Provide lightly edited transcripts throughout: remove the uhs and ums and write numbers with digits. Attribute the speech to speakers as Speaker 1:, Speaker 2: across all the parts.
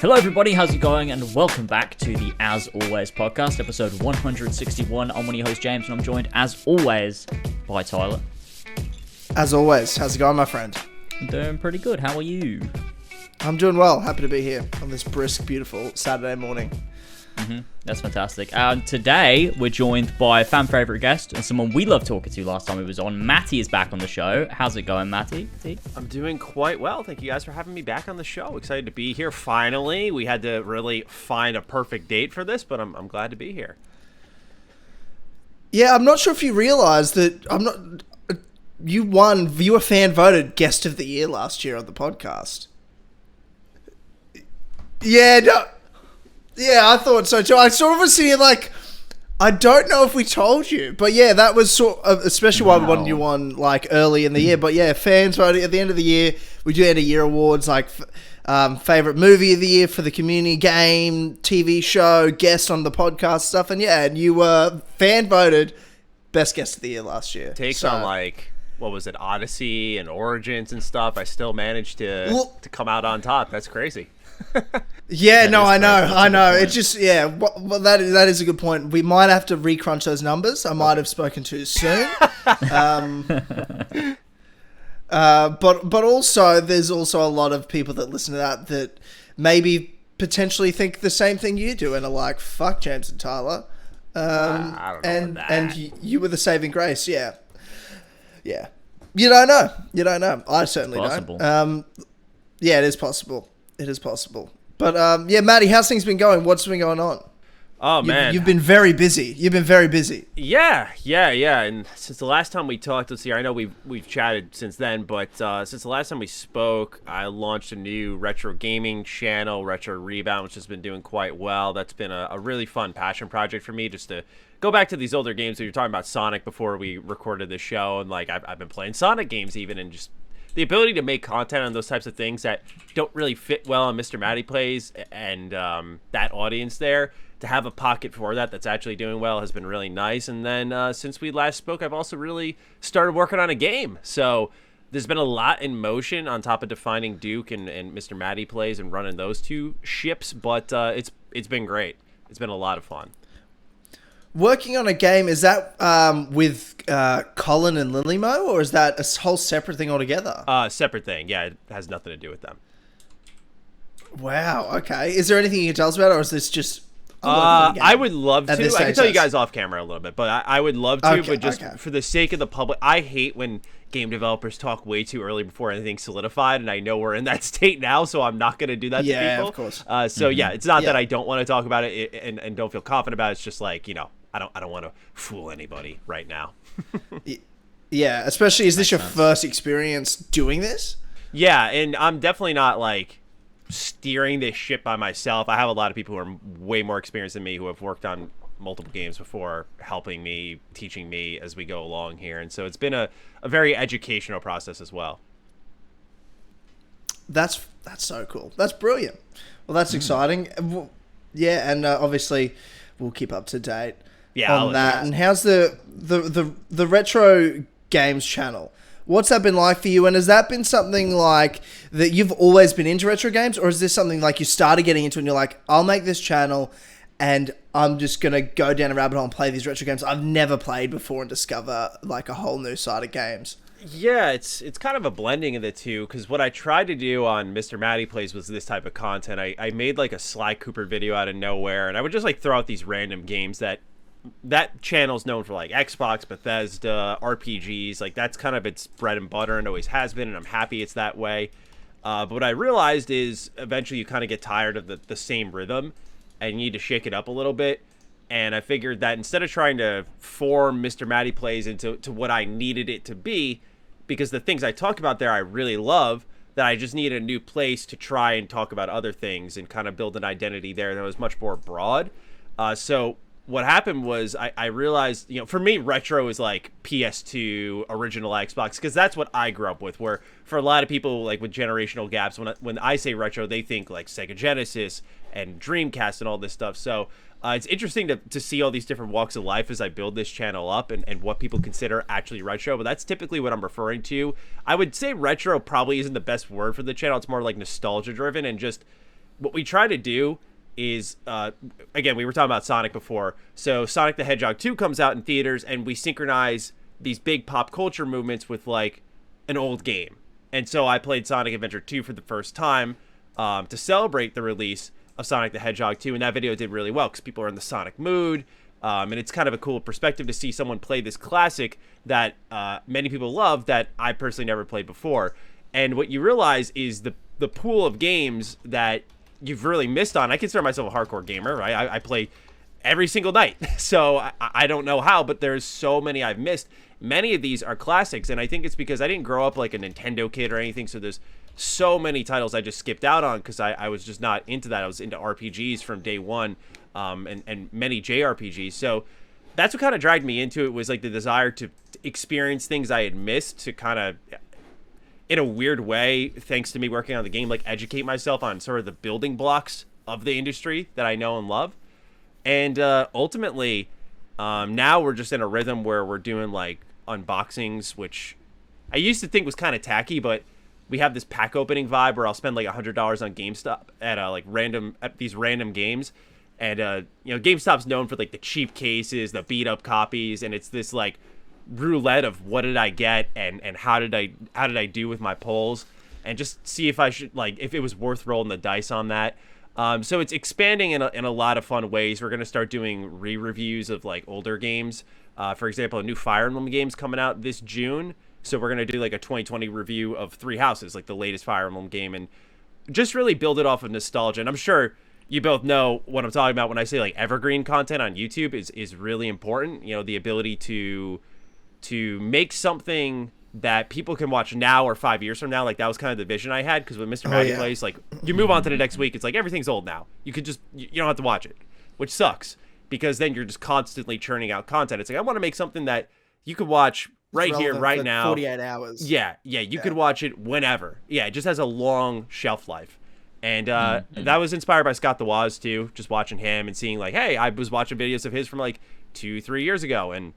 Speaker 1: Hello everybody, how's it going? And welcome back to the As Always podcast, episode 161. I'm one of your hosts, James, and I'm joined, as always, by Tyler.
Speaker 2: As always, how's it going, my friend?
Speaker 1: I'm doing pretty good. How are you?
Speaker 2: I'm doing well. Happy to be here on this brisk, beautiful Saturday morning.
Speaker 1: That's fantastic. Today, we're joined by a fan favourite guest and someone we loved talking to last time he was on. Matty is back on the show. How's it going, Matty?
Speaker 3: I'm doing quite well. Thank you guys for having me back on the show. Excited to be here finally. We had to really find a perfect date for this, but I'm glad to be here.
Speaker 2: Yeah, I'm not sure if you realise that you won viewer fan voted guest of the year last year on the podcast. Yeah, I thought so too. I sort of was sitting here like, I don't know if we told you, but yeah, that was sort of, especially why we wanted you on like early in the year. But yeah, fans voted at the end of the year. We do end of year awards like favorite movie of the year for the community, game, TV show, guest on the podcast stuff, and yeah, and you were fan voted best guest of the year last year.
Speaker 3: Takes on like, what was it, Odyssey and Origins and stuff. I still managed to come out on top. That's crazy.
Speaker 2: Yeah, no, I know. It's just, yeah, well, that is a good point. We might have to recrunch those numbers. I might have spoken too soon. But also, there's also a lot of people that listen to that maybe potentially think the same thing you do and are like, fuck James and Tyler.
Speaker 3: I don't know
Speaker 2: and you were the saving grace, yeah. Yeah. You don't know. I certainly don't. Yeah, it is possible. But, yeah, Matty, how's things been going? What's been going on?
Speaker 3: Oh, man.
Speaker 2: You've been very busy.
Speaker 3: Yeah. And since the last time we talked, let's see, I know we've chatted since then, but since the last time we spoke, I launched a new retro gaming channel, Retro Rebound, which has been doing quite well. That's been a really fun passion project for me, just to go back to these older games. So you're talking about Sonic before we recorded this show, and like I've been playing Sonic games even, and just the ability to make content on those types of things that don't really fit well on MrMattyPlays and that audience there, to have a pocket for that's actually doing well has been really nice. And then since we last spoke, I've also really started working on a game. So there's been a lot in motion on top of defining Duke and MrMattyPlays and running those two ships. But it's been great. It's been a lot of fun.
Speaker 2: Working on a game, is that with Colin and Lilymo, or is that a whole separate thing altogether?
Speaker 3: Separate thing. Yeah, it has nothing to do with them.
Speaker 2: Wow, okay. Is there anything you can tell us about, or is this just...
Speaker 3: I would love to. I can tell you guys off camera a little bit, but I would love to, but just for the sake of the public, I hate when game developers talk way too early before anything's solidified, and I know we're in that state now, so I'm not going to do that to people.
Speaker 2: Yeah, of course.
Speaker 3: Yeah, it's not that I don't want to talk about it and don't feel confident about it. It's just like, I don't want to fool anybody right now.
Speaker 2: Yeah, especially, is this your first experience doing this?
Speaker 3: Yeah, and I'm definitely not like steering this ship by myself. I have a lot of people who are way more experienced than me who have worked on multiple games before, helping me, teaching me as we go along here. And so it's been a very educational process as well.
Speaker 2: That's so cool. That's brilliant. Well, that's exciting. Yeah, and obviously we'll keep up to date on that. And how's the retro games channel? What's that been like for you? And has that been something like that you've always been into retro games, or is this something like you started getting into and you're like, I'll make this channel and I'm just going to go down a rabbit hole and play these retro games I've never played before and discover like a whole new side of games?
Speaker 3: Yeah, it's kind of a blending of the two, because what I tried to do on MrMattyPlays was this type of content. I made like a Sly Cooper video out of nowhere, and I would just like throw out these random games that channel's known for, like Xbox, Bethesda, RPGs. Like that's kind of its bread and butter and always has been, and I'm happy it's that way. But what I realized is eventually you kind of get tired of the same rhythm and you need to shake it up a little bit. And I figured that instead of trying to form MrMattyPlays into what I needed it to be, because the things I talk about there I really love, that I just needed a new place to try and talk about other things and kind of build an identity there that was much more broad. So what happened was I realized, for me, retro is like PS2, original Xbox, because that's what I grew up with, where for a lot of people, like with generational gaps, when I say retro, they think like Sega Genesis and Dreamcast and all this stuff. So it's interesting to see all these different walks of life as I build this channel up and what people consider actually retro, but that's typically what I'm referring to. I would say retro probably isn't the best word for the channel. It's more like nostalgia driven and just what we try to do is, again, we were talking about Sonic before. So Sonic the Hedgehog 2 comes out in theaters, and we synchronize these big pop culture movements with like an old game. And so I played Sonic Adventure 2 for the first time to celebrate the release of Sonic the Hedgehog 2, and that video did really well because people are in the Sonic mood. And it's kind of a cool perspective to see someone play this classic that many people love that I personally never played before. And what you realize is the pool of games that you've really missed on. I consider myself a hardcore gamer, right? I play every single night. So I don't know how, but there's so many I've missed. Many of these are classics, and I think it's because I didn't grow up like a Nintendo kid or anything, so there's so many titles I just skipped out on because I was just not into that. I was into RPGs from day one, and many JRPGs. So that's what kind of dragged me into it, was like the desire to experience things I had missed, to kind of, in a weird way, thanks to me working on the game, like educate myself on sort of the building blocks of the industry that I know and love. And ultimately, now we're just in a rhythm where we're doing like unboxings, which I used to think was kind of tacky, but we have this pack opening vibe where I'll spend like $100 on GameStop at these random games. And GameStop's known for like the cheap cases, the beat up copies, and it's this like roulette of what did I get and how did I do with my polls, and just see if I should, like, if it was worth rolling the dice on that. So it's expanding in a lot of fun ways. We're going to start doing re-reviews of like older games. For example, a new Fire Emblem game's coming out this June. So we're going to do like a 2020 review of Three Houses, like the latest Fire Emblem game, and just really build it off of nostalgia. And I'm sure you both know what I'm talking about when I say like evergreen content on YouTube is really important. You know, the ability to make something that people can watch now or 5 years from now. Like that was kind of the vision I had, because with MrMattyPlays, like you move on to the next week, it's like everything's old now. You could just, you don't have to watch it, which sucks, because then you're just constantly churning out content. It's like, I want to make something that you could watch right here, right now.
Speaker 2: 48 hours.
Speaker 3: Yeah. You could watch it whenever. Yeah, it just has a long shelf life. And that was inspired by Scott the Woz too, just watching him and seeing like, hey, I was watching videos of his from like 2-3 years ago and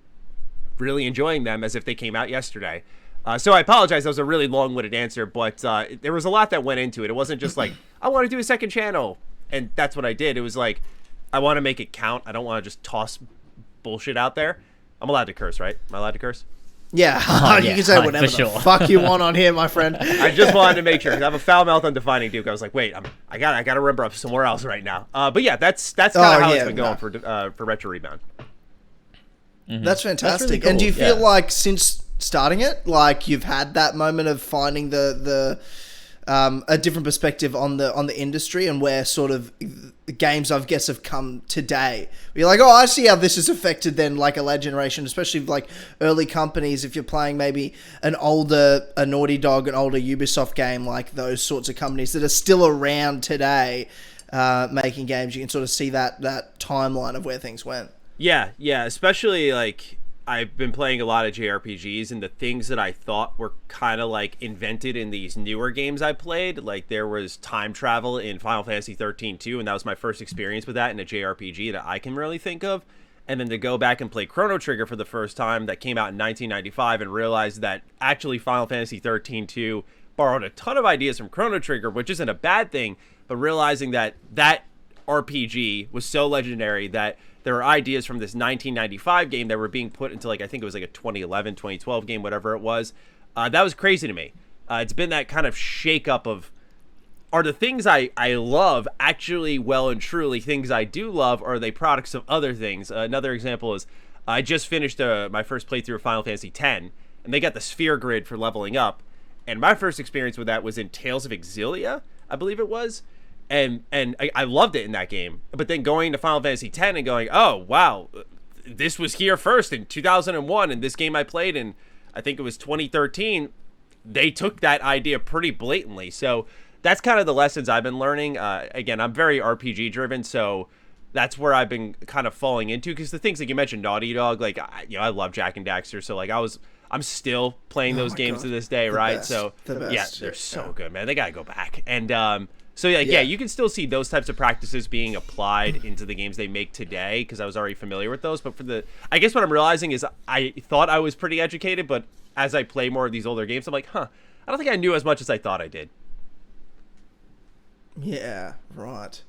Speaker 3: really enjoying them as if they came out yesterday. So I apologize, that was a really long-winded answer, but there was a lot that went into it. It wasn't just like, I want to do a second channel, and that's what I did. It was like, I want to make it count. I don't want to just toss bullshit out there. I'm allowed to curse, right? Am I allowed to curse?
Speaker 2: Yeah, you can say whatever the fuck you want on here, my friend.
Speaker 3: I just wanted to make sure, because I have a foul mouth on Defining Duke. I was like, wait, I gotta remember up somewhere else right now. But yeah, that's kind of how it's been going for Retro Rebound.
Speaker 2: Mm-hmm. That's fantastic. That's really cool. And do you feel like since starting it, like you've had that moment of finding the a different perspective on the industry and where sort of games, I guess, have come today? You're like, oh, I see how this has affected then like a late generation, especially like early companies. If you're playing maybe a Naughty Dog, an older Ubisoft game, like those sorts of companies that are still around today making games, you can sort of see that timeline of where things went.
Speaker 3: Yeah, especially like I've been playing a lot of JRPGs, and the things that I thought were kind of like invented in these newer games I played, like there was time travel in Final Fantasy 13 too, and that was my first experience with that in a JRPG that I can really think of. And then to go back and play Chrono Trigger for the first time, that came out in 1995, and realize that actually Final Fantasy 13 2 borrowed a ton of ideas from Chrono Trigger, which isn't a bad thing, but realizing that RPG was so legendary that there were ideas from this 1995 game that were being put into, like, I think it was like a 2011, 2012 game, whatever it was. That was crazy to me. It's been that kind of shake-up of, are the things I love actually well and truly things I do love, or are they products of other things? Another example is, I just finished my first playthrough of Final Fantasy X, and they got the sphere grid for leveling up. And my first experience with that was in Tales of Exilia, I believe it was. And I loved it in that game. But then going to Final Fantasy X and going, oh, wow, this was here first in 2001, and this game I played in, I think it was 2013, they took that idea pretty blatantly. So that's kind of the lessons I've been learning. Again, I'm very RPG driven, so that's where I've been kind of falling into, because the things like you mentioned, Naughty Dog, like, I love Jack and Daxter, so like I'm still playing those games to this day, right?
Speaker 2: Best.
Speaker 3: So yeah, they're so good, man. They gotta go back. And so yeah, you can still see those types of practices being applied into the games they make today, because I was already familiar with those. But I guess what I'm realizing is I thought I was pretty educated, but as I play more of these older games, I'm like, I don't think I knew as much as I thought I did.
Speaker 2: Yeah, right.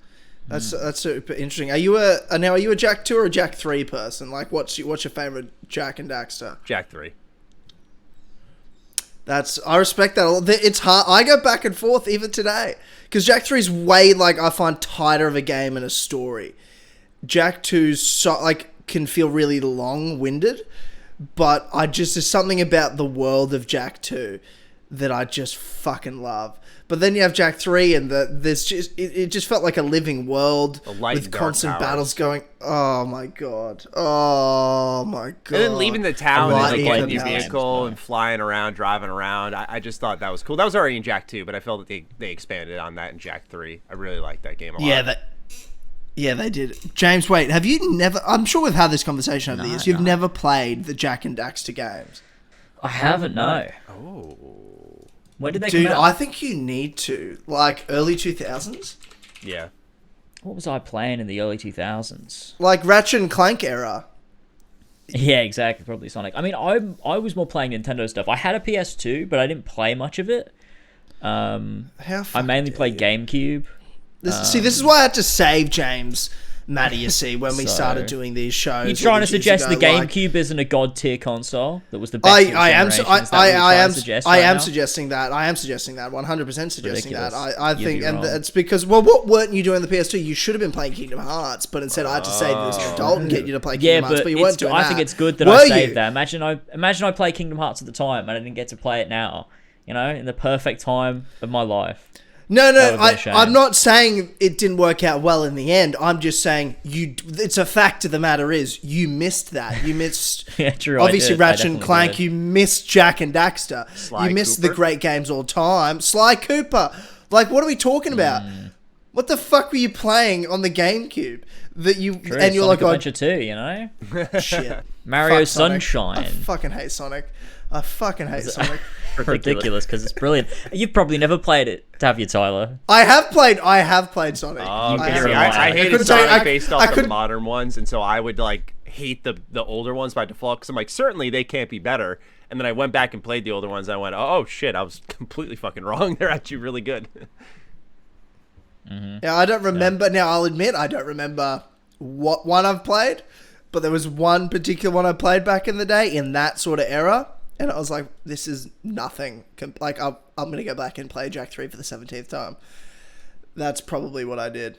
Speaker 2: That's super interesting. Are you a Jack 2 or a Jack 3 person? Like, what's your favorite Jak and Daxter?
Speaker 3: Jak 3.
Speaker 2: I respect that a lot. It's hard. I go back and forth even today because Jak 3 is way I find tighter of a game and a story. Jak 2's can feel really long-winded, but there's something about the world of Jak 2 that I just fucking love. But then you have Jak 3 and it just felt like a living world with constant battles going. Oh my god. And
Speaker 3: then leaving the town and like your vehicle and flying around, driving around. I just thought that was cool. That was already in Jak 2, but I felt that they expanded on that in Jak 3. I really liked that game a lot.
Speaker 2: Yeah, they did. James, wait, have you never... I'm sure we've had this conversation over the years. You've never played the Jak and Daxter games?
Speaker 1: I haven't, no.
Speaker 3: Oh.
Speaker 1: When did they come out?
Speaker 2: Dude, I think you need to. Like, early 2000s?
Speaker 3: Yeah.
Speaker 1: What was I playing in the early 2000s?
Speaker 2: Like, Ratchet and Clank era.
Speaker 1: Yeah, exactly. Probably Sonic. I mean, I was more playing Nintendo stuff. I had a PS2, but I didn't play much of it. I mainly played GameCube.
Speaker 2: This is why I had to save James, Matty, you see, when we started doing these shows.
Speaker 1: You're trying to suggest the GameCube isn't a god tier console that was the best.
Speaker 2: I am suggesting that. I am suggesting that. 100% suggesting that. I think, and it's because, well, what weren't you doing on the PS2? You should have been playing Kingdom Hearts, but instead I had to save you as an adult and get you to play Kingdom Hearts. But you weren't doing that.
Speaker 1: I think it's good that I saved that. Imagine I played Kingdom Hearts at the time and I didn't get to play it now. You know, in the perfect time of my life.
Speaker 2: No, I'm not saying it didn't work out well in the end. I'm just saying it's a fact of the matter is you missed that. You missed
Speaker 1: yeah, true,
Speaker 2: obviously Ratchet and Clank. You missed Jak and Daxter. You missed the great games all time. Sly Cooper. Like, what are we talking about? What the fuck were you playing on the GameCube that you
Speaker 1: true,
Speaker 2: and you're
Speaker 1: Sonic
Speaker 2: like
Speaker 1: Adventure 2, you know?
Speaker 2: Shit.
Speaker 1: Mario Sunshine.
Speaker 2: I fucking hate Sonic. Sonic.
Speaker 1: Ridiculous because it's brilliant. You've probably never played it, have you, Tyler?
Speaker 2: I have played Sonic.
Speaker 3: Oh, okay. I hated Sonic based off the modern ones, and so I would like hate the older ones by default because I'm like, certainly they can't be better. And then I went back and played the older ones. And I went, oh shit, I was completely fucking wrong. They're actually really good.
Speaker 2: Yeah, I don't remember. Now I'll admit I don't remember what one I've played, but there was one particular one I played back in the day in that sort of era. And I was like, this is nothing. Like, I'm going to go back and play Jak 3 for the 17th time. That's probably what I did.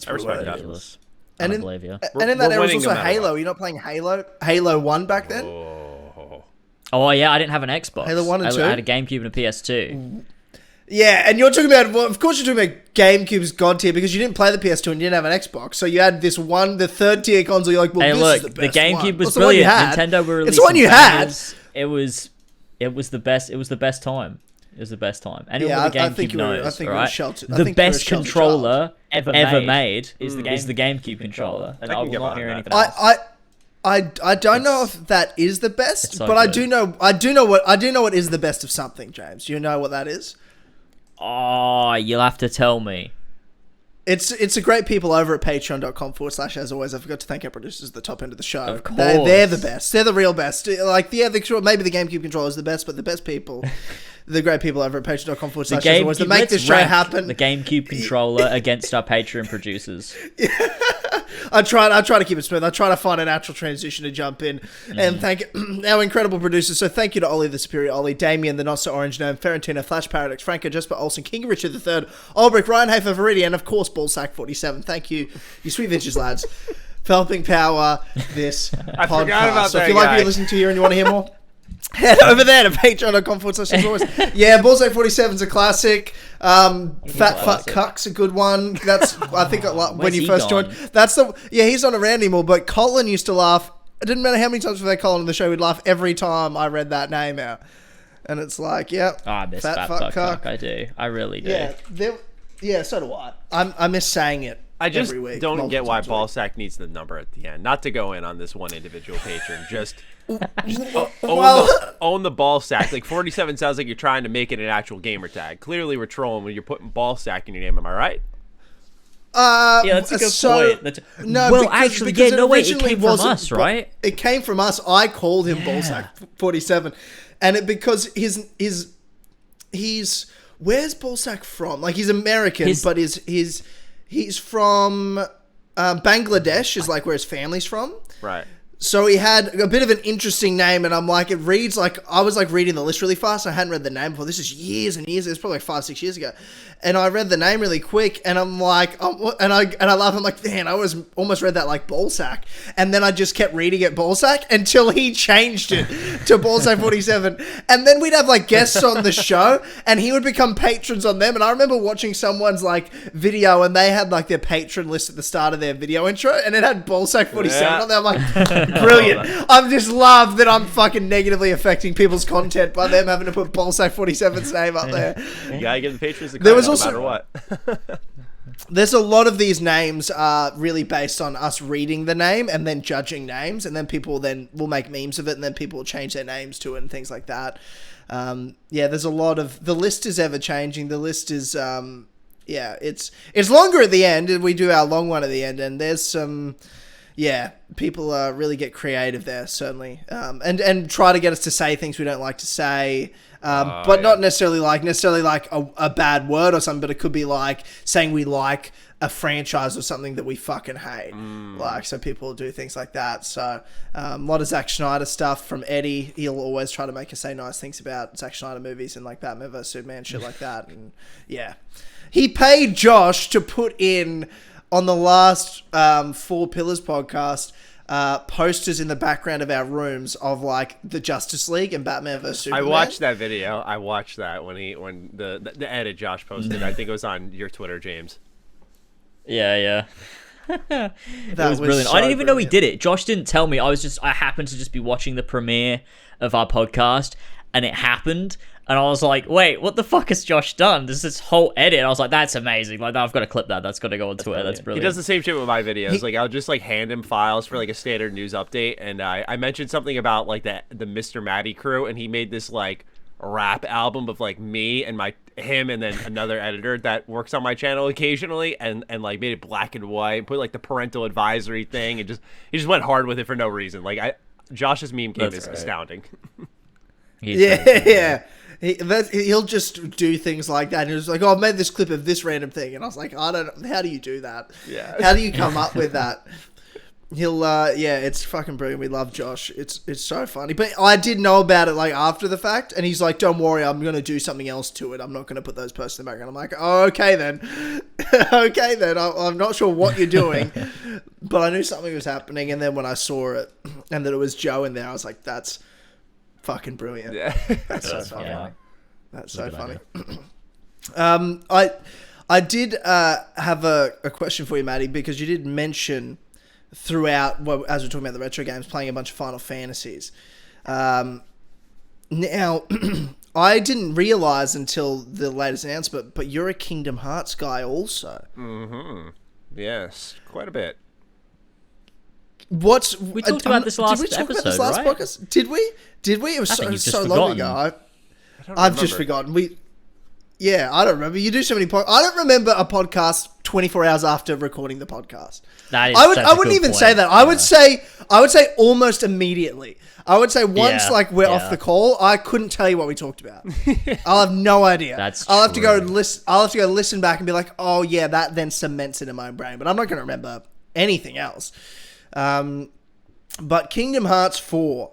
Speaker 3: I respect that.
Speaker 1: Ridiculous. I don't believe you.
Speaker 2: And in that era was also Halo. You're not playing Halo? Halo 1 back then?
Speaker 1: Oh, yeah, I didn't have an Xbox.
Speaker 2: Halo 1 and 2?
Speaker 1: I had a GameCube and a PS2.
Speaker 2: Yeah, and you're talking about, well, of course you're talking about GameCube's god tier because you didn't play the PS2 and you didn't have an Xbox. So you had this one, the third tier console, you're like, well,
Speaker 1: hey,
Speaker 2: this
Speaker 1: look,
Speaker 2: is the best
Speaker 1: the GameCube
Speaker 2: one.
Speaker 1: was brilliant. Nintendo were releasing
Speaker 2: it's the one you had.
Speaker 1: It was the best. It was the best time. It was the best time. Anyone with a GameCube knows, right? The best controller ever made is the GameCube controller, and I will not hear anything else.
Speaker 2: I don't know if that is the best, but I do know what is the best of something, James. Do you know what that is?
Speaker 1: Oh, you'll have to tell me.
Speaker 2: It's a great people over at patreon.com/. As always, I forgot to thank our producers at the top end of the show.
Speaker 1: Of course.
Speaker 2: They're the best. They're the real best. Like, yeah, maybe the GameCube controller is the best, but the best people, the great people over at patreon.com/. As always, to make this show happen.
Speaker 1: The GameCube controller against our Patreon producers.
Speaker 2: I try to keep it smooth. I try to find a natural transition to jump in and thank our incredible producers. So thank you to Ollie the Superior Ollie, Damien the Not So Orange Gnome, Ferentino, Flash Paradox, Franco, Jesper Olsen, King Richard III, Ulbrich, Ryan Hafer, Viridian, and of course Ballsack47. Thank you, you sweet bitches, lads, for helping power this
Speaker 3: I
Speaker 2: podcast.
Speaker 3: forgot about
Speaker 2: so
Speaker 3: that
Speaker 2: if you like what
Speaker 3: guy.
Speaker 2: you're listening to here and you want to hear more, head over there to patreon.com/. Yeah, Ballsack47's a classic. Fat Fuck Cuck's a good one. That's, I think, when you first joined. That's he's not around anymore, but Colin used to laugh. It didn't matter how many times we had Colin on the show, we'd laugh every time I read that name out. And it's like, yeah.
Speaker 1: Oh, I miss Fat Fuck Cuck. I do. I really do.
Speaker 2: Yeah, so do I. I miss saying it.
Speaker 3: I just
Speaker 2: every week,
Speaker 3: don't get why Ballsack needs the number at the end. Not to go in on this one individual patron, just own the Ballsack. Like, 47 sounds like you're trying to make it an actual gamer tag. Clearly, we're trolling when you're putting Ballsack in your name. Am I right?
Speaker 1: Yeah, that's a good point.
Speaker 2: No,
Speaker 1: well, actually, it came from us, right?
Speaker 2: It came from us. I called him Ballsack 47, and because he's where's Ballsack from? Like, he's American, but he's from Bangladesh is like where his family's from.
Speaker 3: Right.
Speaker 2: So he had a bit of an interesting name, and I'm like, it reads like, I was like reading the list really fast. I hadn't read the name before. This is years and years. It was probably like 5-6 years ago. And I read the name really quick, and I'm like, and I laugh. I'm like, man, I almost read that like Ballsack. And then I just kept reading it Ballsack until he changed it to Ballsack 47. And then we'd have like guests on the show, and he would become patrons on them. And I remember watching someone's like video, and they had like their patron list at the start of their video intro, and it had Ballsack 47 on there. I'm like, brilliant. I just love that I'm fucking negatively affecting people's content by them having to put Ballsack 47's name up there.
Speaker 3: You gotta give the patrons the
Speaker 2: There was
Speaker 3: no
Speaker 2: also,
Speaker 3: matter what.
Speaker 2: There's a lot of these names are really based on us reading the name and then judging names, and then people then will make memes of it, and then people will change their names to it and things like that. There's a lot of, the list is ever changing. The list is it's longer at the end, and we do our long one at the end, and there's some people really get creative there, certainly, and try to get us to say things we don't like to say. But not necessarily like a bad word or something, but it could be like saying we like a franchise or something that we fucking hate. Like, so people do things like that. So a lot of Zack Snyder stuff from Eddie. He'll always try to make us say nice things about Zack Snyder movies and like Batman vs Superman, shit like that. And yeah, he paid Josh to put in on the last 4 Pillars podcast posters in the background of our rooms of like the Justice League and Batman vs Superman.
Speaker 3: I watched that video. I watched that when the edit Josh posted. I think it was on your Twitter, James.
Speaker 1: Yeah. That was brilliant. So I didn't even know he did it. Josh didn't tell me. I happened to just be watching the premiere of our podcast, and it happened. And I was like, wait, what the fuck has Josh done? There's this whole edit. I was like, that's amazing. Like, I've got to clip that. That's got to go on Twitter. That's brilliant.
Speaker 3: He does the same shit with my videos. Like, I'll just, like, hand him files for, like, a standard news update. And I mentioned something about, like, the Mr. Matty crew. And he made this, like, rap album of, like, me and him and then another editor that works on my channel occasionally. And like, made it black and white. Put, like, the parental advisory thing. And he just went hard with it for no reason. Like, Josh's meme game is astounding.
Speaker 2: Yeah. He'll just do things like that. And he was like, oh, I made this clip of this random thing. And I was like, I don't know. How do you do that?
Speaker 3: Yeah.
Speaker 2: How do you come up with that? He'll, it's fucking brilliant. We love Josh. It's so funny. But I did know about it, like, after the fact. And he's like, don't worry, I'm going to do something else to it. I'm not going to put those posts in the background. I'm like, oh, okay then. Okay then. I'm not sure what you're doing. But I knew something was happening. And then when I saw it and that it was Joe in there, I was like, that's fucking brilliant. Yeah. That's so funny. Yeah. That's so funny. I did have a question for you, Matty, because you did mention throughout, well, as we're talking about the retro games, playing a bunch of Final Fantasies. Now, I didn't realize until the latest announcement, but you're a Kingdom Hearts guy also.
Speaker 3: Mm-hmm. Yes, quite a bit.
Speaker 1: We talked about this last episode,
Speaker 2: Did we talk about this last podcast? Did we? It was so long ago. I've just forgotten. I don't remember. You do so many podcasts. I don't remember a podcast 24 hours after recording the podcast. I wouldn't even say that. I would say almost immediately. I would say once we're off the call, I couldn't tell you what we talked about. I'll have no idea. I'll have to go listen. I'll have to go listen back and be like, oh yeah, that then cements it in my brain. But I'm not going to remember anything else. But Kingdom Hearts 4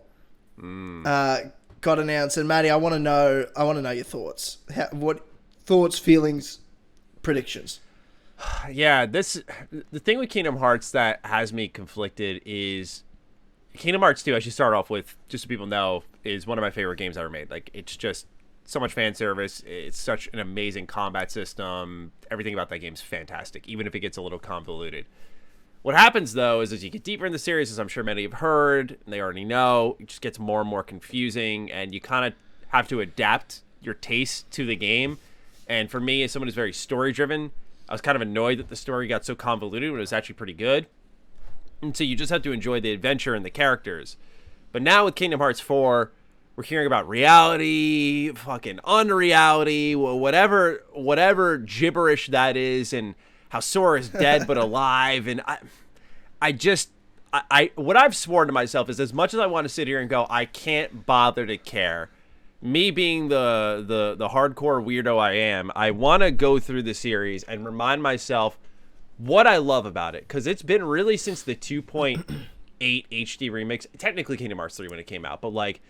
Speaker 2: got announced, and Matty, I want to know your thoughts. What thoughts, feelings, predictions?
Speaker 3: Yeah, the thing with Kingdom Hearts that has me conflicted is Kingdom Hearts 2, I should start off with, just so people know, is one of my favorite games ever made. Like, it's just so much fan service. It's such an amazing combat system. Everything about that game's fantastic, even if it gets a little convoluted. What happens, though, is as you get deeper in the series, as I'm sure many have heard, and they already know, it just gets more and more confusing, and you kind of have to adapt your taste to the game. And for me, as someone who's very story-driven, I was kind of annoyed that the story got so convoluted when it was actually pretty good. And so you just have to enjoy the adventure and the characters. But now with Kingdom Hearts 4, we're hearing about reality, fucking unreality, whatever gibberish that is, and how Sora is dead but alive. And I what I've sworn to myself is, as much as I want to sit here and go, I can't bother to care, me being the hardcore weirdo I am, I want to go through the series and remind myself what I love about it, because it's been really since the 2.8 HD remix, technically Kingdom Hearts 3 when it came out, but like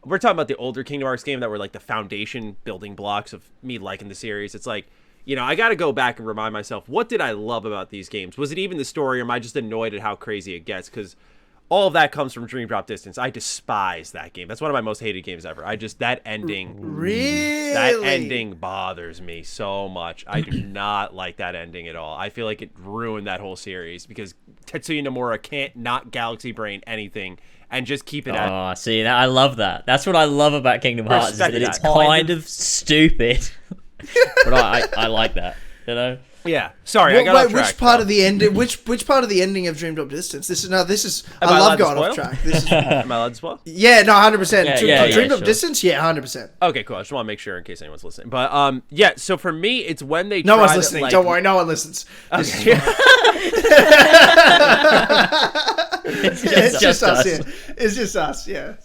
Speaker 3: we're talking about the older Kingdom Hearts game that were like the foundation building blocks of me liking the series. It's like, you know, I got to go back and remind myself, what did I love about these games? Was it even the story, or am I just annoyed at how crazy it gets? Because all of that comes from Dream Drop Distance. I despise that game. That's one of my most hated games ever. That ending.
Speaker 2: Really?
Speaker 3: That ending bothers me so much. I do not like that ending at all. I feel like it ruined that whole series because Tetsuya Nomura can't not Galaxy Brain anything and just keep it at.
Speaker 1: Oh, see, I love that. That's what I love about Kingdom Hearts, is that it's kind of stupid. But I like that, you know?
Speaker 3: Yeah, sorry, I got off track.
Speaker 2: Which part of the ending? Which part of the ending of Dream Drop Distance? This is. I love going off track.
Speaker 3: Am I allowed to spoil?
Speaker 2: Yeah, no, 100%. Dream Drop
Speaker 1: sure.
Speaker 2: Distance, yeah, 100%.
Speaker 3: Okay, cool. I just want to make sure in case anyone's listening. But yeah, so for me, it's when they.
Speaker 2: No one's listening. Don't worry, no one listens.
Speaker 3: Okay.
Speaker 2: It's just us. Yeah. It's just us. Yeah.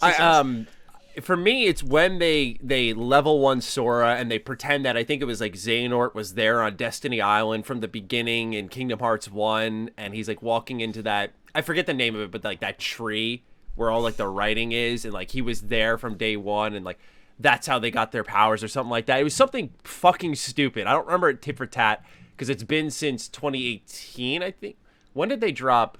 Speaker 3: For me, it's when they level 1 Sora and they pretend that, I think it was like Xehanort was there on Destiny Island from the beginning in Kingdom Hearts 1, and he's like walking into that, I forget the name of it, but like that tree where all like the writing is, and like he was there from day one, and like that's how they got their powers or something like that. It was something fucking stupid. I don't remember it tit for tat because it's been since 2018, I think. When did they drop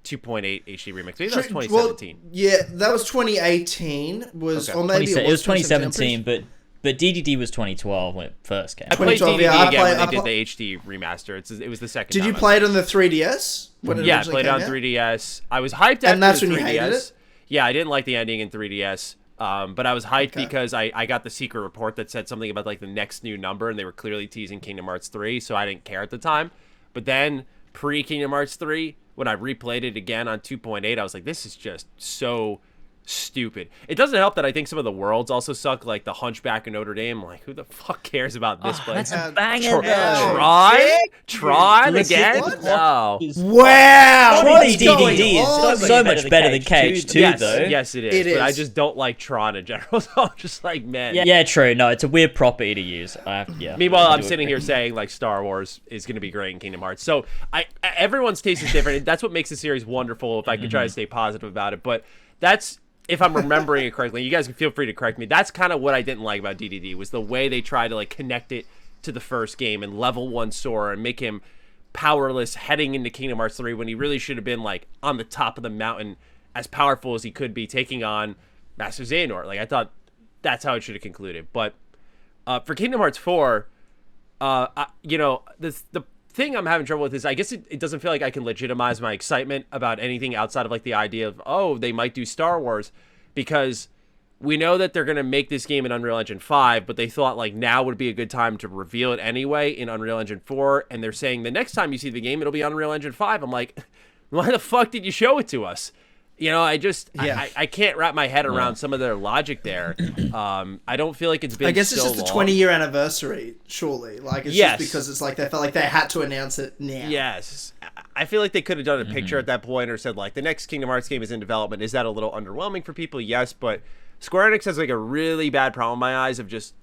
Speaker 3: 2.8 HD remix? Maybe that was 2017.
Speaker 2: Well, yeah, that was 2018. Or maybe
Speaker 1: it was 2017, but DDD was 2012 when it first came.
Speaker 3: I played DDD again when they did the HD remaster. It was the second time.
Speaker 2: Did you play it on the 3DS?
Speaker 3: Yeah, I played it on 3DS. I was hyped after
Speaker 2: and that's
Speaker 3: the 3DS.
Speaker 2: When you hated it?
Speaker 3: Yeah, I didn't like the ending in 3DS. But I was hyped because I got the secret report that said something about like the next new number, and they were clearly teasing Kingdom Hearts 3, so I didn't care at the time. But then pre-Kingdom Hearts 3, when I replayed it again on 2.8, I was like, this is just so stupid. It doesn't help that I think some of the worlds also suck, like the Hunchback of Notre Dame. I'm like, who the fuck cares about this place?
Speaker 1: That's a banger.
Speaker 3: Try again? No.
Speaker 2: Wow.
Speaker 1: DDD is so much better than KH2, though.
Speaker 3: Yes, it is. But I just don't like Tron in general, so I'm just like, man.
Speaker 1: Yeah, true. No, it's a weird property to use.
Speaker 3: Meanwhile, I'm sitting here saying, like, Star Wars is going to be great in Kingdom Hearts. So everyone's taste is different. That's what makes the series wonderful, if I can try to stay positive about it. But that's... if I'm remembering it correctly, you guys can feel free to correct me. That's kind of what I didn't like about DDD, was the way they tried to like connect it to the first game and level 1 Sora and make him powerless heading into Kingdom Hearts 3 when he really should have been like on the top of the mountain, as powerful as he could be, taking on Master Xehanort. Like, I thought that's how it should have concluded. But for Kingdom Hearts 4, the thing I'm having trouble with is, I guess it doesn't feel like I can legitimize my excitement about anything outside of like the idea of, oh, they might do Star Wars, because we know that they're going to make this game in Unreal Engine 5, but they thought like now would be a good time to reveal it anyway in Unreal Engine 4, and they're saying the next time you see the game it'll be Unreal Engine 5. I'm like, why the fuck did you show it to us? You know, I can't wrap my head around some of their logic there. I don't feel like it's been.
Speaker 2: I guess it's
Speaker 3: so
Speaker 2: just the
Speaker 3: long.
Speaker 2: 20-year anniversary, surely. Like, it's just because it's like they felt like they had to announce it now.
Speaker 3: Yes, I feel like they could have done a picture at that point, or said like the next Kingdom Hearts game is in development. Is that a little underwhelming for people? Yes, but Square Enix has like a really bad problem in my eyes of just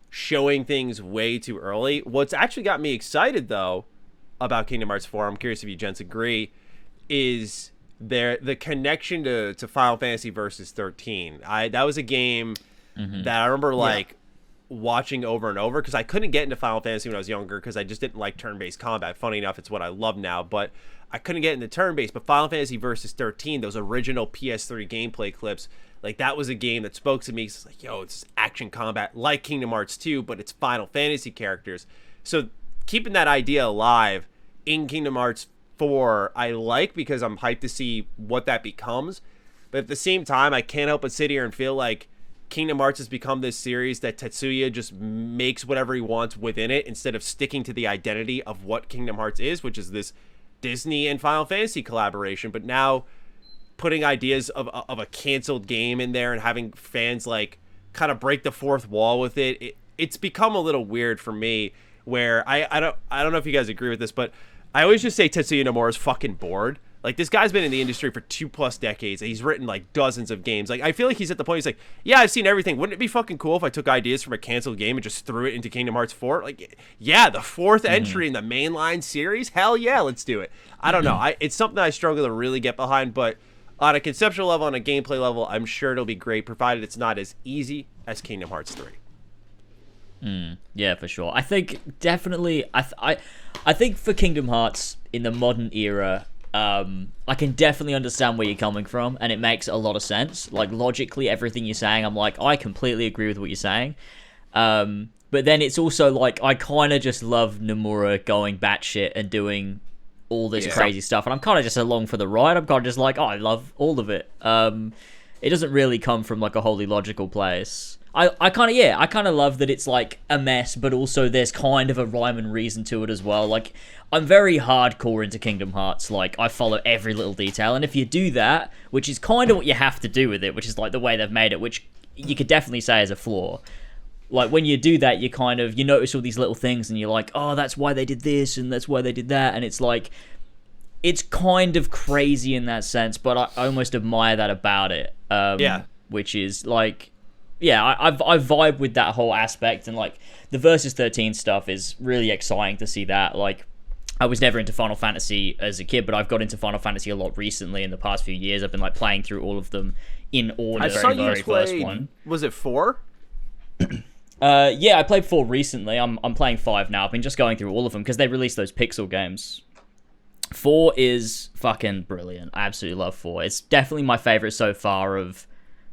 Speaker 3: showing things way too early. What's actually got me excited though about Kingdom Hearts 4, I'm curious if you gents agree, is the connection to Final Fantasy Versus 13. That was a game that I remember like watching over and over, because I couldn't get into Final Fantasy when I was younger because I just didn't like turn-based combat. Funny enough, it's what I love now, but I couldn't get into turn-based. But Final Fantasy Versus 13, those original PS3 gameplay clips, like that was a game that spoke to me. It's like, yo, it's action combat like Kingdom Hearts 2, but it's Final Fantasy characters. So keeping that idea alive in Kingdom Hearts 4, I like, because I'm hyped to see what that becomes. But at the same time, I can't help but sit here and feel like Kingdom Hearts has become this series that Tetsuya just makes whatever he wants within it, instead of sticking to the identity of what Kingdom Hearts is, which is this Disney and Final Fantasy collaboration. But now putting ideas of a canceled game in there and having fans like kind of break the fourth wall with it's become a little weird for me, where I don't know if you guys agree with this, but I always just say Tetsuya Nomura is fucking bored. Like, this guy's been in the industry for 2+ decades, and he's written like dozens of games. Like, I feel like he's at the point he's like, yeah, I've seen everything. Wouldn't it be fucking cool if I took ideas from a canceled game and just threw it into Kingdom Hearts 4? Like, yeah, the 4th entry in the mainline series? Hell yeah, let's do it. I don't know. It's something I struggle to really get behind, but on a conceptual level, on a gameplay level, I'm sure it'll be great, provided it's not as easy as Kingdom Hearts 3.
Speaker 1: Yeah, for sure. I think definitely, I think for Kingdom Hearts in the modern era, I can definitely understand where you're coming from, and it makes a lot of sense. Like, logically, everything you're saying, I'm like, I completely agree with what you're saying. But then it's also like, I kind of just love Nomura going batshit and doing all this crazy stuff, and I'm kind of just along for the ride. I'm kind of just like, oh, I love all of it. It doesn't really come from like a wholly logical place. I kind of love that it's like a mess, but also there's kind of a rhyme and reason to it as well. Like, I'm very hardcore into Kingdom Hearts. Like, I follow every little detail, and if you do that, which is kind of what you have to do with it, which is like the way they've made it, which you could definitely say is a flaw. Like, when you do that, you notice all these little things, and you're like, oh, that's why they did this, and that's why they did that, and it's like, it's kind of crazy in that sense, but I almost admire that about it. Which is like, yeah, I vibe with that whole aspect, and like the Versus 13 stuff is really exciting to see that. Like, I was never into Final Fantasy as a kid, but I've got into Final Fantasy a lot recently in the past few years. I've been like playing through all of them in order.
Speaker 3: I saw you play, first one. Was it 4?
Speaker 1: Yeah, I played 4 recently. I'm playing 5 now. I've been just going through all of them because they released those Pixel games. 4 is fucking brilliant. I absolutely love 4. It's definitely my favorite so far of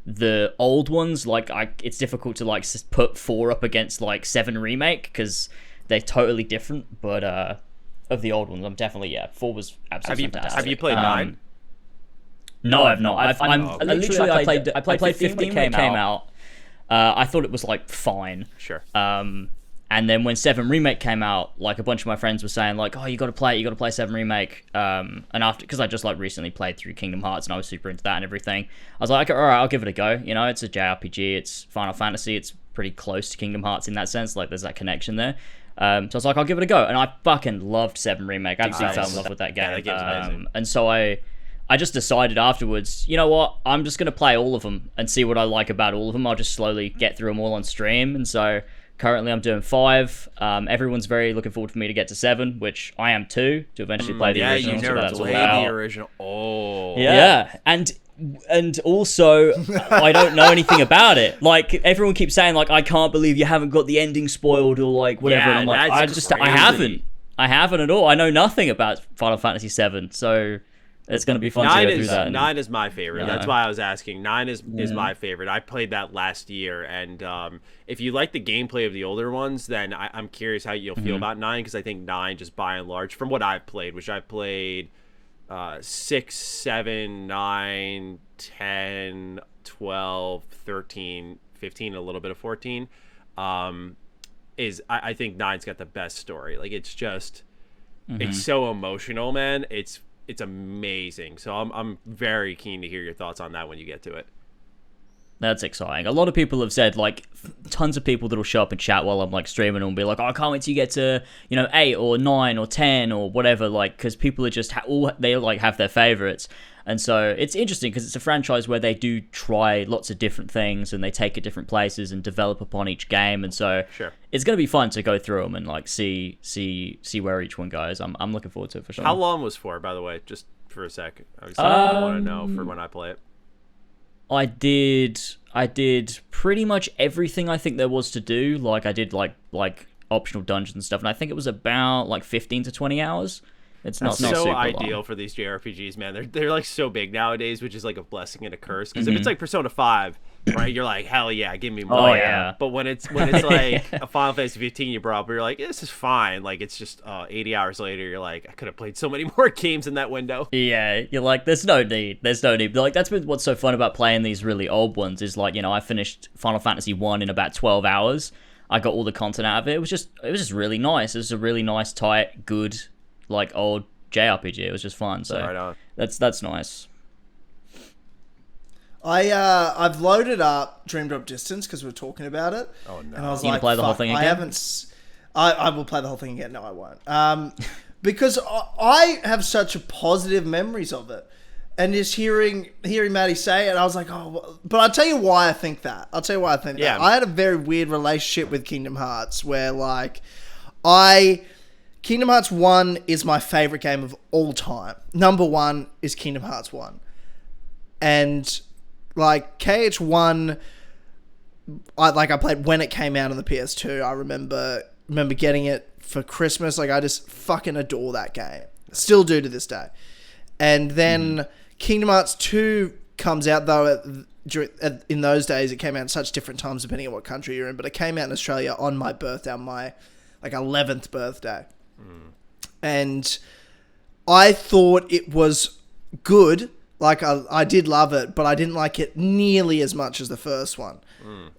Speaker 1: the old ones. Like, it's difficult to like put 4 up against like 7 remake because they're totally different. But of the old ones, I'm definitely 4 was absolutely fantastic.
Speaker 3: Have you played 9?
Speaker 1: No, I've not. I played 15 when it came out. I thought it was like fine.
Speaker 3: Sure.
Speaker 1: And then when 7 Remake came out, like a bunch of my friends were saying like, oh, you got to play 7 Remake. And after, because I just like recently played through Kingdom Hearts and I was super into that and everything, I was like, okay, all right, I'll give it a go. You know, it's a JRPG, it's Final Fantasy, it's pretty close to Kingdom Hearts in that sense. Like, there's that connection there. So I was like, I'll give it a go. And I fucking loved 7 Remake. I absolutely fell in love with that game.
Speaker 3: Yeah, that game's amazing.
Speaker 1: And so I just decided afterwards, you know what, I'm just going to play all of them and see what I like about all of them. I'll just slowly get through them all on stream. And so currently I'm doing 5. Everyone's very looking forward for me to get to 7, which I am too, to eventually play the original.
Speaker 3: Yeah, you never played the original. Oh.
Speaker 1: Yeah. And also, I don't know anything about it. Like, everyone keeps saying, like, I can't believe you haven't got the ending spoiled or, like, whatever.
Speaker 3: Yeah,
Speaker 1: and I'm like, I haven't. I haven't at all. I know nothing about Final Fantasy VII, so it's going to be fun to go through that.
Speaker 3: 9 is my favorite. That's why I was asking. 9 is my favorite. I played that last year, and if you like the gameplay of the older ones, then I'm curious how you'll feel about 9, because I think 9, just by and large, from what I've played, which I've played 6, 7, 9, 10, 12, 13, 15, a little bit of 14, I think 9's got the best story. Like, it's just, it's so emotional, man. It's amazing. So I'm very keen to hear your thoughts on that when you get to it.
Speaker 1: That's exciting. A lot of people have said, like, tons of people that'll show up and chat while I'm like streaming and be like, oh, I can't wait till you get to, 8 or 9 or 10 or whatever, like, because people are just they like have their favorites. And so it's interesting because it's a franchise where they do try lots of different things and they take it different places and develop upon each game. And so it's going to be fun to go through them and like see where each one goes. I'm looking forward to it for sure.
Speaker 3: How long was 4, by the way? Just for a sec. I want to know for when I play it.
Speaker 1: I did pretty much everything I think there was to do. Like, I did like optional dungeons and stuff, and I think it was about like 15 to 20 hours. It's not
Speaker 3: so
Speaker 1: super
Speaker 3: ideal
Speaker 1: long
Speaker 3: for these JRPGs, man. They're like so big nowadays, which is like a blessing and a curse. Because if it's like Persona 5, right, you're like, hell yeah, give me more.
Speaker 1: Oh yeah.
Speaker 3: But when it's like a Final Fantasy 15 you brought up, you're like, this is fine. Like, it's just 80 hours later, you're like, I could have played so many more games in that window.
Speaker 1: Yeah, you're like, there's no need. But like, that's been what's so fun about playing these really old ones is like, I finished Final Fantasy 1 in about 12 hours. I got all the content out of it. It was just really nice. It was a really nice, tight, good, like, old JRPG. It was just fun. So
Speaker 3: right on.
Speaker 1: That's nice.
Speaker 2: I've loaded up Dream Drop Distance because we were talking about it.
Speaker 3: Oh no!
Speaker 2: And I was
Speaker 1: you
Speaker 2: like,
Speaker 1: play the whole thing again?
Speaker 2: I will play the whole thing again. No, I won't. because I have such positive memories of it. And just hearing Matty say it, I was like, oh, but I'll tell you why I think that. That. I had a very weird relationship with Kingdom Hearts where, like, Kingdom Hearts 1 is my favorite game of all time. Number 1 is Kingdom Hearts 1. And, like, KH1, I played when it came out on the PS2. I remember getting it for Christmas. Like, I just fucking adore that game. Still do to this day. And then Kingdom Hearts 2 comes out, though, in those days, it came out at such different times depending on what country you're in, but it came out in Australia on my birthday, on my, 11th birthday. And I thought it was good. Like, I did love it, but I didn't like it nearly as much as the first one.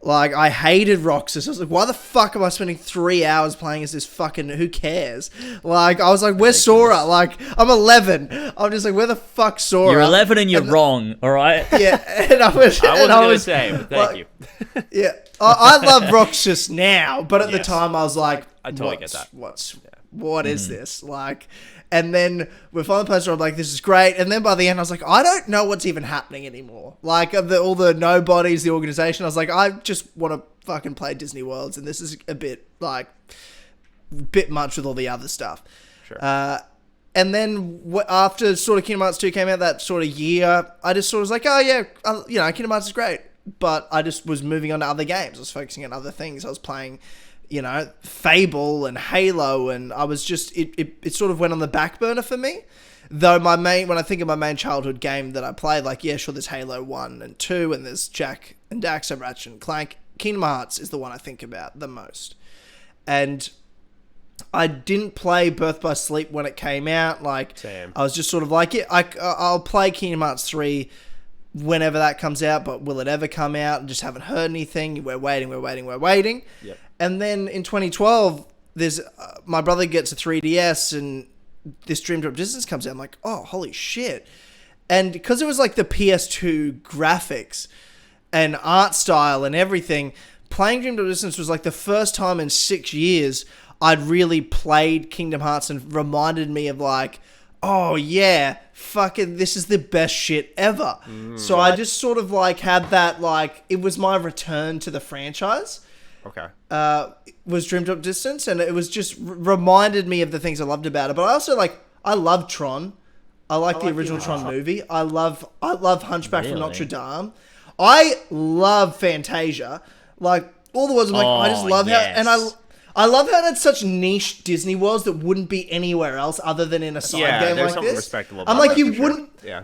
Speaker 2: Like, I hated Roxas. I was like, why the fuck am I spending 3 hours playing as this fucking... Who cares? Like, I was like, where's Sora? Like, I'm 11. I'm just like, where the fuck's Sora?
Speaker 1: You're 11 and you're wrong, all right?
Speaker 2: Yeah, and I wasn't
Speaker 3: going to say, but thank you.
Speaker 2: Yeah, I love Roxas now, but at the time I was like...
Speaker 3: I totally get that.
Speaker 2: What is this? Like... And then we're finally playing, I'm like, this is great. And then by the end, I was like, I don't know what's even happening anymore. Like, all the nobodies, the organization, I was like, I just want to fucking play Disney Worlds. And this is a bit much with all the other stuff.
Speaker 3: Sure.
Speaker 2: And then after sort of Kingdom Hearts 2 came out that sort of year, I just sort of was like, oh yeah, Kingdom Hearts is great. But I just was moving on to other games. I was focusing on other things. I was playing... Fable and Halo, and I was just, it sort of went on the back burner for me. Though when I think of my main childhood game that I played, like, yeah, sure, there's Halo 1 and 2, and there's Jack and Daxter, Ratchet and Clank. Kingdom Hearts is the one I think about the most. And I didn't play Birth by Sleep when it came out. Like,
Speaker 3: same.
Speaker 2: I was just sort of like, yeah, I'll play Kingdom Hearts 3 whenever that comes out, but will it ever come out? And just haven't heard anything. We're waiting.
Speaker 3: Yep.
Speaker 2: And then in 2012, there's my brother gets a 3DS and this Dream Drop Distance comes out. I'm like, oh, holy shit. And because it was like the PS2 graphics and art style and everything, playing Dream Drop Distance was like the first time in 6 years I'd really played Kingdom Hearts and reminded me of like, oh yeah, fucking this is the best shit ever. So I just sort of like had that, like, it was my return to the franchise.
Speaker 3: Okay.
Speaker 2: Was Dream Drop Distance, and it was just reminded me of the things I loved about it. But I also I love Tron. I like the original Tron movie. I love Hunchback from Notre Dame. I love Fantasia. Like, all the words, I'm like, I just love how, and I love how that's such niche Disney worlds that wouldn't be anywhere else other than in a side game like this.
Speaker 3: Respectable
Speaker 2: I'm like, you wouldn't.
Speaker 3: Yeah.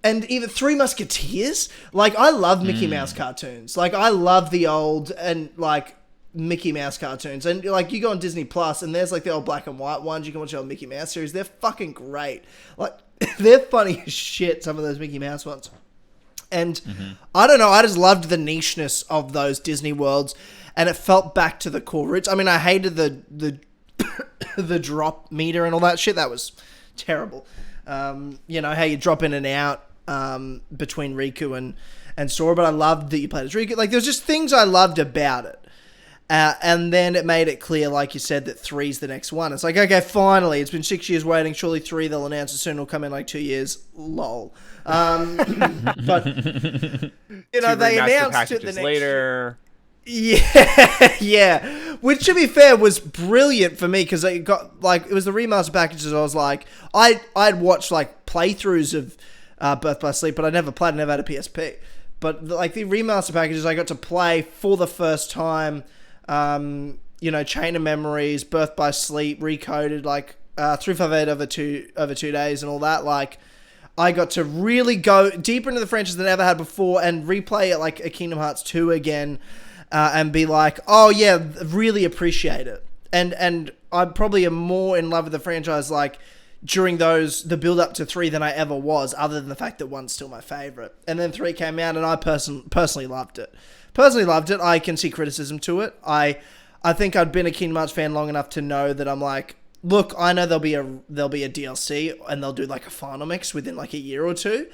Speaker 2: And even Three Musketeers, like, I love Mickey Mouse cartoons. Like, I love the old and like Mickey Mouse cartoons. And like, you go on Disney Plus, and there's like the old black and white ones. You can watch the old Mickey Mouse series. They're fucking great. Like, they're funny as shit. Some of those Mickey Mouse ones. And I don't know. I just loved the nicheness of those Disney worlds, and it felt back to the core roots. I mean, I hated the the drop meter and all that shit. That was terrible. How you drop in and out between Riku and Sora, but I loved that you played as Riku. Like, there's just things I loved about it. And then it made it clear, like you said, that 3's the next one. It's like, okay, finally, it's been 6 years waiting. Surely 3, they'll announce it soon. It'll come in like 2 years. Lol. But, they announced it the next
Speaker 3: later.
Speaker 2: Yeah. Which, to be fair, was brilliant for me, because it got, like, it was the remaster packages. I was like, I'd watched like playthroughs of Birth by Sleep, but I never played. I never had a PSP. But like the remaster packages, I got to play for the first time. Chain of Memories, Birth by Sleep, Recoded, like 358 over 2 days, and all that. Like, I got to really go deeper into the franchise than I ever had before, and replay it like a Kingdom Hearts 2 again. And be like, oh yeah, really appreciate it. And I probably am more in love with the franchise, like, during the build up to 3 than I ever was, other than the fact that 1's still my favorite. And then 3 came out, and I personally loved it. I can see criticism to it. I think I'd been a Kingdom Hearts fan long enough to know that I'm like, look, I know there'll be a DLC, and they'll do like a final mix within like a year or two,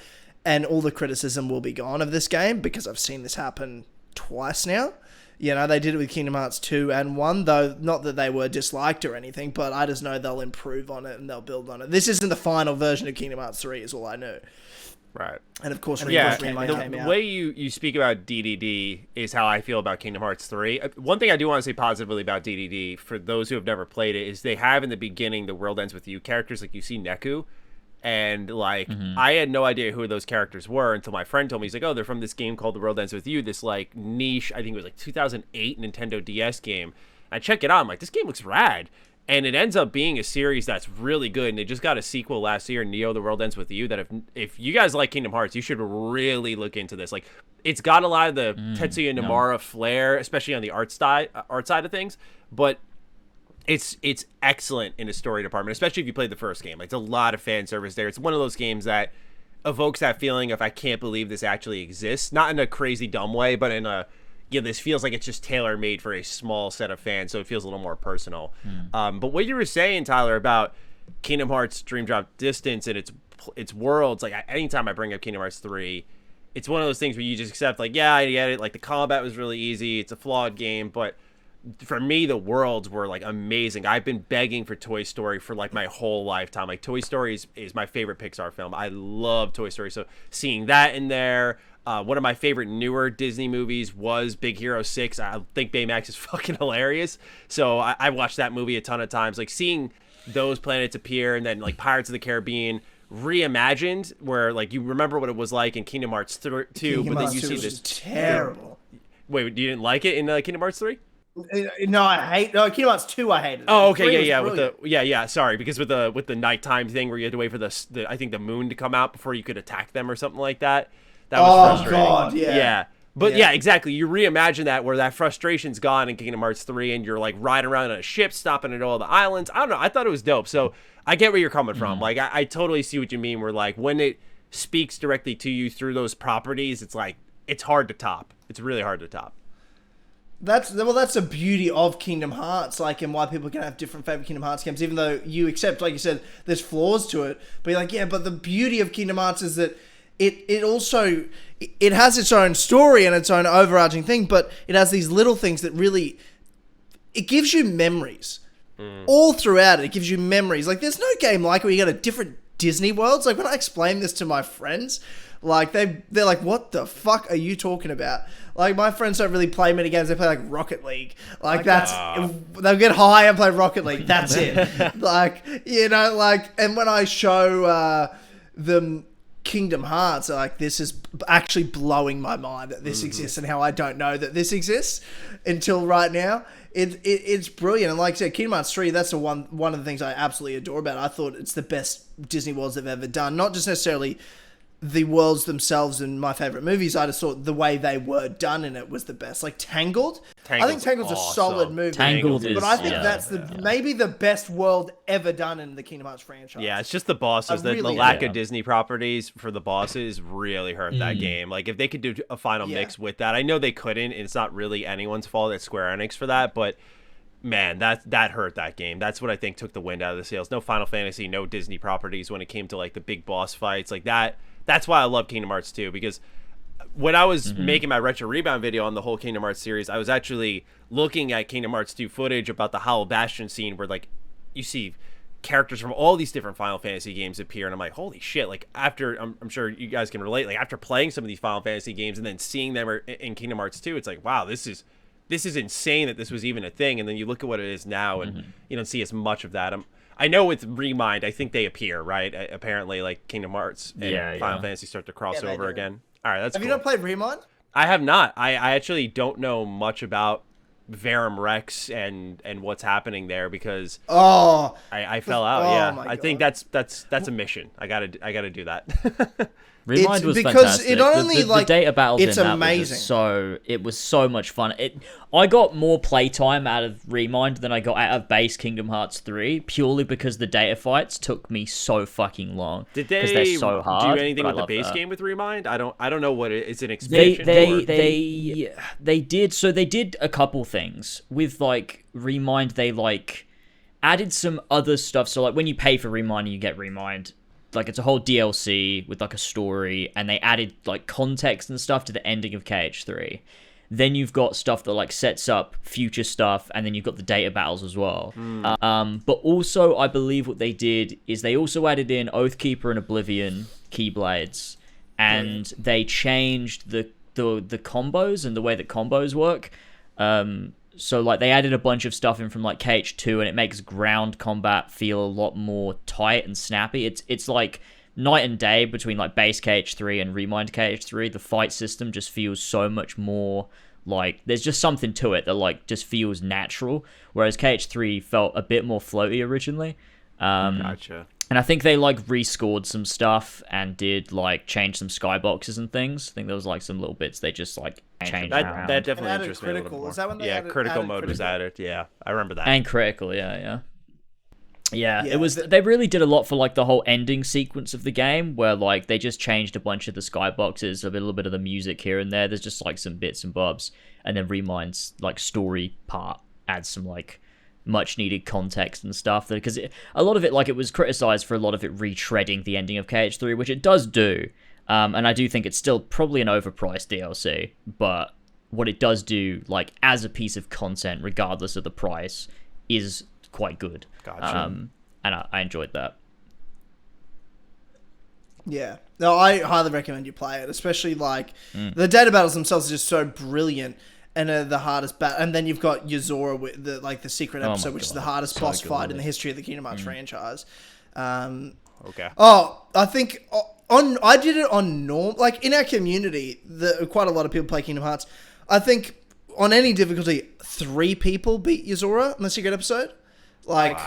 Speaker 2: and all the criticism will be gone of this game, because I've seen this happen twice now. You know, they did it with Kingdom Hearts 2 and 1, though not that they were disliked or anything, but I just know they'll improve on it and they'll build on it. This isn't the final version of Kingdom Hearts 3 is all I know.
Speaker 3: Right.
Speaker 2: And of course,
Speaker 3: the way you speak about DDD is how I feel about Kingdom Hearts 3. One thing I do want to say positively about DDD, for those who have never played it, is they have in the beginning The World Ends With You characters, like you see Neku. And, like, I had no idea who those characters were until my friend told me. He's like, oh, they're from this game called The World Ends With You, this, like, niche, I think it was, like, 2008 Nintendo DS game. I check it out. I'm like, this game looks rad. And it ends up being a series that's really good. And they just got a sequel last year, Neo: The World Ends With You, that if you guys like Kingdom Hearts, you should really look into this. Like, it's got a lot of the Tetsuya Nomura flair, especially on the art side of things. But it's excellent in the story department, especially if you played the first game. Like, it's a lot of fan service there. It's one of those games that evokes that feeling of, I can't believe this actually exists. Not in a crazy dumb way, but in a, this feels like it's just tailor-made for a small set of fans, so it feels a little more personal. But what you were saying, Tyler, about Kingdom Hearts Dream Drop Distance and its worlds, like, anytime I bring up Kingdom Hearts 3, it's one of those things where you just accept, like, yeah, I get it. Like, the combat was really easy. It's a flawed game, but for me, the worlds were, like, amazing. I've been begging for Toy Story for, like, my whole lifetime. Like, Toy Story is my favorite Pixar film. I love Toy Story. So seeing that in there, one of my favorite newer Disney movies was Big Hero 6. I think Baymax is fucking hilarious. So I watched that movie a ton of times. Like, seeing those planets appear, and then, like, Pirates of the Caribbean reimagined, where, like, you remember what it was like in Kingdom Hearts 2, but then you see this
Speaker 2: terrible.
Speaker 3: Wait, you didn't like it in Kingdom Hearts 3?
Speaker 2: No, Kingdom Hearts 2 I hated.
Speaker 3: Oh, okay, yeah. Sorry, because with the nighttime thing where you had to wait for the I think the moon to come out before you could attack them or something like that. That was frustrating.
Speaker 2: God, yeah.
Speaker 3: Yeah. But yeah, exactly. You reimagine that where that frustration's gone in Kingdom Hearts 3 and you're, like, riding around on a ship, stopping at all the islands. I don't know. I thought it was dope. So I get where you're coming from. Like, I totally see what you mean, where, like, when it speaks directly to you through those properties, it's like, it's hard to top. It's really hard to top.
Speaker 2: That's the beauty of Kingdom Hearts, like, and why people can have different favorite Kingdom Hearts games, even though you accept, like you said, there's flaws to it. But you're like, yeah, but the beauty of Kingdom Hearts is that it also has its own story and its own overarching thing, but it has these little things that really, it gives you memories all throughout it. It gives you memories. Like, there's no game like it where you got a different Disney worlds. Like, when I explain this to my friends, like, they're like, what the fuck are you talking about? Like, my friends don't really play many games. They play, like, Rocket League. Like, they'll get high and play Rocket League. That's it. Like, you know, like, and when I show them Kingdom Hearts, like, this is actually blowing my mind that this exists and how I don't know that this exists until right now. It's brilliant. And like I said, Kingdom Hearts 3, that's one of the things I absolutely adore about it. I thought it's the best Disney worlds they've ever done. Not just necessarily the worlds themselves and my favorite movies, I just thought the way they were done in it was the best. Like Tangled, I think Tangled's awesome. A solid movie.
Speaker 1: Tangled is,
Speaker 2: but I think that's maybe the best world ever done in the Kingdom Hearts franchise.
Speaker 3: Yeah, it's just the bosses. The lack of Disney properties for the bosses really hurt that game. Like, if they could do a final mix with that, I know they couldn't, and it's not really anyone's fault. It's Square Enix for that, but man, that hurt that game. That's what I think took the wind out of the sails. No Final Fantasy, no Disney properties when it came to, like, the big boss fights like that. That's why I love Kingdom Hearts 2, because when I was making my Retro Rebound video on the whole Kingdom Hearts series, I was actually looking at Kingdom Hearts 2 footage about the Hollow Bastion scene where, like, you see characters from all these different Final Fantasy games appear, and I'm like, holy shit. Like, after, I'm sure you guys can relate, like, after playing some of these Final Fantasy games and then seeing them in Kingdom Hearts 2, it's like, wow, this is insane that this was even a thing. And then you look at what it is now, and you don't see as much of that. I know with Remind, I think they appear, right? Apparently, like, Kingdom Hearts and Final Fantasy start to cross over again. All right, that's cool.
Speaker 2: Have you not played Remind?
Speaker 3: I have not. I actually don't know much about Verum Rex and what's happening there, because I fell out. I think that's a mission. I gotta do that.
Speaker 1: Remind was
Speaker 2: because
Speaker 1: fantastic.
Speaker 2: It only
Speaker 1: the data battles
Speaker 2: it's
Speaker 1: in that
Speaker 2: amazing.
Speaker 1: It was so much fun. I got more playtime out of Remind than I got out of base Kingdom Hearts 3, purely because the data fights took me so fucking long.
Speaker 3: Did they
Speaker 1: they're so hard,
Speaker 3: do anything with the base game with Remind? I don't know what it is. An expansion.
Speaker 1: They did. So they did a couple things with, like, Remind. They, like, added some other stuff. So, like, when you pay for Remind, you get Remind. Like, it's a whole DLC with, like, a story, and they added, like, context and stuff to the ending of KH3. Then you've got stuff that like sets up future stuff, and then you've got the data battles as well. But also, I believe what they did is they also added in Oathkeeper and Oblivion Keyblades, and they changed the combos and the way that combos work. So like they added a bunch of stuff in from like KH2, and it makes ground combat feel a lot more tight and snappy. It's like night and day between like base KH3 and Remind KH3. The fight system just feels so much more like there's just something to it that like just feels natural, whereas KH3 felt a bit more floaty originally.
Speaker 3: Gotcha.
Speaker 1: And I think they like rescored some stuff and did like change some skyboxes and things. I think there was like some little bits they just like changed around.
Speaker 3: That definitely interests me a little more.
Speaker 2: Is that when they
Speaker 3: critical mode was added. Yeah, I remember that.
Speaker 1: And critical, yeah. It was. They really did a lot for like the whole ending sequence of the game, where like they just changed a bunch of the skyboxes, a little bit of the music here and there. There's just like some bits and bobs, and then Remind's like story part adds some like much needed context and stuff. Because a lot of it, like it was criticized for a lot of it retreading the ending of KH3, which it does do. And I do think it's still probably an overpriced DLC, but what it does do, like as a piece of content, regardless of the price, is quite good.
Speaker 3: Gotcha.
Speaker 1: And I enjoyed that.
Speaker 2: Yeah. No, I highly recommend you play it, especially like the data battles themselves are just so brilliant and are the hardest battle. And then you've got Yuzora with the secret episode, which is the hardest boss fight in the history of the Kingdom Hearts franchise.
Speaker 3: Okay.
Speaker 2: Oh, I think I did it on norm. Like in our community, quite a lot of people play Kingdom Hearts. I think on any difficulty, 3 people beat Yuzora on the secret episode. Like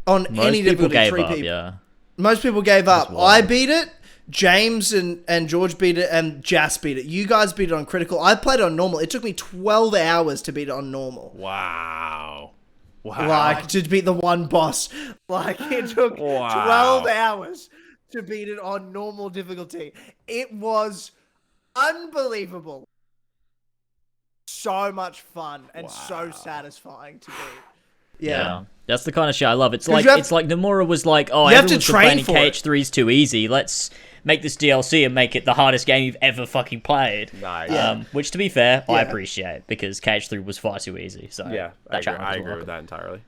Speaker 2: on any difficulty, 3 people.
Speaker 1: Yeah.
Speaker 2: Most people gave up. I beat it. James and George beat it, and Jas beat it. You guys beat it on critical. I played it on normal. It took me 12 hours to beat it on normal.
Speaker 3: Wow.
Speaker 2: Like, to beat the one boss. Like, it took 12 hours to beat it on normal difficulty. It was unbelievable. So much fun and so satisfying to beat. Yeah.
Speaker 1: That's the kind of shit I love. It's like Nomura was like, oh, everyone's complaining KH3's too easy. Let's make this DLC and make it the hardest game you've ever fucking played.
Speaker 3: Nice.
Speaker 1: Which, to be fair, I appreciate, because KH3 was far too easy. So
Speaker 3: yeah, I agree with that entirely.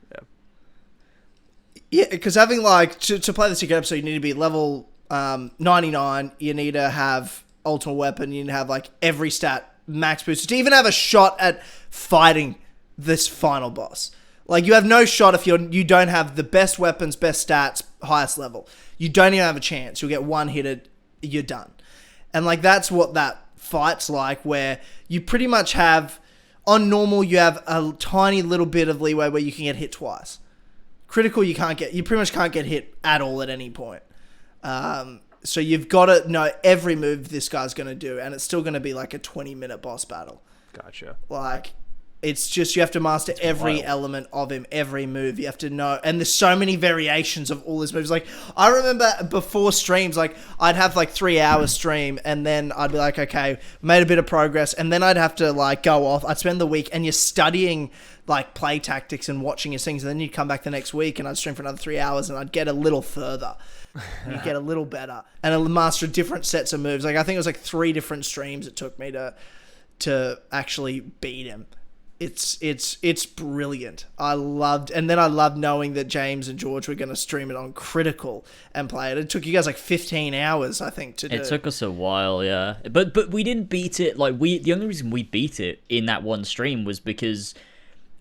Speaker 2: Yeah, because having like to play the secret episode, you need to be level 99. You need to have ultimate weapon. You need to have like every stat max boosted to even have a shot at fighting this final boss. Like, you have no shot if you don't have the best weapons, best stats, highest level. You don't even have a chance. You'll get one hit, you're done. And, like, that's what that fight's like, where you pretty much have, on normal, you have a tiny little bit of leeway where you can get hit twice. Critical, you pretty much can't get hit at all at any point. So you've got to know every move this guy's going to do, and it's still going to be like a 20-minute boss battle.
Speaker 3: Gotcha.
Speaker 2: Like, it's just you have to master every element of him, every move. You have to know, and there's so many variations of all his moves. Like, I remember before streams, like I'd have like 3 hours stream, and then I'd be like, okay, made a bit of progress, and then I'd have to like go off. I'd spend the week, and you're studying like play tactics and watching his things, and then you'd come back the next week, and I'd stream for another 3 hours, and I'd get a little further. You get a little better, and I'd master different sets of moves. Like, I think it was like 3 different streams it took me to actually beat him. It's brilliant. I loved knowing that James and George were going to stream it on critical and play it. It took you guys like 15 hours, I think, to do.
Speaker 1: It took us a while, yeah. But we didn't beat it. Like, the only reason we beat it in that one stream was because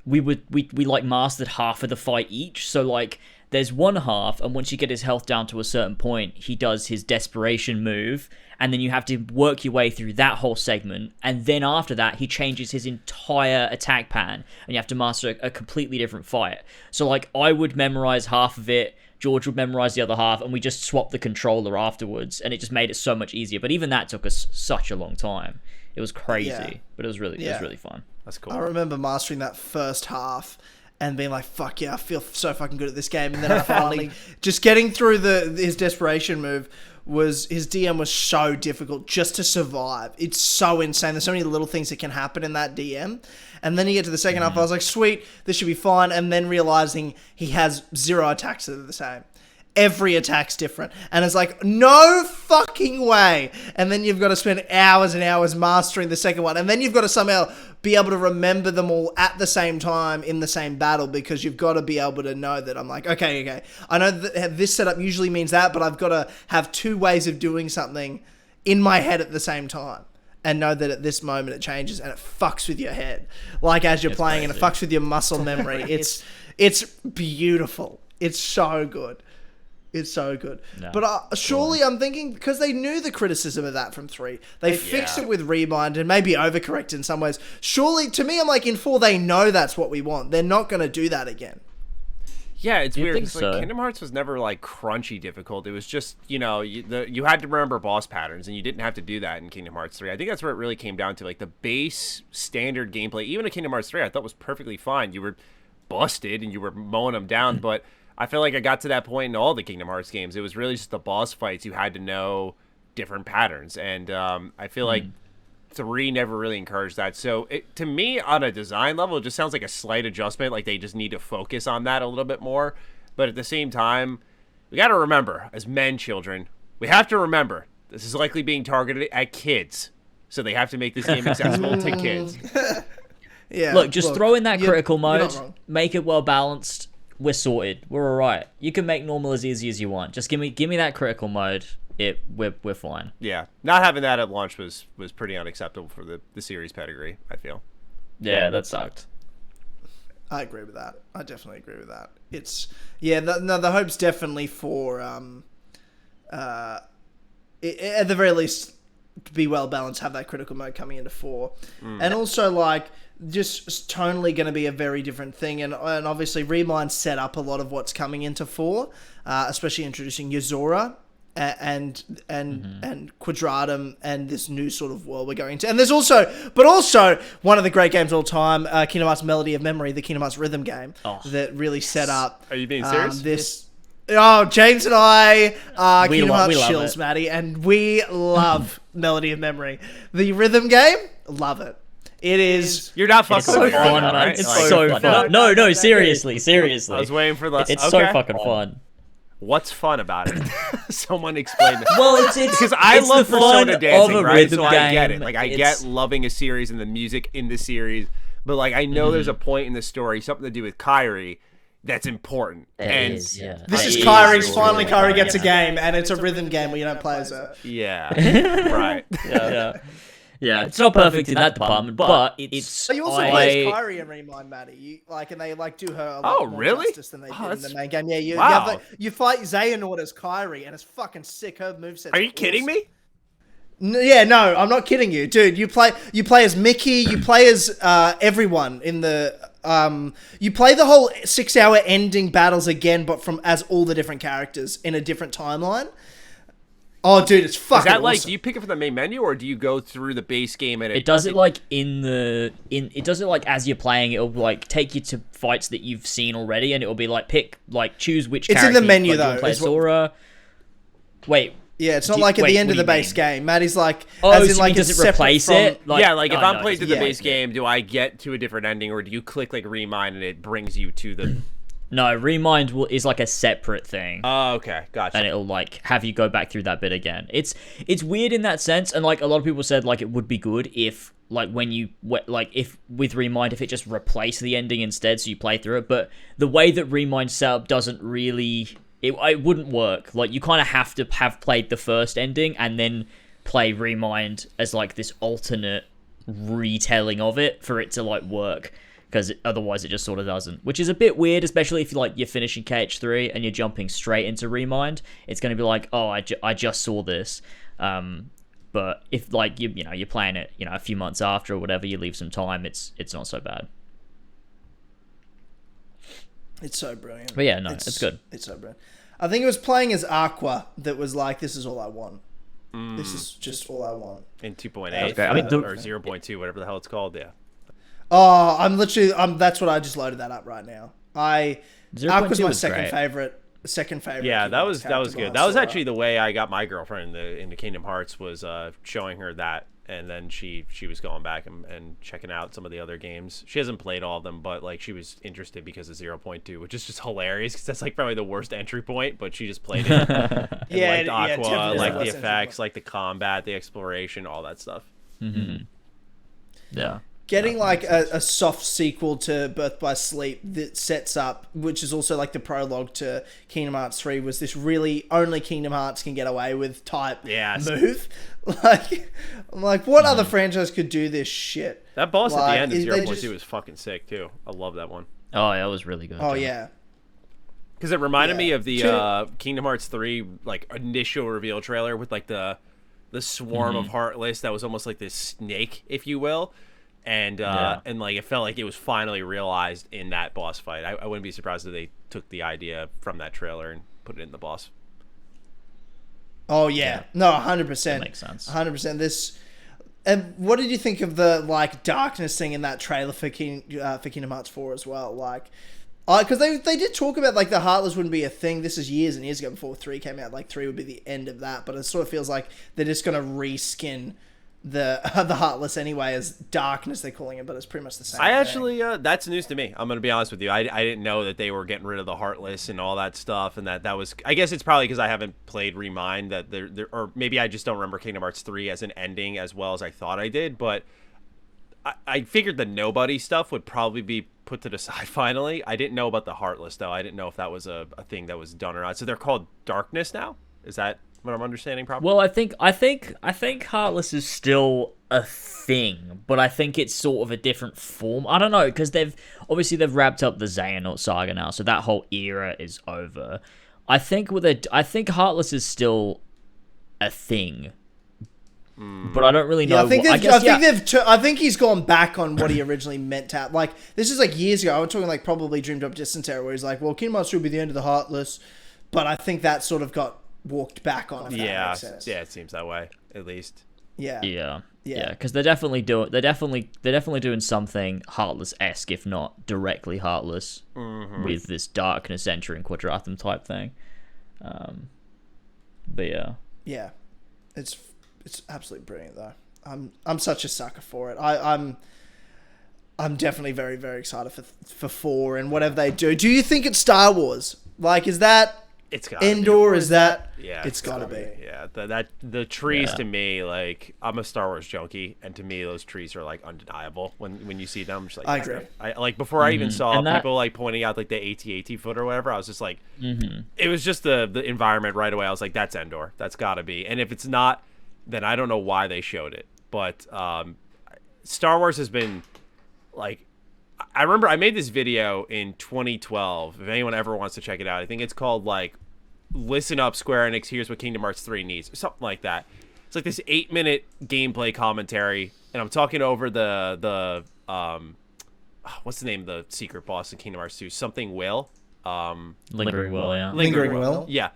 Speaker 1: we like mastered half of the fight each. So like, there's one half, and once you get his health down to a certain point, he does his desperation move, and then you have to work your way through that whole segment, and then after that, he changes his entire attack pattern, and you have to master a completely different fight. So, like, I would memorize half of it, George would memorize the other half, and we just swapped the controller afterwards, and it just made it so much easier. But even that took us such a long time. It was crazy, but it was really fun.
Speaker 3: That's cool.
Speaker 2: I remember mastering that first half and being like, fuck yeah, I feel so fucking good at this game. And then I finally, just getting through his desperation move, his DM was so difficult just to survive. It's so insane. There's so many little things that can happen in that DM. And then you get to the second half, I was like, sweet, this should be fine. And then realizing he has 0 attacks that are the same. every attack's different. And it's like, no fucking way. And then you've got to spend hours and hours mastering the second one. And then you've got to somehow be able to remember them all at the same time in the same battle, because you've got to be able to know that I'm like, okay. I know that this setup usually means that, but I've got to have two ways of doing something in my head at the same time. And know that at this moment it changes, and it fucks with your head. Like as you're playing, crazy. And it fucks with your muscle memory. It's beautiful. It's so good. It's so good. No, but surely I'm thinking, because they knew the criticism of that from 3. They fixed it with Remind and maybe overcorrect in some ways. Surely, to me, I'm like, in 4, they know that's what we want. They're not going to do that again.
Speaker 3: Yeah, it's weird. It's like Kingdom Hearts was never like crunchy difficult. It was just, you know, you had to remember boss patterns, and you didn't have to do that in Kingdom Hearts 3. I think that's where it really came down to. Like the base standard gameplay, even in Kingdom Hearts 3, I thought was perfectly fine. You were busted and you were mowing them down, but I feel like I got to that point in all the Kingdom Hearts games. It was really just the boss fights. You had to know different patterns, and I feel like 3 never really encouraged that. So to me, on a design level, it just sounds like a slight adjustment. Like they just need to focus on that a little bit more. But at the same time, we got to remember, as children, we have to remember this is likely being targeted at kids. So they have to make this game accessible to kids.
Speaker 1: Yeah. Look, throw in that critical mode, make it well balanced. We're sorted. We're all right. You can make normal as easy as you want. Just give me that critical mode. We're fine.
Speaker 3: Yeah, not having that at launch was pretty unacceptable for the series pedigree, I feel.
Speaker 1: Yeah, that sucked.
Speaker 2: I agree with that. I definitely agree with that. It's the hope's definitely for at the very least be well balanced, have that critical mode coming into 4, and also like just tonally going to be a very different thing, and obviously Remind set up a lot of what's coming into 4, especially introducing Yozora and Quadratum and this new sort of world we're going to. And there's also one of the great games of all time, Kingdom Hearts Melody of Memory, the Kingdom Hearts rhythm game that really set up.
Speaker 3: Are you being serious?
Speaker 2: James and I are Kingdom Hearts shills, Matty, and we love Melody of Memory. The rhythm game, love it. It is.
Speaker 3: You're not fucking.
Speaker 1: It's so fun, man. Right? It's so fun. No, seriously.
Speaker 3: I was waiting for the.
Speaker 1: It's so fucking fun.
Speaker 3: What's fun about it? Someone explain it.
Speaker 1: Well, it's
Speaker 3: because I love Persona dancing, right? So
Speaker 1: I
Speaker 3: get it. Like I get loving a series and the music in the series, but like I know there's a point in the story, something to do with Kairi, that's important.
Speaker 2: This is Kairi's. Finally, Kairi gets a game, and it's a rhythm game where you don't play as her.
Speaker 3: Yeah. Right.
Speaker 1: Yeah, it's not perfect in that department, but it's.
Speaker 2: You also play as Kairi in Remind, Matty. And they do her a lot more justice than they did in the main game. Yeah, you fight Xehanort as Kairi, and it's fucking sick. Her moveset.
Speaker 3: Are you kidding me?
Speaker 2: No, I'm not kidding you, dude. You play as Mickey. You play as everyone in the. You play the whole 6-hour ending battles again, but as all the different characters in a different timeline. Oh, dude, it's fucking awesome. Is that
Speaker 3: like, do you pick it from the main menu, or do you go through the base game and
Speaker 1: it does it like it does it like as you're playing, it'll like take you to fights that you've seen already, and it'll be like choose which character.
Speaker 2: It's in the menu
Speaker 1: though.
Speaker 2: Play
Speaker 1: Sora. Wait.
Speaker 2: Yeah, it's not like at the end of the base game. Matty's like,
Speaker 1: does it replace it?
Speaker 3: If I'm playing through the base game, do I get to a different ending, or do you click like Remind and it brings you to the...
Speaker 1: No, Remind is like a separate thing.
Speaker 3: Oh, okay, gotcha.
Speaker 1: And it'll like have you go back through that bit again. It's weird in that sense, and like a lot of people said, like it would be good if like if with Remind, if it just replaced the ending instead, so you play through it. But the way that Remind setup doesn't really, it wouldn't work. Like you kind of have to have played the first ending and then play Remind as like this alternate retelling of it for it to like work. Because otherwise it just sort of doesn't, which is a bit weird, especially if you're finishing KH3 and you're jumping straight into Remind. It's going to be like, oh, I just saw this. But if like you're playing it, a few months after or whatever, you leave some time, it's not so bad.
Speaker 2: It's so brilliant.
Speaker 1: But yeah, no, it's good.
Speaker 2: It's so brilliant. I think it was playing as Aqua that was like, this is all I want. This is just all I want.
Speaker 3: In 2.8 or 0.2, whatever the hell it's called, yeah.
Speaker 2: Oh, that's what I just loaded that up right now. Aqua's my second favorite.
Speaker 3: Yeah, that was good. That was actually the way I got my girlfriend into Kingdom Hearts, was showing her that and then she was going back and checking out some of the other games. She hasn't played all of them, but like she was interested because of 0.2, which is just hilarious because that's like probably the worst entry point, but she just played it. And liked Aqua, like the effects, like the combat, the exploration, all that stuff.
Speaker 1: Yeah.
Speaker 2: Getting like a soft sequel to Birth by Sleep that sets up, which is also like the prologue to Kingdom Hearts 3, was this really only Kingdom Hearts can get away with type move. Like, I'm like, what other franchise could do this shit?
Speaker 3: That boss at the end of 0.2 was fucking sick too. I love that one.
Speaker 1: Oh, yeah, it was really good.
Speaker 2: Oh, yeah.
Speaker 3: Because it reminded me of the Kingdom Hearts 3 like initial reveal trailer with like the swarm of Heartless that was almost like this snake, if you will. And like it felt like it was finally realized in that boss fight. I wouldn't be surprised if they took the idea from that trailer and put it in the boss.
Speaker 2: Oh yeah, no, 100%.
Speaker 1: That makes sense.
Speaker 2: 100%. This, and what did you think of the like darkness thing in that trailer for Kingdom Hearts 4 as well? Like, because they did talk about like the Heartless wouldn't be a thing. This is years and years ago before 3 came out. Like 3 would be the end of that, but it sort of feels like they're just gonna reskin the Heartless anyway as darkness, they're calling it, but it's pretty much the same thing.
Speaker 3: Actually that's news to me. I'm gonna be honest with you. I didn't know that they were getting rid of the Heartless and all that stuff, and that was, I guess it's probably because I haven't played Remind, that there or maybe I just don't remember Kingdom Hearts 3 as an ending as well as I thought I did. But I figured the Nobody stuff would probably be put to the side finally. I didn't know about the Heartless though. I didn't know if that was a thing that was done or not. So they're called Darkness now? Is that what I'm understanding properly?
Speaker 1: Well, I think Heartless is still a thing, but I think it's sort of a different form. I don't know, because they've wrapped up the Xehanort saga now, so that whole era is over. I think Heartless is still a thing, but I don't really know.
Speaker 2: I think he's gone back on what he originally meant to have. Like, this is like years ago. I was talking like probably Dreamed Up Distance era, where he's like, well, Kingdom Hearts will be the end of the Heartless, but I think that sort of got walked back on. If that makes sense.
Speaker 3: Yeah, it seems that way at least.
Speaker 1: Yeah, because they're definitely doing something Heartless-esque, if not directly Heartless, with this darkness entering Quadratum type thing. But yeah,
Speaker 2: it's absolutely brilliant though. I'm such a sucker for it. I'm definitely very, very excited for 4 and whatever they do. Do you think it's Star Wars? Like, is that?
Speaker 3: It's got
Speaker 2: Endor, is that?
Speaker 3: Yeah,
Speaker 2: it's gotta be.
Speaker 3: Yeah, the trees to me, like, I'm a Star Wars junkie, and to me those trees are like undeniable when you see them. Just like,
Speaker 2: I agree.
Speaker 3: I like before I even saw people like pointing out like the AT-AT foot or whatever. I was just like, it was just the environment right away. I was like, that's Endor. That's gotta be. And if it's not, then I don't know why they showed it. But Star Wars has been like, I remember I made this video in 2012. If anyone ever wants to check it out, I think it's called like Listen Up Square Enix, Here's What Kingdom Hearts 3 Needs, or something like that. It's like this 8-minute gameplay commentary, and I'm talking over the what's the name of the secret boss in Kingdom Hearts 2? Something Will.
Speaker 1: Lingering Will, yeah.
Speaker 2: Lingering Will.
Speaker 3: Yeah.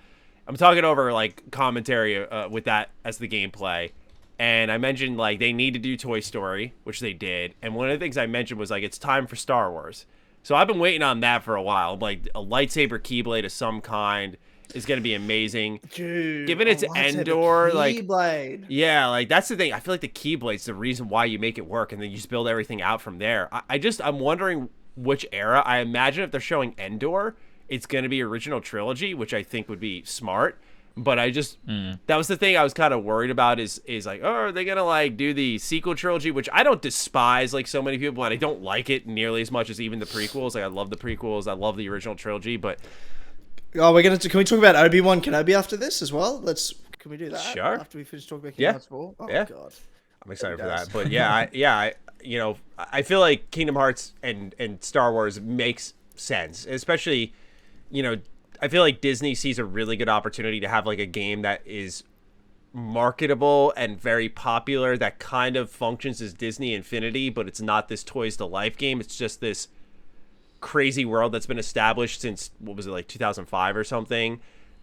Speaker 3: I'm talking over like commentary with that as the gameplay. And I mentioned, like, they need to do Toy Story, which they did. And one of the things I mentioned was, like, it's time for Star Wars. So I've been waiting on that for a while. Like, a lightsaber Keyblade of some kind is going to be amazing.
Speaker 2: Dude.
Speaker 3: Given it's Endor, like...
Speaker 2: Keyblade.
Speaker 3: Yeah, like, that's the thing. I feel like the Keyblade's the reason why you make it work. And then you just build everything out from there. I'm wondering which era. I imagine if they're showing Endor, it's going to be original trilogy, which I think would be smart. But I just, that was the thing I was kind of worried about is like, oh, are they going to like do the sequel trilogy, which I don't despise like so many people, and I don't like it nearly as much as even the prequels. Like, I love the prequels. I love the original trilogy, but.
Speaker 2: Oh, can we talk about Obi-Wan Kenobi after this as well? Can we do that?
Speaker 3: Sure.
Speaker 2: After we finish talking about Kingdom Hearts 4? Oh,
Speaker 3: yeah.
Speaker 2: God.
Speaker 3: I'm excited for that. But I feel like Kingdom Hearts and Star Wars makes sense, especially, I feel like Disney sees a really good opportunity to have like a game that is marketable and very popular, that kind of functions as Disney Infinity, but it's not this Toys to Life game. It's just this crazy world that's been established since, what was it, like 2005 or something,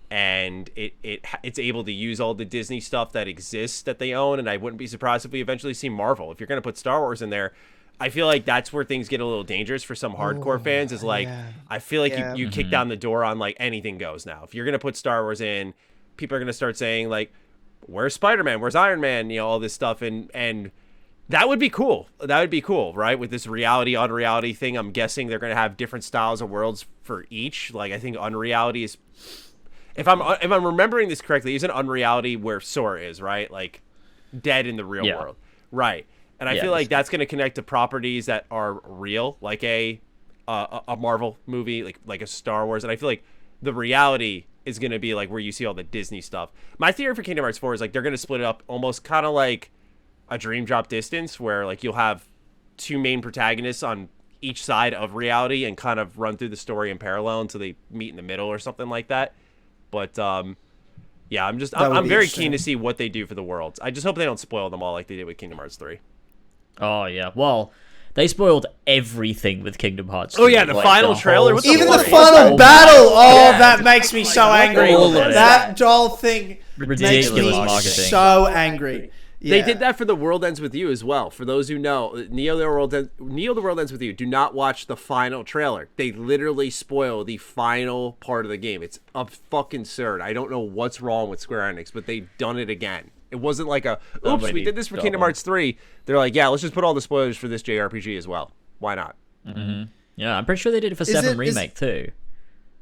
Speaker 3: and it's able to use all the Disney stuff that exists that they own. And I wouldn't be surprised if we eventually see Marvel. If you're going to put Star Wars in there, I feel like that's where things get a little dangerous for some hardcore fans, is like, I feel like you kick down the door on like anything goes now. If you're going to put Star Wars in, people are going to start saying like, where's Spider-Man? Where's Iron Man? You know, all this stuff. And that would be cool. That would be cool, right? With this reality, unreality thing, I'm guessing they're going to have different styles of worlds for each. Like, I think unreality is... If I'm remembering this correctly, isn't unreality where Sora is, right? Like, dead in the real world. Right. And I feel like that's going to connect to properties that are real, like a Marvel movie, like a Star Wars. And I feel like the reality is going to be like where you see all the Disney stuff. My theory for Kingdom Hearts 4 is like they're going to split it up almost kind of like a Dream Drop Distance, where like you'll have two main protagonists on each side of reality and kind of run through the story in parallel until they meet in the middle or something like that. But yeah, I'm very keen to see what they do for the worlds. I just hope they don't spoil them all like they did with Kingdom Hearts 3.
Speaker 1: Oh yeah, well, they spoiled everything with Kingdom Hearts 2.
Speaker 3: Oh yeah, the final trailer,
Speaker 2: even the final battle. Oh, that makes me so angry. That doll thing makes me so angry. Yeah.
Speaker 3: They did that for The World Ends With You as well. For those who know, Neo The World Ends With You. Do not watch the final trailer. They literally spoil the final part of the game. It's fucking absurd. I don't know what's wrong with Square Enix, but they've done it again. It wasn't like oops, we did this for Kingdom Hearts 3. They're like, yeah, let's just put all the spoilers for this JRPG as well. Why not?
Speaker 1: Mm-hmm. Yeah, I'm pretty sure they did it for 7 Remake too.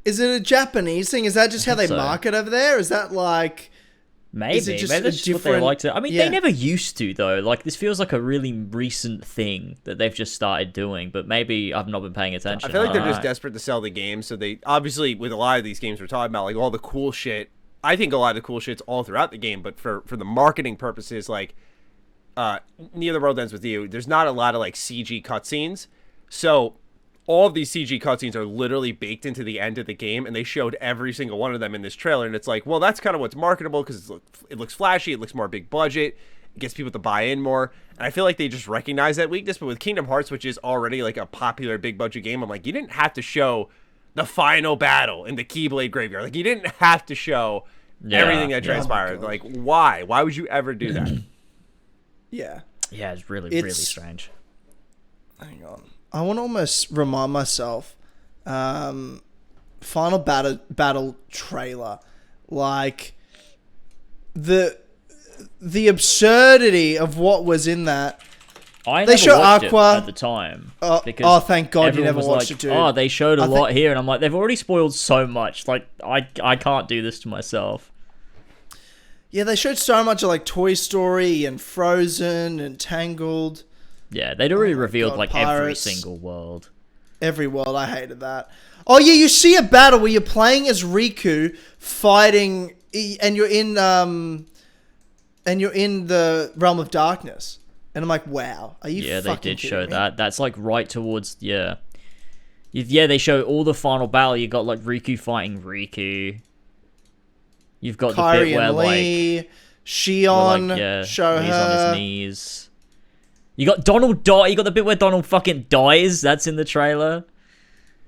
Speaker 2: Is it a Japanese thing? Is that just how they market over there? Is that like...
Speaker 1: Maybe that's just what they like to... I mean, they never used to, though. Like, this feels like a really recent thing that they've just started doing, but maybe I've not been paying attention.
Speaker 3: I feel like they're just desperate to sell the game, so they... Obviously, with a lot of these games we're talking about, like, all the cool shit... I think a lot of the cool shit's all throughout the game, but for the marketing purposes, like, Neo The World Ends With You, there's not a lot of, like, CG cutscenes, so... all of these CG cutscenes are literally baked into the end of the game, and they showed every single one of them in this trailer. And it's like, well, that's kind of what's marketable because it looks flashy, it looks more big budget, it gets people to buy in more. And I feel like they just recognize that weakness. But with Kingdom Hearts, which is already like a popular big budget game, I'm like, you didn't have to show the final battle in the Keyblade Graveyard. Like, you didn't have to show everything that transpired. Like, why? Why would you ever do that?
Speaker 2: Yeah,
Speaker 1: it's really strange.
Speaker 2: Hang on. I want to almost remind myself, final battle trailer, like the absurdity of what was in that.
Speaker 1: They showed Aqua at the time.
Speaker 2: Oh, thank God you never watched it, dude.
Speaker 1: Oh, they showed a lot here, and I'm like, they've already spoiled so much. Like, I can't do this to myself.
Speaker 2: Yeah, they showed so much of like Toy Story and Frozen and Tangled.
Speaker 1: Yeah, they'd already revealed like Pirates, every single world.
Speaker 2: Every world, I hated that. Oh yeah, you see a battle where you're playing as Riku fighting, and you're in the Realm of Darkness, and I'm like, wow, are you?
Speaker 1: Yeah,
Speaker 2: fucking
Speaker 1: they did show
Speaker 2: me?
Speaker 1: that. That's like right towards Yeah, they show all the final battle. You got like Riku fighting Riku. You've got
Speaker 2: Kairi
Speaker 1: the bit where
Speaker 2: Lee, Shion, show
Speaker 1: he's
Speaker 2: her
Speaker 1: on his knees. You got Donald die. You got the bit where Donald fucking dies. That's in the trailer.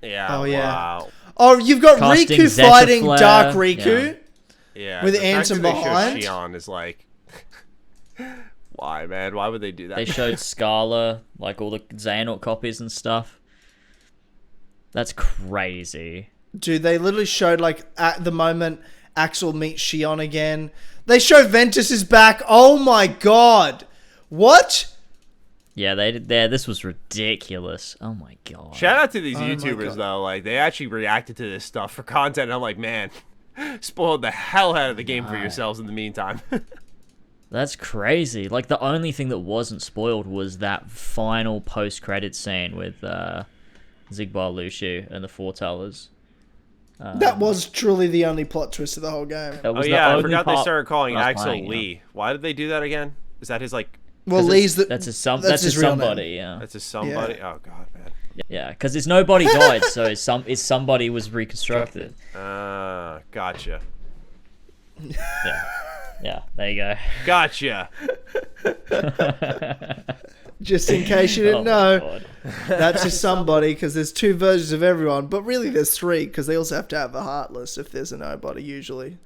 Speaker 3: Yeah.
Speaker 2: Oh yeah.
Speaker 3: Wow.
Speaker 2: Oh, you've got
Speaker 1: Casting
Speaker 2: Riku
Speaker 1: Zeta
Speaker 2: fighting
Speaker 1: Flare.
Speaker 2: Dark Riku.
Speaker 3: Yeah.
Speaker 2: With
Speaker 3: the
Speaker 2: Ansem behind.
Speaker 3: Shion is like, why, man? Why would they do that?
Speaker 1: They showed Scala, like all the Xehanort copies and stuff. That's crazy.
Speaker 2: Dude, they literally showed like at the moment Axel meets Shion again. They show Ventus is back. Oh my God. What?
Speaker 1: Yeah, they did. This was ridiculous. Oh my God.
Speaker 3: Shout out to these YouTubers though. Like, they actually reacted to this stuff for content. And I'm like, man, spoiled the hell out of the game for yourselves in the meantime.
Speaker 1: That's crazy. Like, the only thing that wasn't spoiled was that final post-credit scene with Xigbar Lucio and the Foretellers.
Speaker 2: That was truly the only plot twist of the whole game.
Speaker 3: Oh yeah, I forgot they started calling Axel Lee. Why did they do that again? Is that his like?
Speaker 2: Well, Lee's
Speaker 1: that's his somebody. Yeah,
Speaker 3: that's his somebody. Yeah. Oh God, man.
Speaker 1: Yeah, because his nobody died, so his somebody was reconstructed.
Speaker 3: Gotcha.
Speaker 1: Yeah. There you go.
Speaker 3: Gotcha.
Speaker 2: Just in case you didn't know, that's just somebody, because there's 2 versions of everyone, but really there's 3, because they also have to have a Heartless if there's a nobody usually.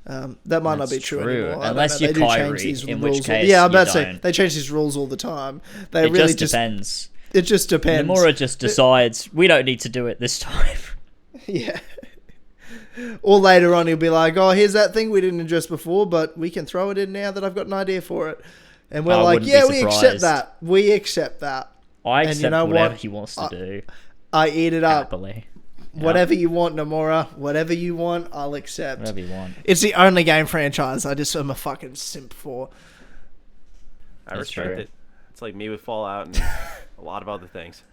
Speaker 2: That might not be true anymore.
Speaker 1: Unless you're Kyrie, in which case
Speaker 2: I'm about to say, they change these rules all the time.
Speaker 1: It really just depends.
Speaker 2: It just depends.
Speaker 1: Nomura just decides, we don't need to do it this time.
Speaker 2: Yeah. Or later on, he'll be like, "Oh, here's that thing we didn't address before, but we can throw it in now that I've got an idea for it." And we're like, "Yeah, we accept that. We accept that."
Speaker 1: I accept whatever he wants to do.
Speaker 2: I eat it up.
Speaker 1: Happily.
Speaker 2: Whatever you want, Nomura. Whatever you want, I'll accept.
Speaker 1: Whatever you want.
Speaker 2: It's the only game franchise I just am a fucking simp for.
Speaker 3: I respect it. It's like me with Fallout and a lot of other things.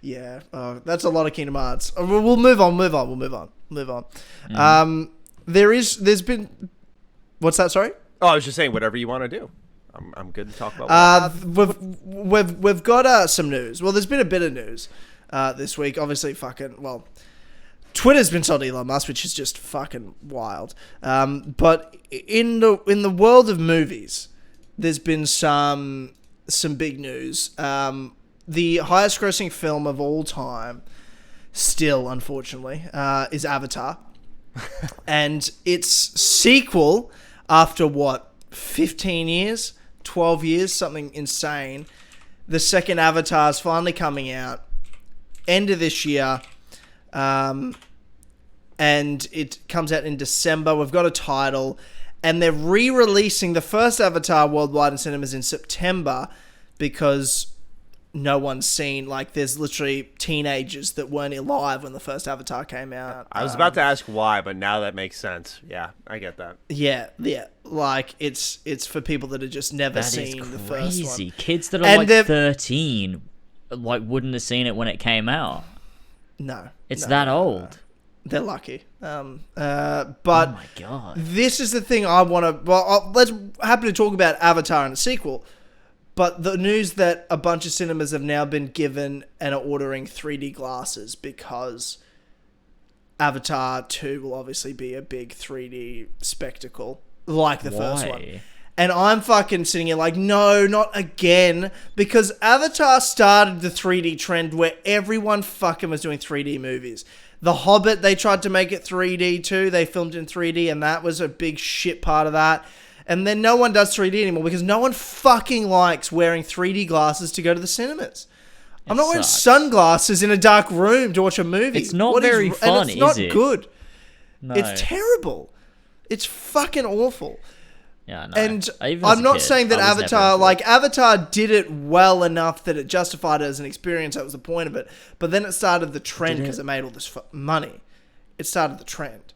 Speaker 2: Yeah, that's a lot of Kingdom Hearts. We'll move on. There's been. What's that? Sorry.
Speaker 3: Oh, I was just saying, whatever you want to do. I'm good to talk about.
Speaker 2: We've got some news. Well, there's been a bit of news this week. Obviously, Twitter's been sold to Elon Musk, which is just fucking wild. But in the world of movies, there's been some big news. The highest grossing film of all time, still unfortunately, is Avatar, and its sequel after 15 years, 12 years, something insane. The second Avatar is finally coming out end of this year. And it comes out in December. We've got a title, and they're re-releasing the first Avatar worldwide in cinemas in September because no one's seen, there's literally teenagers that weren't alive when the first Avatar came out.
Speaker 3: I was about to ask why, but now that makes sense. Yeah, I get that.
Speaker 2: Yeah. It's for people that have just never seen the first one.
Speaker 1: Kids that are 13 wouldn't have seen it when it came out.
Speaker 2: No.
Speaker 1: It's that old.
Speaker 2: They're lucky. But
Speaker 1: oh my God.
Speaker 2: This is the thing I want to... Well, let's happy to talk about Avatar and the sequel. But the news that a bunch of cinemas have now been given and are ordering 3D glasses because Avatar 2 will obviously be a big 3D spectacle like the first one. And I'm fucking sitting here like, no, not again. Because Avatar started the 3D trend where everyone fucking was doing 3D movies. The Hobbit, they tried to make it 3D too. They filmed in 3D and that was a big shit part of that. And then no one does 3D anymore because no one fucking likes wearing 3D glasses to go to the cinemas. I'm not wearing sunglasses in a dark room to watch a movie.
Speaker 1: It's not very fun,
Speaker 2: is it? It's not good.
Speaker 1: No.
Speaker 2: It's terrible. It's fucking awful.
Speaker 1: Yeah, no.
Speaker 2: And I'm not saying that Avatar did it well enough that it justified it as an experience. That was the point of it. But then it started the trend because it made all this money. It started the trend.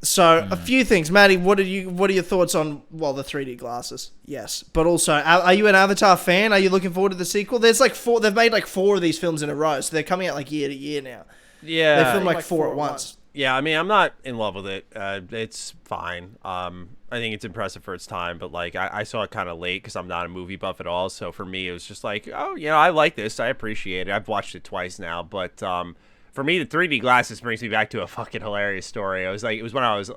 Speaker 2: So a few things, Matty. What are your thoughts on the 3D glasses? Yes, but also, are you an Avatar fan? Are you looking forward to the sequel? There's four. They've made 4 of these films in a row, so they're coming out year to year now.
Speaker 3: Yeah,
Speaker 2: they film 4 at once.
Speaker 3: Yeah, I mean, I'm not in love with it. It's fine. I think it's impressive for its time, but I saw it kind of late because I'm not a movie buff at all. So for me, it was just I like this. I appreciate it. I've watched it twice now, but for me, the 3D glasses brings me back to a fucking hilarious story. It was when I was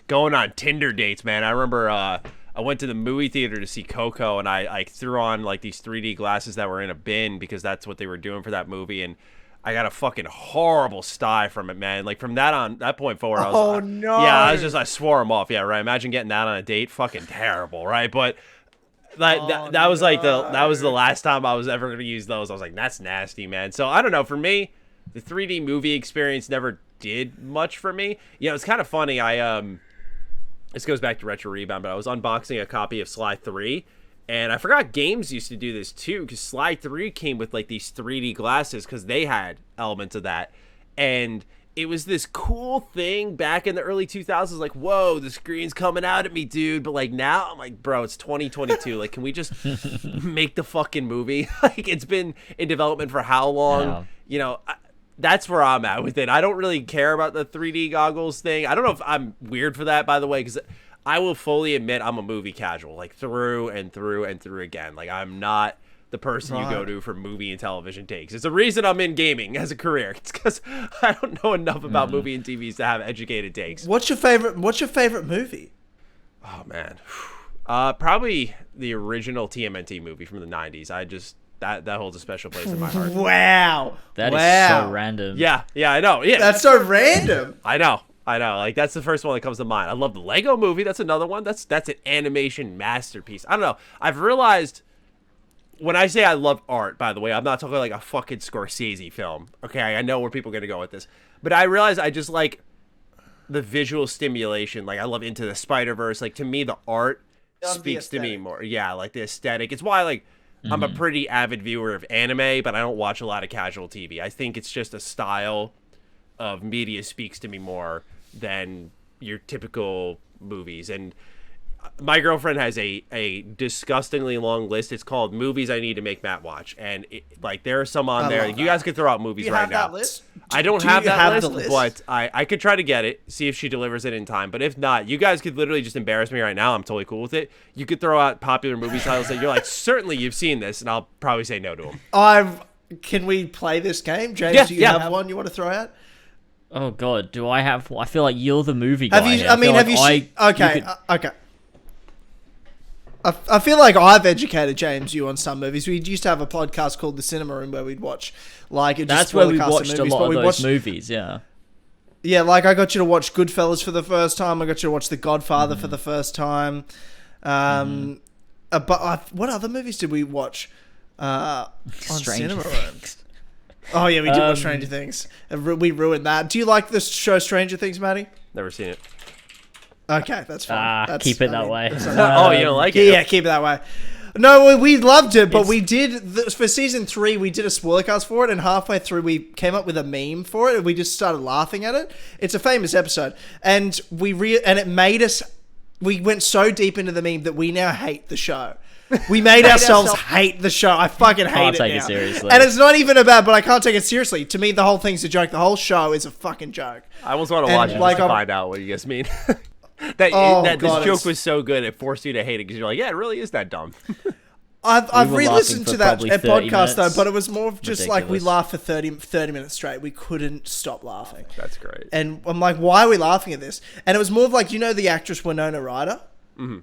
Speaker 3: going on Tinder dates, man. I remember I went to the movie theater to see Coco, and I threw on these 3D glasses that were in a bin because that's what they were doing for that movie, and I got a fucking horrible sty from it, man. From that point forward, I was I swore them off. Yeah, right. Imagine getting that on a date, fucking terrible, right? But that was the last time I was ever gonna use those. I was like, that's nasty, man. So I don't know. For me, the 3D movie experience never did much for me. It's kind of funny. This goes back to Retro Rebound, but I was unboxing a copy of Sly 3, and I forgot games used to do this too, because Sly 3 came with these 3D glasses because they had elements of that, and it was this cool thing back in the early 2000s. Whoa, the screen's coming out at me, dude. But now I'm like, bro, it's 2022. Can we just make the fucking movie? It's been in development for how long? Yeah. That's where I'm at with it. I don't really care about the 3D goggles thing. I don't know if I'm weird for that, by the way, because I will fully admit I'm a movie casual, through and through and through again. I'm not the person you go to for movie and television takes. It's the reason I'm in gaming as a career. It's because I don't know enough about movie and TVs to have educated takes.
Speaker 2: What's your favorite movie?
Speaker 3: Oh, man. Probably the original TMNT movie from the 90s. That holds a special place in my heart.
Speaker 2: Wow.
Speaker 1: That is so random.
Speaker 3: Yeah, I know. Yeah.
Speaker 2: That's so random.
Speaker 3: I know. That's the first one that comes to mind. I love the Lego movie. That's another one. That's an animation masterpiece. I don't know. I've realized when I say I love art, by the way, I'm not talking like a fucking Scorsese film. Okay, I know where people are gonna go with this, but I realize I just like the visual stimulation. Like I love Into the Spider-Verse. Like to me, the art speaks to me more. Yeah, like the aesthetic. It's why like I'm a pretty avid viewer of anime, but I don't watch a lot of casual TV. I think it's just a style of media speaks to me more than your typical movies. And my girlfriend has a disgustingly long list. It's called movies I need to make Matt watch, and like there are some on there. You guys could throw out movies right now. I don't have that list, but I could try to get it, see if she delivers it in time. But if not, you guys could literally just embarrass me right now. I'm totally cool with it. You could throw out popular movie titles that you're like, certainly you've seen this, and I'll probably say no to them.
Speaker 2: Can we play this game, James? Do you have one you want to throw out?
Speaker 1: Oh God, do I have? I feel like you're the movie guy.
Speaker 2: Okay. I feel like I've educated James you on some movies. We used to have a podcast called The Cinema Room where we'd watch
Speaker 1: that's where we watched a lot of those movies. Yeah.
Speaker 2: Yeah, like I got you to watch Goodfellas for the first time. I got you to watch The Godfather for the first time. But what other movies did we watch on Cinema Room? Oh yeah, we did watch Stranger Things. We ruined that. Do you like the show Stranger Things, Matty?
Speaker 3: Never seen it.
Speaker 2: Okay, that's fine.
Speaker 1: Keep it that way.
Speaker 3: Oh, you don't like it?
Speaker 2: Yeah, keep it that way. No, we loved it, but we did for season 3. We did a spoiler cast for it, and halfway through, we came up with a meme for it, and we just started laughing at it. It's a famous episode, and it made us. We went so deep into the meme that we now hate the show. We made ourselves hate the show. I fucking hate it now.
Speaker 1: Can't take it seriously.
Speaker 2: And it's not even about, but I can't take it seriously. To me, the whole thing's a joke. The whole show is a fucking joke.
Speaker 3: I almost want to watch it just to find out what you guys mean. This joke was so good, it forced you to hate it because you're like, yeah, it really is that dumb.
Speaker 2: I've re-listened to that podcast though, but it was more of just like we laughed for 30 minutes straight. We couldn't stop laughing.
Speaker 3: That's great.
Speaker 2: And I'm like, why are we laughing at this? And it was more of like, you know, the actress Winona Ryder? Mm-hmm.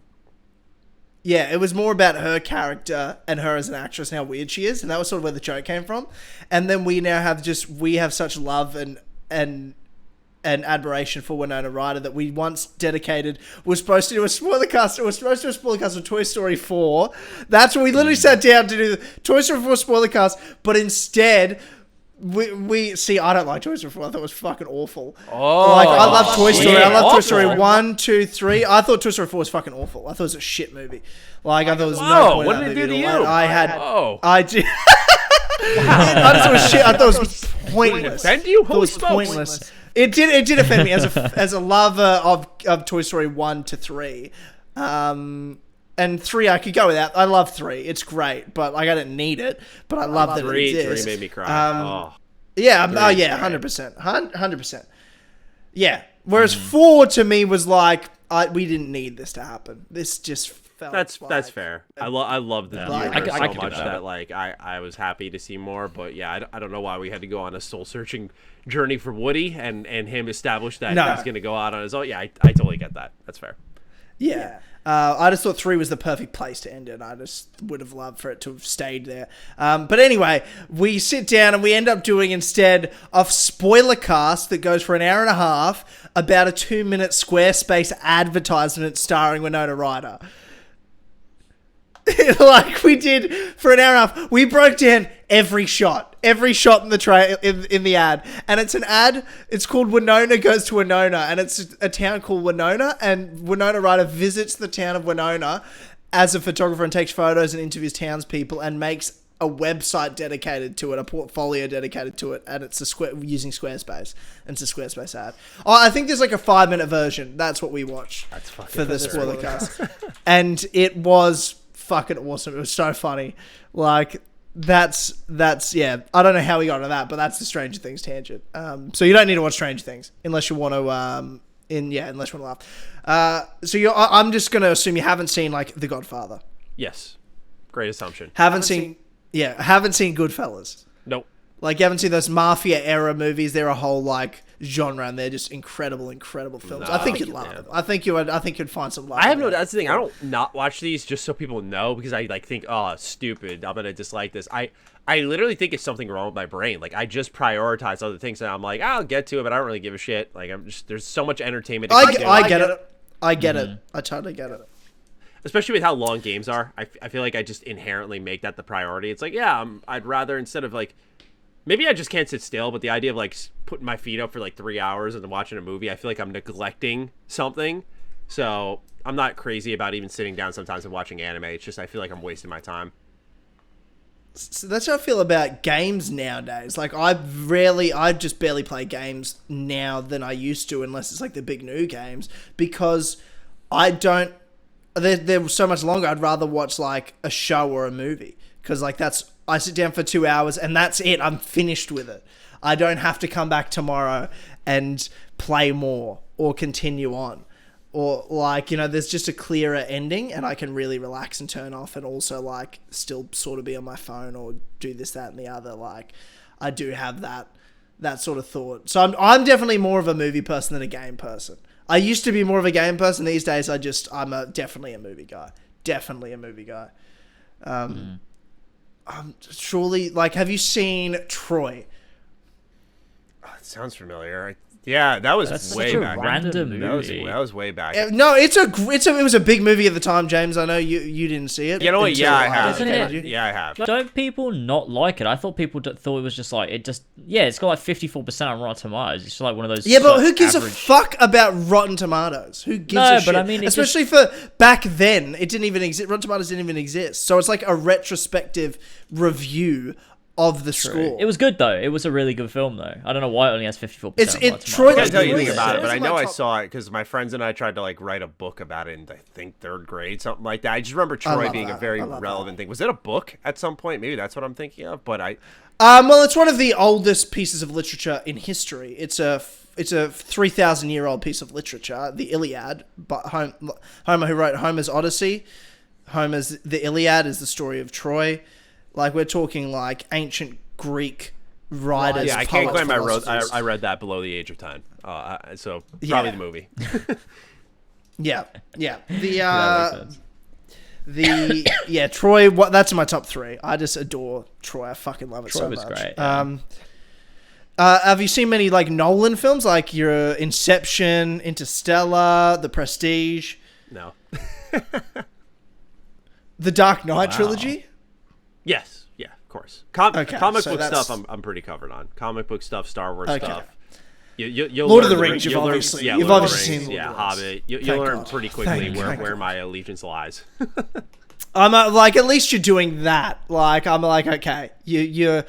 Speaker 2: Yeah, it was more about her character and her as an actress and how weird she is, and that was sort of where the joke came from. And then we now have such love and admiration for Winona Ryder that we once dedicated. We were supposed to do a spoiler cast. Of Toy Story 4. That's what we literally sat down to do, the Toy Story 4 spoiler cast. But instead, we see. I don't like Toy Story 4. I thought it was fucking awful.
Speaker 3: Oh,
Speaker 2: like I love Toy Story. Yeah, I love Toy Story 1, 2, 3. I thought Toy Story 4 was fucking awful. I thought it was a shit movie. Like I thought it was no point.
Speaker 3: What did it do to you?
Speaker 2: I did. I just thought it was shit. I thought it was pointless.
Speaker 3: Offend you?
Speaker 2: It was pointless. It did offend me as a lover of Toy Story 1 to 3. And 3 I could go without. I love 3. It's great, but like I didn't need it. But I love that
Speaker 3: 3,
Speaker 2: it exists.
Speaker 3: 3 made me cry.
Speaker 2: Yeah, 100%. 100%. Yeah. Whereas 4 to me was like we didn't need this to happen. This just felt
Speaker 3: That's fair. I love the universe so much that like I was happy to see more, but yeah, I don't know why we had to go on a soul searching journey for Woody and him establish that he's going to go out on his own. Yeah, I totally get that. That's fair.
Speaker 2: Yeah. I just thought 3 was the perfect place to end it. I just would have loved for it to have stayed there. But anyway, we sit down and we end up doing instead a spoiler cast that goes for an hour and a half about a 2-minute Squarespace advertisement starring Winona Ryder. Like we did for an hour and a half. We broke down every shot in the in the ad, and it's an ad. It's called Winona Goes to Winona, and it's a town called Winona, and Winona Ryder visits the town of Winona as a photographer and takes photos and interviews townspeople and makes a website dedicated to it, a portfolio dedicated to it, and it's using Squarespace. And it's a Squarespace ad. Oh, I think there's like a 5-minute version. That's what we watched for the spoiler cast, and it was fucking awesome. It was so funny. Like that's yeah. I don't know how we got to that, but that's the Stranger Things tangent. So you don't need to watch Stranger Things unless you want to unless you want to laugh. So I'm just gonna assume you haven't seen like The Godfather.
Speaker 3: Yes, great assumption.
Speaker 2: Haven't seen Goodfellas.
Speaker 3: Nope.
Speaker 2: Like you haven't seen those mafia era movies. They're a whole like genre, and they're just incredible films. I think you'd love them. I think you'd find some love.
Speaker 3: That's the thing. I don't not watch these just so people know because I like think, oh, stupid, I'm gonna dislike this. I literally think it's something wrong with my brain. Like I just prioritize other things, and I'm like, I'll get to it, but I don't really give a shit. Like there's so much entertainment.
Speaker 2: I get it. I get it. I totally get it.
Speaker 3: especially with how long games are, I feel like I just inherently make that the priority. It's like, yeah, I'd rather, instead of like, maybe I just can't sit still, but the idea of like putting my feet up for like 3 hours and then watching a movie, I feel like I'm neglecting something. So I'm not crazy about even sitting down sometimes and watching anime. It's just I feel like I'm wasting my time.
Speaker 2: So that's how I feel about games nowadays. Like I just barely play games now than I used to, unless it's like the big new games, because they're so much longer. I'd rather watch like a show or a movie, because like I sit down for 2 hours and that's it. I'm finished with it. I don't have to come back tomorrow and play more or continue on. Or like, there's just a clearer ending and I can really relax and turn off, and also like still sort of be on my phone or do this, that and the other. Like I do have that sort of thought. So I'm definitely more of a movie person than a game person. I used to be more of a game person. These days I'm definitely a movie guy. Definitely a movie guy. Surely, like, have you seen Troy?
Speaker 3: Oh, it sounds familiar. Yeah, that was way back.
Speaker 1: Random movie.
Speaker 3: That was way back.
Speaker 2: No, it was a big movie at the time, James. I know you didn't see it.
Speaker 3: You know what? Yeah, I have.
Speaker 1: Yeah,
Speaker 3: I have.
Speaker 1: Don't people not like it? I thought people thought it was just like it's got like 54% on Rotten Tomatoes. It's just like one of those.
Speaker 2: Yeah, but who gives a fuck about Rotten Tomatoes? Who gives a shit? But I mean, especially for back then, it didn't even exist. Rotten Tomatoes didn't even exist. So it's like a retrospective review of the score.
Speaker 1: It was good though. It was a really good film though. I don't know why it only has 54%.
Speaker 2: Troy.
Speaker 3: I can't tell you anything about it, but I know I saw it because my friends and I tried to like write a book about it in, I think, 3rd grade, something like that. I just remember Troy being a very relevant thing. Was it a book at some point? Maybe that's what I'm thinking of. But
Speaker 2: well, it's one of the oldest pieces of literature in history. It's a 3,000-year-old piece of literature, the Iliad. But Homer, who wrote Homer's Odyssey, the Iliad is the story of Troy. Like, we're talking like ancient Greek writers.
Speaker 3: Yeah, I can't claim I read that below the age of 10. So probably the movie.
Speaker 2: Yeah. Troy. That's in my top 3. I just adore Troy. I fucking love it so much. Troy was great. Yeah. Have you seen many like Nolan films, like your Inception, Interstellar, The Prestige?
Speaker 3: No.
Speaker 2: The Dark Knight trilogy?
Speaker 3: Yes, yeah, of course. Comic book stuff I'm pretty covered on. Comic book stuff, Star Wars stuff. You'll
Speaker 2: Lord of the Rings, you've obviously seen.
Speaker 3: Yeah, Hobbit. You'll learn pretty quickly where my allegiance lies.
Speaker 2: I'm like, at least you're doing that. Like, I'm like, okay, you're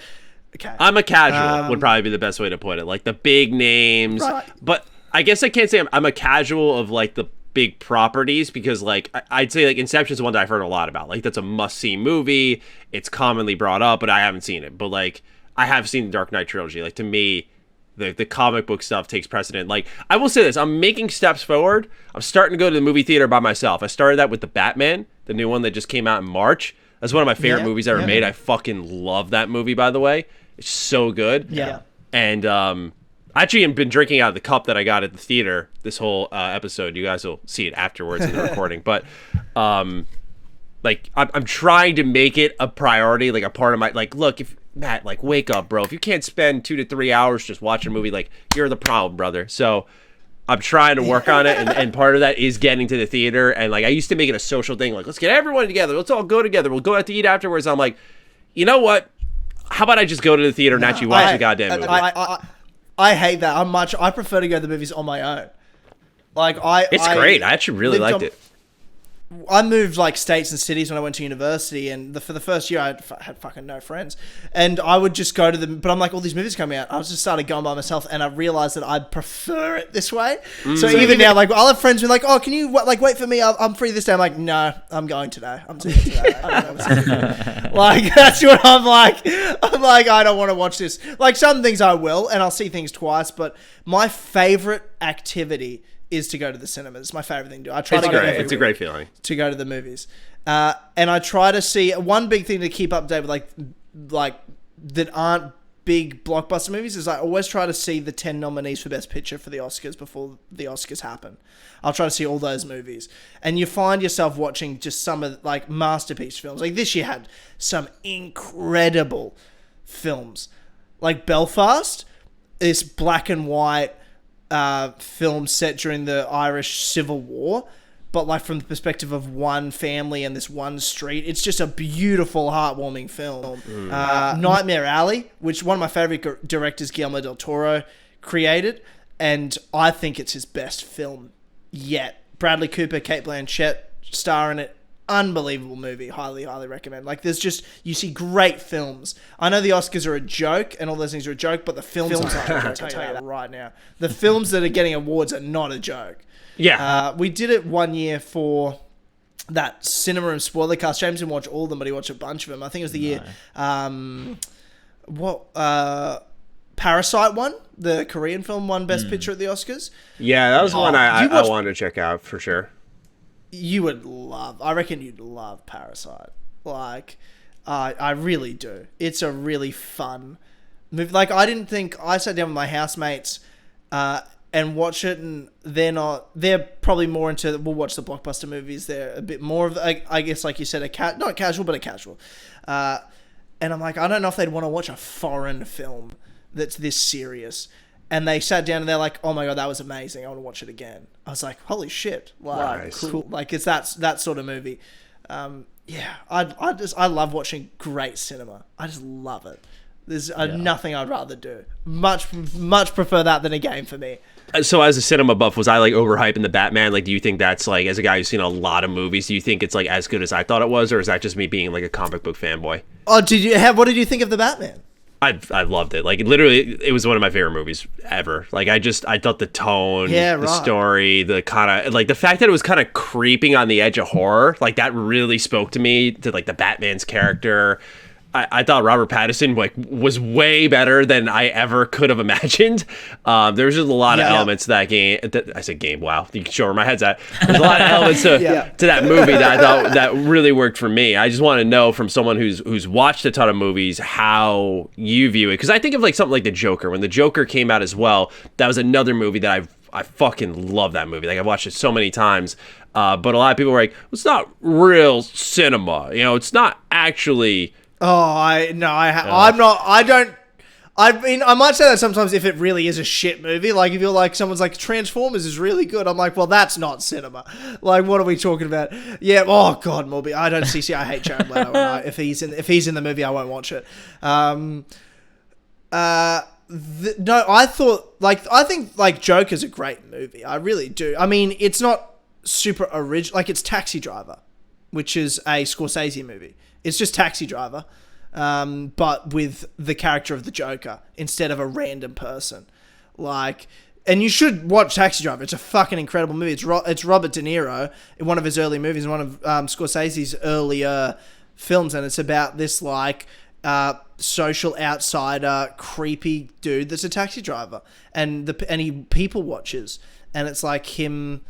Speaker 2: okay.
Speaker 3: I'm a casual would probably be the best way to put it. Like the big names, right. But I guess I can't say I'm a casual of like the big properties, because like I'd say like Inception is one that I've heard a lot about. Like that's a must-see movie. It's commonly brought up, but I haven't seen it. But like I have seen the Dark Knight trilogy. Like to me, the comic book stuff takes precedent. Like I will say this, I'm making steps forward. I'm starting to go to the movie theater by myself. I started that with the Batman, the new one that just came out in March. That's one of my favorite movies ever made. I fucking love that movie, by the way. It's so good.
Speaker 2: Yeah.
Speaker 3: And I actually have been drinking out of the cup that I got at the theater this whole episode. You guys will see it afterwards in the recording. But like I'm trying to make it a priority, like a part of my, like, look, if Matt, like, wake up, bro. If you can't spend 2 to 3 hours just watching a movie, like, you're the problem, brother. So I'm trying to work on it, and part of that is getting to the theater. And like I used to make it a social thing, like, let's get everyone together, let's all go together, we'll go out to eat afterwards. I'm like, you know what? How about I just go to the theater and actually watch the goddamn movie?
Speaker 2: I hate that. I prefer to go to the movies on my own. Like
Speaker 3: it's great. I actually really liked it.
Speaker 2: I moved like states and cities when I went to university, and for the first year I had fucking no friends, and I would just go to them. But I'm like, all these movies coming out. I was just started going by myself, and I realized that I prefer it this way. So even now, like, I'll have friends who are like, oh, can you like wait for me? I'm free this day. I'm like, no, I'm going today. I'm doing it today. I don't know what's happening. Like that's what I'm like. I'm like, I don't want to watch this. Like some things I will, and I'll see things twice. But my favorite activity is to go to the cinemas. It's my favorite thing to do. I try
Speaker 3: It's a great feeling
Speaker 2: to go to the movies, and I try to see one big thing to keep up to date with, like that aren't big blockbuster movies, is I always try to see the 10 nominees for Best Picture for the Oscars before the Oscars happen. I'll try to see all those movies, and you find yourself watching just some of like masterpiece films. Like this year had some incredible films, like Belfast, this black and white film set during the Irish Civil War, but like from the perspective of one family and this one street. It's just a beautiful, heartwarming film. Nightmare Alley, which one of my favorite directors, Guillermo del Toro, created, and I think it's his best film yet. Bradley Cooper, Cate Blanchett star in it. Unbelievable movie. Highly, highly recommend. Like, there's just, you see great films. I know the Oscars are a joke and all those things are a joke, but the films aren't a joke. I'll tell you that right now. The films that are getting awards are not a joke.
Speaker 3: Yeah.
Speaker 2: We did it one year for that Cinema Room spoiler cast. James didn't watch all of them, but he watched a bunch of them. I think it was the year Parasite won, the Korean film, won Best Picture at the Oscars.
Speaker 3: Yeah, that was one I wanted to check out for sure.
Speaker 2: You would love. I reckon you'd love Parasite. Like, I really do. It's a really fun movie. Like, I sat down with my housemates and watch it, and they're probably more into, we'll watch the blockbuster movies. They're a bit more of, I guess, like you said, not casual, but a casual. And I'm like, I don't know if they'd want to watch a foreign film that's this serious. And they sat down and they're like, oh my God, that was amazing. I want to watch it again. I was like, holy shit. Like, nice. Cool. Like, it's that sort of movie. Yeah, I love watching great cinema. I just love it. There's nothing I'd rather do. Much prefer that than a game for me.
Speaker 3: So as a cinema buff, was I like overhyping the Batman? Like, do you think that's like, as a guy who's seen a lot of movies, do you think it's like as good as I thought it was? Or is that just me being like a comic book fanboy?
Speaker 2: Oh, what did you think of the Batman?
Speaker 3: I loved it. Like, literally, it was one of my favorite movies ever. Like, I thought the tone, the story, the kind of, like, the fact that it was kind of creeping on the edge of horror, like, that really spoke to me, to, like, the Batman's character. I thought Robert Pattinson, like, was way better than I ever could have imagined. There was just a lot of elements to that game. I said game, wow. You can show where my head's at. There's a lot of elements to that movie that I thought that really worked for me. I just want to know from someone who's watched a ton of movies how you view it. Because I think of, like, something like The Joker. When The Joker came out as well, that was another movie that I fucking love that movie. Like, I've watched it so many times. But a lot of people were like, it's not real cinema. You know, it's not actually...
Speaker 2: I mean, I might say that sometimes if it really is a shit movie. Like, if you're like, someone's like, Transformers is really good. I'm like, well, that's not cinema. Like, what are we talking about? Yeah, oh, God, Morby. I don't see, I hate Jared Leto. If he's in the movie, I won't watch it. No, I think Joker's a great movie. I really do. I mean, it's not super original. Like, it's Taxi Driver, which is a Scorsese movie. It's just Taxi Driver, but with the character of the Joker instead of a random person. Like, and you should watch Taxi Driver. It's a fucking incredible movie. It's Robert De Niro in one of his early movies, in one of Scorsese's earlier films, and it's about this like social outsider, creepy dude that's a taxi driver, and he people watches, and it's like him,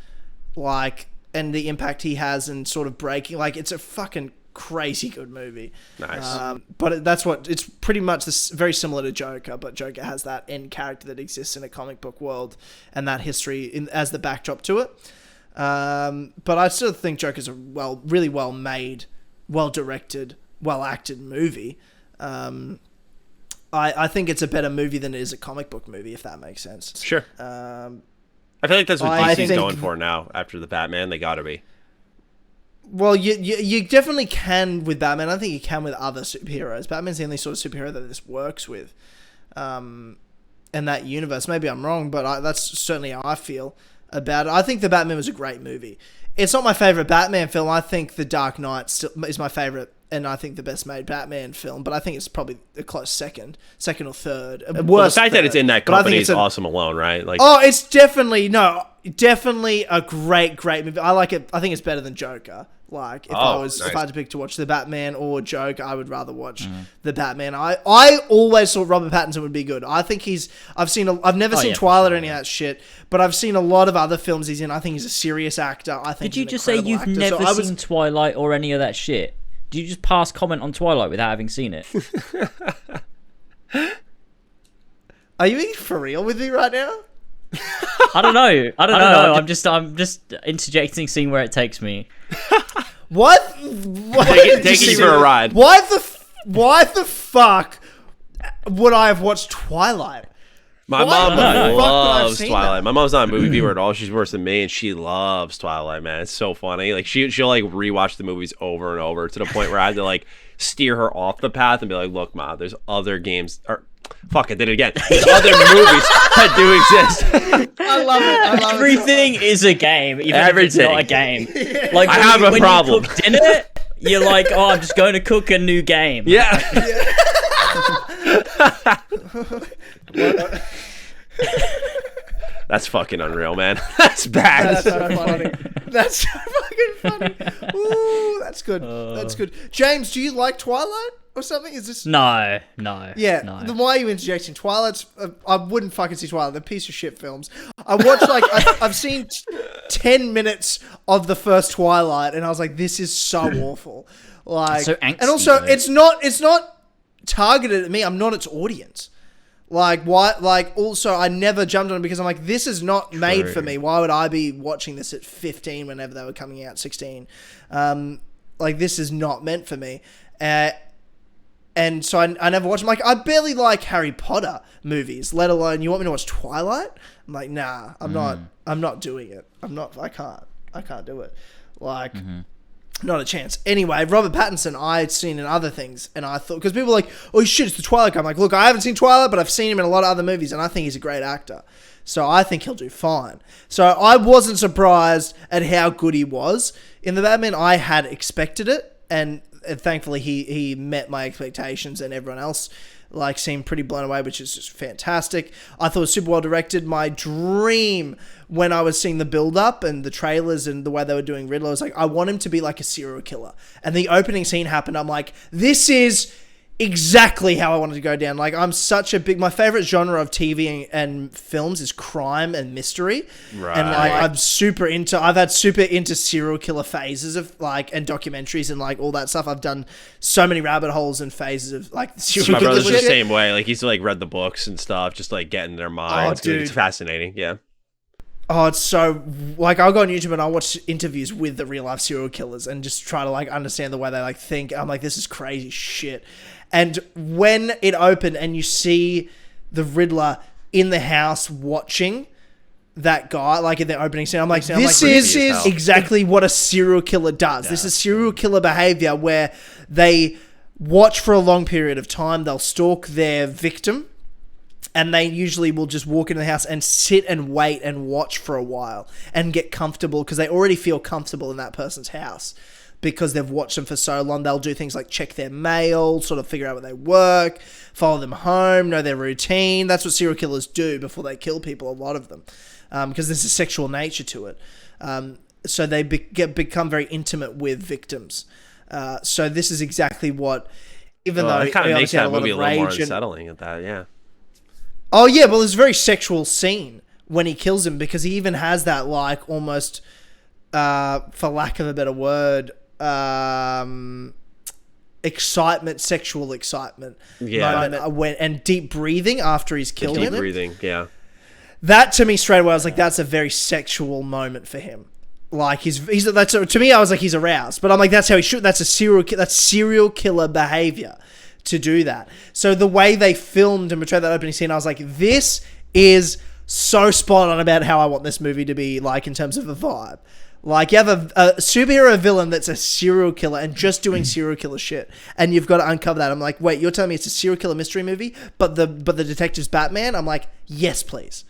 Speaker 2: like, and the impact he has and sort of breaking. Like, it's a fucking crazy good movie.
Speaker 3: Nice.
Speaker 2: But it's pretty much very similar to Joker, but Joker has that end character that exists in a comic book world and that history as the backdrop to it. But I still think Joker's a really well made, well directed, well acted movie. I think it's a better movie than it is a comic book movie, if that makes sense.
Speaker 3: Sure. I feel like that's what DC's going for now after the Batman. They gotta be.
Speaker 2: Well, you definitely can with Batman. I don't think you can with other superheroes. Batman's the only sort of superhero that this works with, in that universe. Maybe I'm wrong, but that's certainly how I feel about it. I think The Batman was a great movie. It's not my favorite Batman film. I think The Dark Knight still is my favorite, and I think the best made Batman film. But I think it's probably a close second or third.
Speaker 3: Well, the fact that it's in that company is awesome alone, right? Like,
Speaker 2: it's definitely a great movie. I like it. I think it's better than Joker. Like, if I had to pick to watch The Batman or Joker, I would rather watch The Batman. I always thought Robert Pattinson would be good. I think I've never seen Twilight or any of that shit, but I've seen a lot of other films he's in. I think he's a serious actor. I think.
Speaker 1: Did you just say you've never seen Twilight or any of that shit? Did you just pass comment on Twilight without having seen it?
Speaker 2: Are you being for real with me right now?
Speaker 1: I don't know. I'm just interjecting, seeing where it takes me.
Speaker 2: What?
Speaker 3: Taking you for a ride.
Speaker 2: Why the fuck would I have watched Twilight?
Speaker 3: My mom loves Twilight. My mom's not a movie viewer at all. She's worse than me, and she loves Twilight, man. It's so funny. Like she'll like rewatch the movies over and over to the point where I had to like steer her off the path and be like, look, Ma, there's other games or fuck, I did it again. There's other movies that do exist.
Speaker 2: I love it.
Speaker 1: Everything is a game, even if it's not a game. Like
Speaker 3: I have a problem.
Speaker 1: You cook dinner, you're like, oh, I'm just going to cook a new game.
Speaker 3: Yeah. That's fucking unreal, man. That's bad.
Speaker 2: That's so funny. That's so fucking funny. Ooh, that's good. That's good. James, do you like Twilight or something? Is this
Speaker 1: No.
Speaker 2: Yeah.
Speaker 1: No.
Speaker 2: Then why are you interjecting? Twilight's. I wouldn't fucking see Twilight. They're piece of shit films. I watched like I've seen 10 minutes of the first Twilight, and I was like, this is so awful. Like,
Speaker 1: so angsty,
Speaker 2: and also
Speaker 1: though.
Speaker 2: it's not targeted at me. I'm not its audience. Like, why? Like, also, I never jumped on it because I'm like, this is not made for me. Why would I be watching this at 15 whenever they were coming out, 16? Like, this is not meant for me. And so I never watched them. Like, I barely like Harry Potter movies, let alone you want me to watch Twilight? I'm like, nah, I'm not doing it. I can't do it. Like, not a chance. Anyway, Robert Pattinson, I'd seen in other things, and I thought, because people are like, oh shit, it's the Twilight guy. I'm like, look, I haven't seen Twilight, but I've seen him in a lot of other movies, and I think he's a great actor. So I think he'll do fine. So I wasn't surprised at how good he was in the Batman. I had expected it, and thankfully he met my expectations, and everyone else like seemed pretty blown away, which is just fantastic. I thought it was super well directed. My dream when I was seeing the build up and the trailers and the way they were doing Riddler, I was like, I want him to be like a serial killer. And the opening scene happened. I'm like, this is exactly how I wanted to go down. Like, I'm such a big, my favorite genre of TV and films is crime and mystery.
Speaker 3: Right.
Speaker 2: And like, I've had super into serial killer phases of like, and documentaries and like all that stuff. I've done so many rabbit holes and phases of like serial
Speaker 3: My brother's
Speaker 2: killer
Speaker 3: the
Speaker 2: shit.
Speaker 3: same way. Like, he's like read the books and stuff, just like getting their minds.
Speaker 2: dude.
Speaker 3: It's fascinating. Yeah.
Speaker 2: Oh, it's so, like, I'll go on YouTube and I'll watch interviews with the real life serial killers and just try to like understand the way they like think. I'm like, this is crazy shit. And when it opened and you see the Riddler in the house watching that guy, like in the opening scene, I'm like, this is exactly what a serial killer does. Yeah. This is serial killer behavior where they watch for a long period of time. They'll stalk their victim. And they usually will just walk into the house and sit and wait and watch for a while and get comfortable because they already feel comfortable in that person's house because they've watched them for so long. They'll do things like check their mail, sort of figure out where they work, follow them home, know their routine. That's what serial killers do before they kill people, a lot of them, because there's a sexual nature to it. So they become very intimate with victims. So this is exactly what, even though
Speaker 3: it kind of makes that movie a little more
Speaker 2: rage
Speaker 3: unsettling at that, yeah.
Speaker 2: Oh, yeah, well, there's a very sexual scene when he kills him because he even has that, like, almost, for lack of a better word, excitement, sexual excitement.
Speaker 3: Yeah.
Speaker 2: And deep breathing after he's killed him.
Speaker 3: Deep breathing, yeah.
Speaker 2: That, to me, straight away, I was like, that's a very sexual moment for him. Like, to me, I was like, he's aroused. But I'm like, that's how he should, that's serial killer behavior. To do that. So the way they filmed and portrayed that opening scene, I was like, this is so spot on about how I want this movie to be like in terms of a vibe. Like, you have a superhero villain that's a serial killer and just doing serial killer shit, and you've got to uncover that. I'm like, wait, you're telling me it's a serial killer mystery movie, but the detective's Batman? I'm like, yes, please.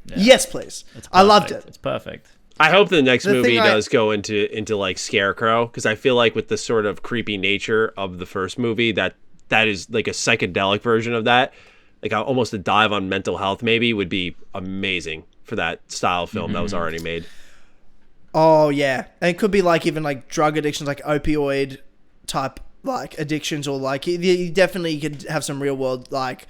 Speaker 2: Yeah. Yes, please. I loved it.
Speaker 1: It's perfect.
Speaker 3: I hope the next movie does go into like Scarecrow, because I feel like with the sort of creepy nature of the first movie, that is like a psychedelic version of that, like almost a dive on mental health maybe, would be amazing for that style film that was already made.
Speaker 2: Oh yeah, and it could be like even like drug addictions, like opioid type like addictions, or like you definitely could have some real world like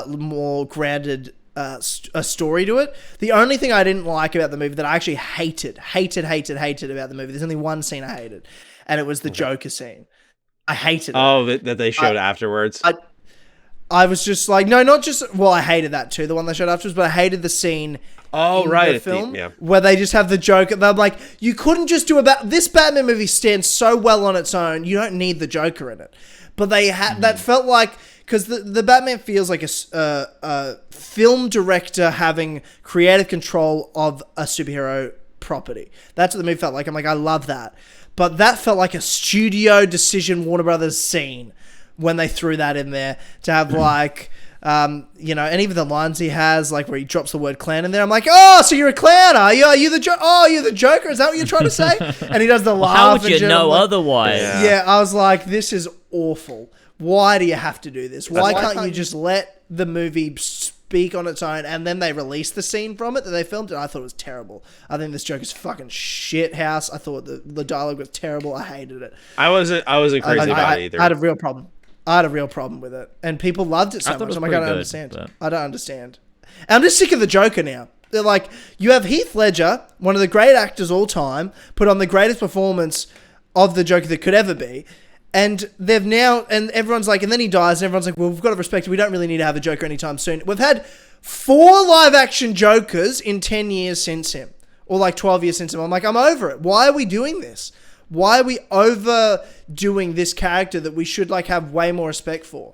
Speaker 2: more grounded a story to it. The only thing I didn't like about the movie that I actually hated about the movie, there's only one scene I hated, and it was the Joker scene. I hated it.
Speaker 3: Oh, that they showed afterwards?
Speaker 2: I was just like, no, not just, well, I hated that too, the one they showed afterwards, but I hated the scene in the film where they just have the Joker. They're like, you couldn't just do this Batman movie stands so well on its own, you don't need the Joker in it. But they had, that felt like, because the Batman feels like a film director having creative control of a superhero property. That's what the movie felt like. I'm like, I love that. But that felt like a studio decision, Warner Brothers scene when they threw that in there to have like, you know, and even the lines he has, like where he drops the word clown in there. I'm like, oh, so you're a clown, are you? Are you the you're the Joker? Is that what you're trying to say? And he does the laugh.
Speaker 1: How would you know otherwise?
Speaker 2: Yeah, I was like, this is awful. Why do you have to do this? Why can't you just let the movie speak on its own, and then they release the scene from it that they filmed? And I thought it was terrible. I think this Joker's fucking shit house. I thought the dialogue was terrible. I hated it.
Speaker 3: I wasn't crazy about it either.
Speaker 2: I had a real problem. I had a real problem with it, and people loved it so much. I'm like, I don't understand. But... I don't understand. And I'm just sick of the Joker now. They're like, you have Heath Ledger, one of the great actors all time, put on the greatest performance of the Joker that could ever be. And they've now, and everyone's like, and then he dies, and everyone's like, well, we've got to respect it. We don't really need to have a Joker anytime soon. We've had 4 live-action Jokers in 10 years since him, or like 12 years since him. I'm like, I'm over it. Why are we doing this? Why are we overdoing this character that we should like have way more respect for?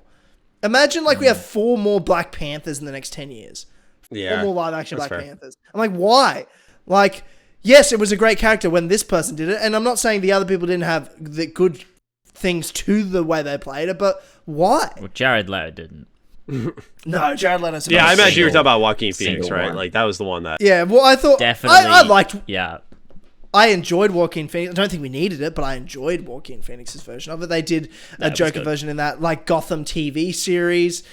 Speaker 2: Imagine like we have 4 more Black Panthers in the next 10 years.
Speaker 3: Yeah.
Speaker 2: 4 more live-action Black Panthers. I'm like, why? Like, yes, it was a great character when this person did it, and I'm not saying the other people didn't have the good things to the way they played it, but why?
Speaker 1: Well, Jared Leto didn't.
Speaker 2: No, Jared Leto's
Speaker 3: I imagine you were talking about Joaquin Phoenix, right?
Speaker 1: One.
Speaker 3: Like that was the one that.
Speaker 2: Yeah, well, I thought
Speaker 1: definitely.
Speaker 2: I liked.
Speaker 1: Yeah,
Speaker 2: I enjoyed Joaquin Phoenix. I don't think we needed it, but I enjoyed Joaquin Phoenix's version of it. They did a Joker version in that, like Gotham TV series.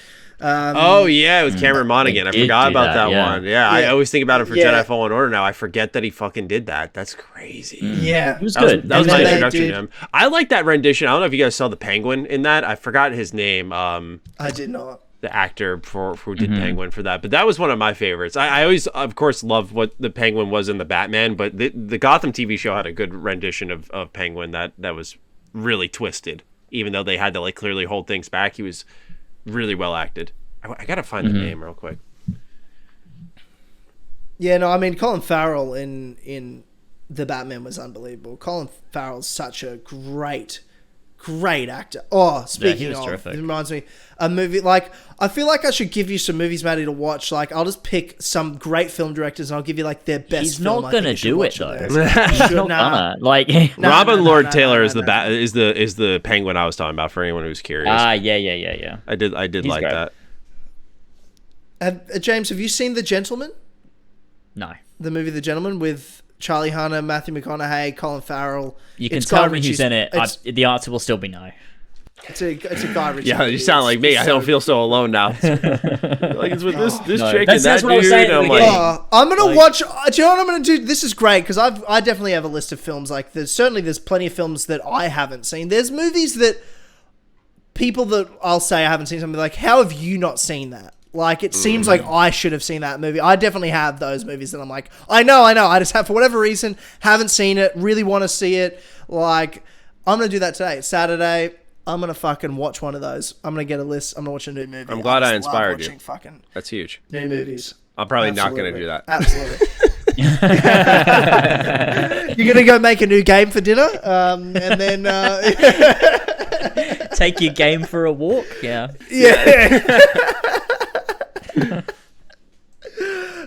Speaker 3: Oh yeah, with Cameron Monaghan. I forgot about that one. Yeah, I always think about it for Jedi Fallen Order now. I forget that he fucking did that. That's crazy.
Speaker 2: Yeah,
Speaker 1: it was good.
Speaker 3: That was my introduction to him. I like that rendition. I don't know if you guys saw the Penguin in that. I forgot his name.
Speaker 2: I did not.
Speaker 3: The actor who did Penguin for that, but that was one of my favorites. I always, of course, loved what the Penguin was in the Batman, but the Gotham TV show had a good rendition of Penguin that was really twisted, even though they had to like clearly hold things back. He was really well acted. I gotta find the name real quick.
Speaker 2: Yeah, no, I mean Colin Farrell in the Batman was unbelievable. Colin Farrell's such a great actor. Oh, speaking of, terrific. It reminds me a movie like I feel like I should give you some movies, Matty, to watch. Like I'll just pick some great film directors and I'll give you like their best.
Speaker 1: He's
Speaker 2: film.
Speaker 1: not gonna do it though.
Speaker 3: Like Robin Lord Taylor is the Penguin I was talking about for anyone who's curious.
Speaker 1: Yeah.
Speaker 3: I did He's like great.
Speaker 2: That. James, have you seen The Gentleman?
Speaker 1: No.
Speaker 2: The movie The Gentleman with Charlie Hunter, Matthew McConaughey, Colin Farrell.
Speaker 1: You can tell me who's in it. The answer will still be no.
Speaker 2: It's a Guy Ritchie.
Speaker 3: Yeah, you sound like me. I don't feel so alone now. Like it's with this chick and that
Speaker 1: dude.
Speaker 2: I'm gonna watch. Do you know what I'm gonna do? This is great because I definitely have a list of films. Like there's plenty of films that I haven't seen. There's movies that people that I'll say I haven't seen something like, how have you not seen that? Like, it seems like I should have seen that movie. I definitely have those movies that I'm like, I know. I just have, for whatever reason, haven't seen it, really want to see it. Like, I'm going to do that today. It's Saturday. I'm going to fucking watch one of those. I'm going to get a list. I'm going to watch a new movie.
Speaker 3: I'm glad I inspired you.
Speaker 2: Fucking
Speaker 3: That's huge.
Speaker 2: New movies.
Speaker 3: I'm probably not going to do that.
Speaker 2: Absolutely. You're going to go make a new game for dinner? And then...
Speaker 1: Take your game for a walk? Yeah.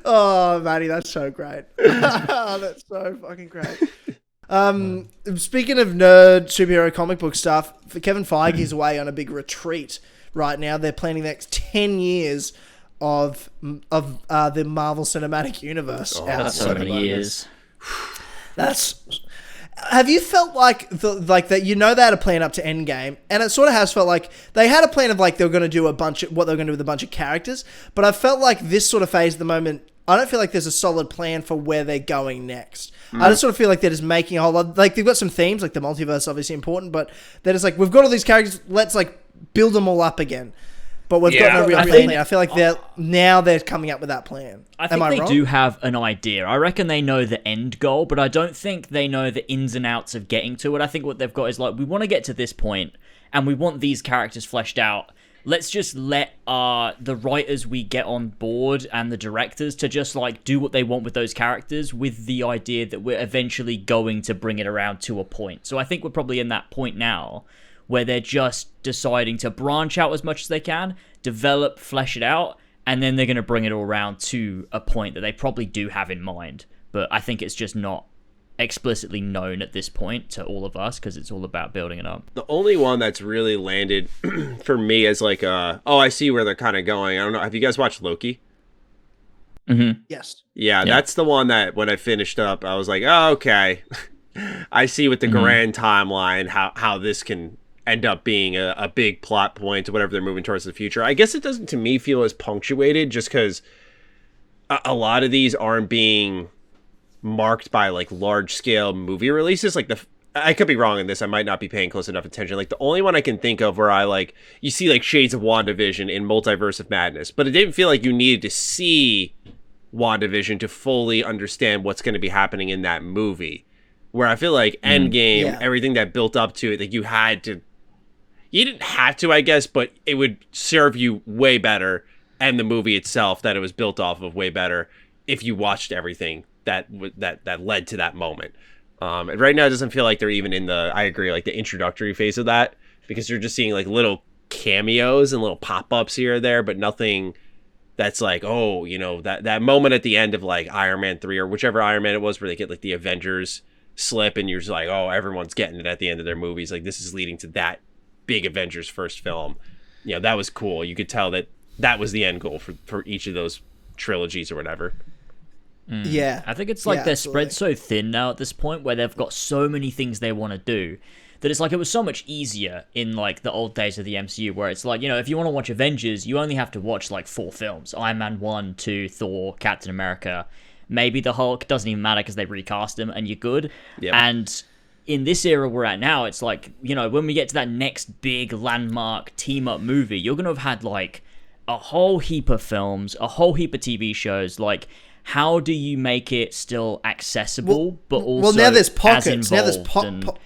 Speaker 2: Oh, Matty, that's so great. That's so fucking great. Speaking of nerd superhero comic book stuff, Kevin Feige's away on a big retreat right now. They're planning the next 10 years of the Marvel Cinematic Universe.
Speaker 1: That's so many years.
Speaker 2: Have you felt like that? You know, they had a plan up to Endgame, and it sort of has felt like they had a plan of like they were going to do what they were going to do with a bunch of characters. But I felt like this sort of phase at the moment, I don't feel like there's a solid plan for where they're going next. I just sort of feel like they're just making a whole lot. Like they've got some themes, like the multiverse, obviously important, but they're just like, we've got all these characters, let's like build them all up again. But we've got no real plan. I feel like they're coming up with that plan.
Speaker 1: I think they do have an idea. I reckon they know the end goal, but I don't think they know the ins and outs of getting to it. I think what they've got is like, we want to get to this point, and we want these characters fleshed out. Let's just let the writers we get on board and the directors to just like do what they want with those characters, with the idea that we're eventually going to bring it around to a point. So I think we're probably in that point now where they're just deciding to branch out as much as they can, develop, flesh it out, and then they're going to bring it all around to a point that they probably do have in mind. But I think it's just not explicitly known at this point to all of us because it's all about building it up.
Speaker 3: The only one that's really landed for me is like, I see where they're kind of going. I don't know. Have you guys watched Loki?
Speaker 1: Mm-hmm.
Speaker 2: Yes.
Speaker 3: Yeah, that's the one that when I finished up, I was like, oh, okay. I see with the grand timeline how this can end up being a big plot point or whatever they're moving towards the future. I guess it doesn't, to me, feel as punctuated just because a lot of these aren't being marked by like large scale movie releases. Like I could be wrong in this. I might not be paying close enough attention. Like the only one I can think of where you see like shades of WandaVision in Multiverse of Madness, but it didn't feel like you needed to see WandaVision to fully understand what's going to be happening in that movie. Where I feel like Endgame, everything that built up to it, like you didn't have to, I guess, but it would serve you way better, and the movie itself that it was built off of way better if you watched everything that led to that moment. And right now it doesn't feel like they're even in I agree, like the introductory phase of that, because you're just seeing like little cameos and little pop-ups here or there, but nothing that's like, that moment at the end of like Iron Man 3 or whichever Iron Man it was where they get like the Avengers slip and you're just like, oh, everyone's getting it at the end of their movies. Like this is leading to that big Avengers first film. That was cool. You could tell that was the end goal for each of those trilogies or whatever.
Speaker 2: Yeah.
Speaker 1: I think it's like they're spread so thin now at this point where they've got so many things they want to do that it's like it was so much easier in like the old days of the MCU where it's like, if you want to watch Avengers, you only have to watch like 4 films. Iron Man 1, 2, Thor, Captain America, maybe the Hulk. Doesn't even matter because they recast him and you're good. Yep. And in this era we're at now, it's like, when we get to that next big landmark team-up movie, you're going to have had like a whole heap of films, a whole heap of TV shows. Like, how do you make it still accessible, but also
Speaker 2: now there's pockets.
Speaker 1: Now
Speaker 2: there's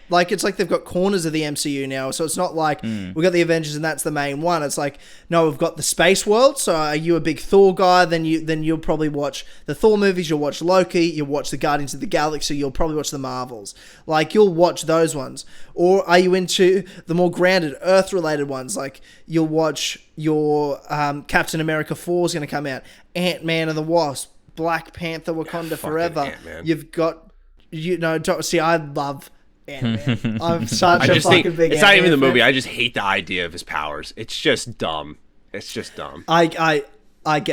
Speaker 2: like it's like they've got corners of the MCU now, so it's not like we've got the Avengers and that's the main one. It's like, no, we've got the space world. So are you a big Thor guy? Then you'll probably watch the Thor movies. You'll watch Loki. You'll watch the Guardians of the Galaxy. You'll probably watch the Marvels. Like you'll watch those ones. Or are you into the more grounded Earth related ones? Like you'll watch your Captain America 4 is going to come out, Ant-Man and the Wasp, Black Panther, Wakanda Forever. Ant-Man. You've got, see, I love Ant-Man. I'm such a fucking big
Speaker 3: it's
Speaker 2: Ant-Man
Speaker 3: not even the
Speaker 2: fan.
Speaker 3: movie. I just hate the idea of his powers. It's just dumb.
Speaker 2: I get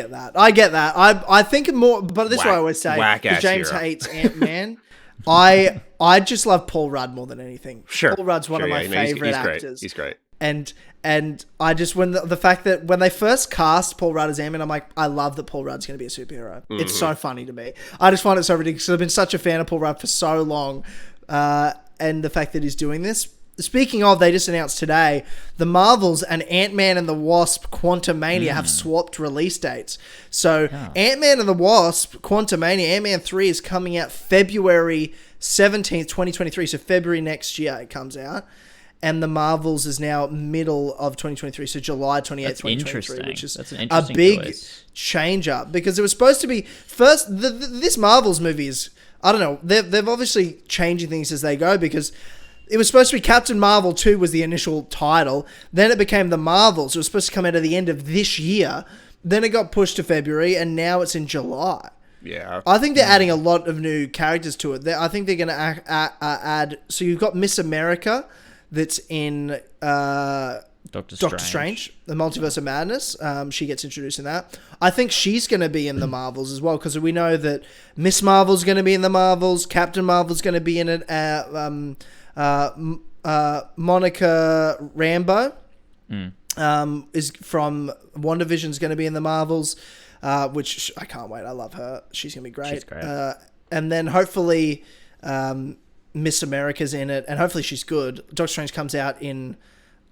Speaker 2: that. I think more, but this is what I always say. Because James hates Ant-Man. I just love Paul Rudd more than anything.
Speaker 3: Sure.
Speaker 2: Paul Rudd's one of my favorite actors.
Speaker 3: He's great.
Speaker 2: And I just, when the fact that when they first cast Paul Rudd as Ant-Man, I'm like, I love that Paul Rudd's going to be a superhero. It's so funny to me. I just find it so ridiculous. I've been such a fan of Paul Rudd for so long. And the fact that he's doing this. Speaking of, they just announced today, the Marvels and Ant-Man and the Wasp Quantumania have swapped release dates. So Ant-Man and the Wasp Quantumania, Ant-Man 3 is coming out February 17th, 2023. So February next year it comes out. And the Marvels is now middle of 2023, so July 28th, 2023, which is a big change up because it was supposed to be first. This Marvels movie is, I don't know, they've obviously changing things as they go because it was supposed to be Captain Marvel 2 was the initial title, then it became the Marvels. It was supposed to come out at the end of this year, then it got pushed to February, and now it's in July.
Speaker 3: Yeah,
Speaker 2: I think they're adding a lot of new characters to it. I think they're going to add. So you've got Miss America. That's in Doctor Strange, the Multiverse of Madness. She gets introduced in that. I think she's going to be in the Marvels as well because we know that Miss Marvel's going to be in the Marvels. Captain Marvel's going to be in it. Monica Rambeau is from WandaVision's going to be in the Marvels, which I can't wait. I love her. She's going to be great.
Speaker 1: She's great.
Speaker 2: And then hopefully... Miss America's in it, and hopefully she's good. Doctor Strange comes out in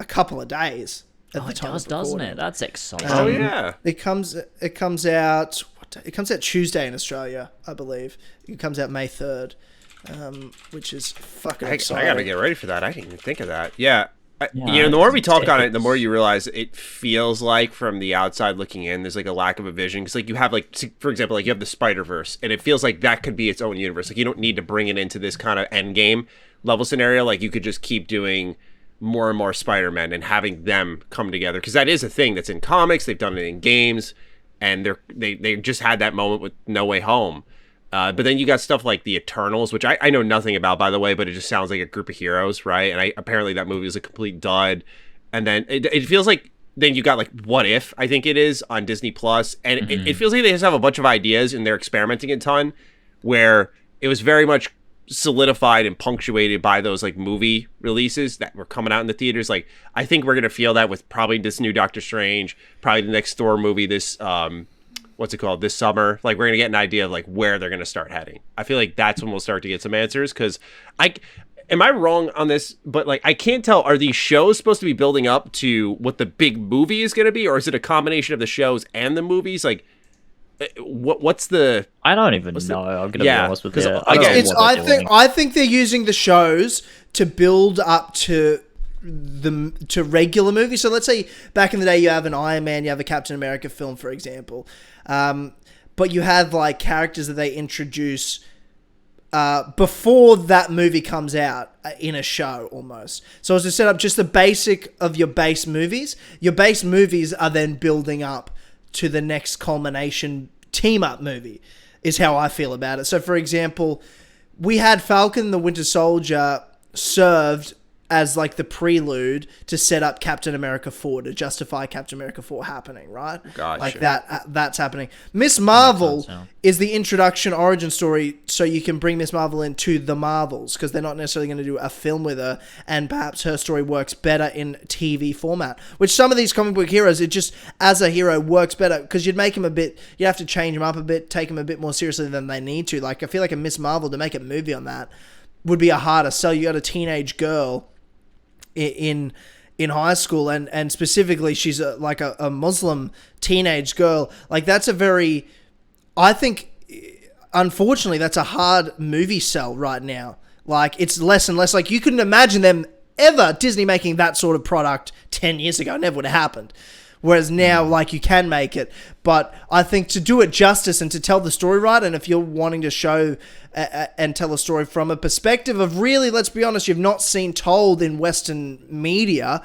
Speaker 2: a couple of days.
Speaker 1: It does, doesn't it? That's exciting.
Speaker 3: Oh yeah,
Speaker 2: it comes out. It comes out Tuesday in Australia, I believe. It comes out May 3rd, which is fucking exciting.
Speaker 3: I gotta get ready for that. I didn't even think of that. Yeah. The more we talk on it, the more you realize it feels like from the outside looking in, there's like a lack of a vision. Because like you have like, for example, like you have the Spider-Verse, and it feels like that could be its own universe. Like you don't need to bring it into this kind of end game level scenario. Like you could just keep doing more and more Spider-Men and having them come together, because that is a thing that's in comics. They've done it in games, and they just had that moment with No Way Home. But then you got stuff like the Eternals, which I know nothing about, by the way, but it just sounds like a group of heroes, right? And apparently that movie was a complete dud. And then it feels like then you got like What If, I think it is, on Disney Plus, and it feels like they just have a bunch of ideas and they're experimenting a ton, where it was very much solidified and punctuated by those like movie releases that were coming out in the theaters. Like, I think we're gonna feel that with probably this new Doctor Strange, probably the next Thor movie this this summer. Like, we're gonna get an idea of like where they're gonna start heading. I feel like that's when we'll start to get some answers, because am I wrong on this? But like, I can't tell, are these shows supposed to be building up to what the big movie is gonna be, or is it a combination of the shows and the movies? Like, what's the...
Speaker 1: I don't even know. I'm gonna be honest with you.
Speaker 2: I think they're using the shows to build up to regular movies. So let's say back in the day you have an Iron Man, you have a Captain America film, for example, but you have like characters that they introduce before that movie comes out in a show almost. So as to set up just the basic of your base movies are then building up to the next culmination team-up movie, is how I feel about it. So, for example, we had Falcon and the Winter Soldier served as like the prelude to set up Captain America 4, to justify Captain America 4 happening, right?
Speaker 3: Gotcha.
Speaker 2: Like that's happening. Miss Marvel is the introduction origin story, so you can bring Miss Marvel into the Marvels, because they're not necessarily going to do a film with her, and perhaps her story works better in TV format, which some of these comic book heroes, it just, as a hero, works better, because you'd make him you have to change him up a bit, take him a bit more seriously than they need to. Like, I feel like a Miss Marvel, to make a movie on that would be a harder sell. You got a teenage girl in high school, and specifically she's like a Muslim teenage girl. Like, that's a very, I think, unfortunately, that's a hard movie sell right now. Like, it's less and less. Like, you couldn't imagine them ever, Disney, making that sort of product 10 years ago. It never would have happened. Whereas now, like, you can make it. But I think to do it justice and to tell the story right, and if you're wanting to show and tell a story from a perspective of really, let's be honest, you've not seen told in Western media,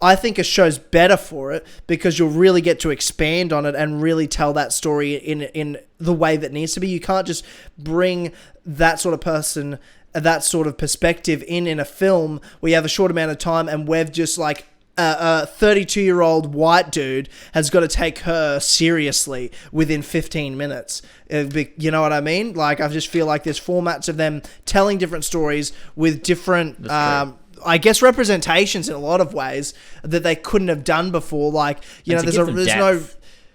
Speaker 2: I think a show's better for it, because you'll really get to expand on it and really tell that story in the way that needs to be. You can't just bring that sort of person, that sort of perspective in a film where you have a short amount of time, and we've just like, a 32-year-old white dude has got to take her seriously within 15 minutes. You know what I mean? Like, I just feel like there's formats of them telling different stories with different, I guess, representations in a lot of ways that they couldn't have done before. Like, you know, there's no...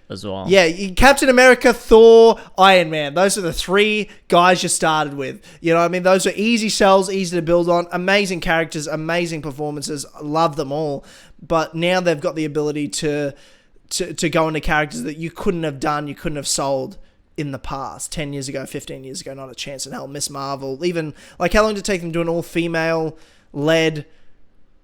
Speaker 1: as well.
Speaker 2: Yeah, Captain America, Thor, Iron Man. Those are the three guys you started with. You know what I mean? Those are easy sells, easy to build on. Amazing characters, amazing performances. Love them all. But now they've got the ability to go into characters that you couldn't have done, you couldn't have sold in the past. 10 years ago, 15 years ago, not a chance in hell. Miss Marvel. Even, like, how long did it take them to do an all-female-led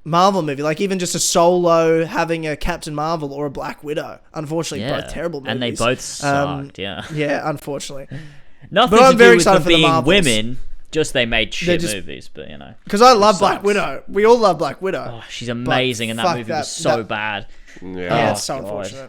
Speaker 2: Marvel movie? Like, even just a Solo, having a Captain Marvel or a Black Widow. Unfortunately, both terrible movies.
Speaker 1: And they both sucked,
Speaker 2: Yeah, unfortunately.
Speaker 1: Nothing but I'm very excited for being women, just they made shit movies, but you know.
Speaker 2: Because I love Black Widow. We all love Black Widow.
Speaker 1: Oh, she's amazing, and that movie was so bad.
Speaker 2: Yeah, it's so unfortunate.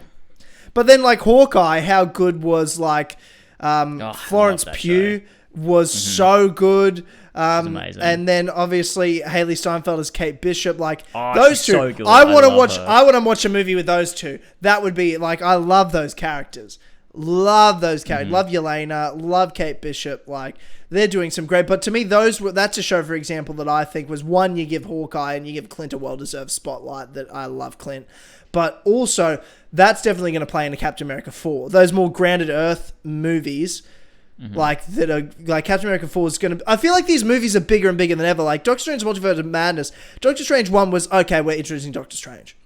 Speaker 2: But then, like, Hawkeye, how good was, like, Florence Pugh was so good.
Speaker 1: Amazing.
Speaker 2: And then obviously Haley Steinfeld as Kate Bishop, like those two.
Speaker 1: So good.
Speaker 2: I want to watch a movie with those two. That would be like, I love those characters. Love those characters. Love Yelena. Love Kate Bishop. Like, they're doing some great. But to me, that's a show, for example, that I think was one, you give Hawkeye and you give Clint a well-deserved spotlight. That I love Clint, but also that's definitely going to play into Captain America 4. Those more grounded Earth movies. Like, that are like Captain America 4 is going to... I feel like these movies are bigger and bigger than ever. Like, Doctor Strange Multiverse of Madness. Doctor Strange 1 was, okay, we're introducing Doctor Strange.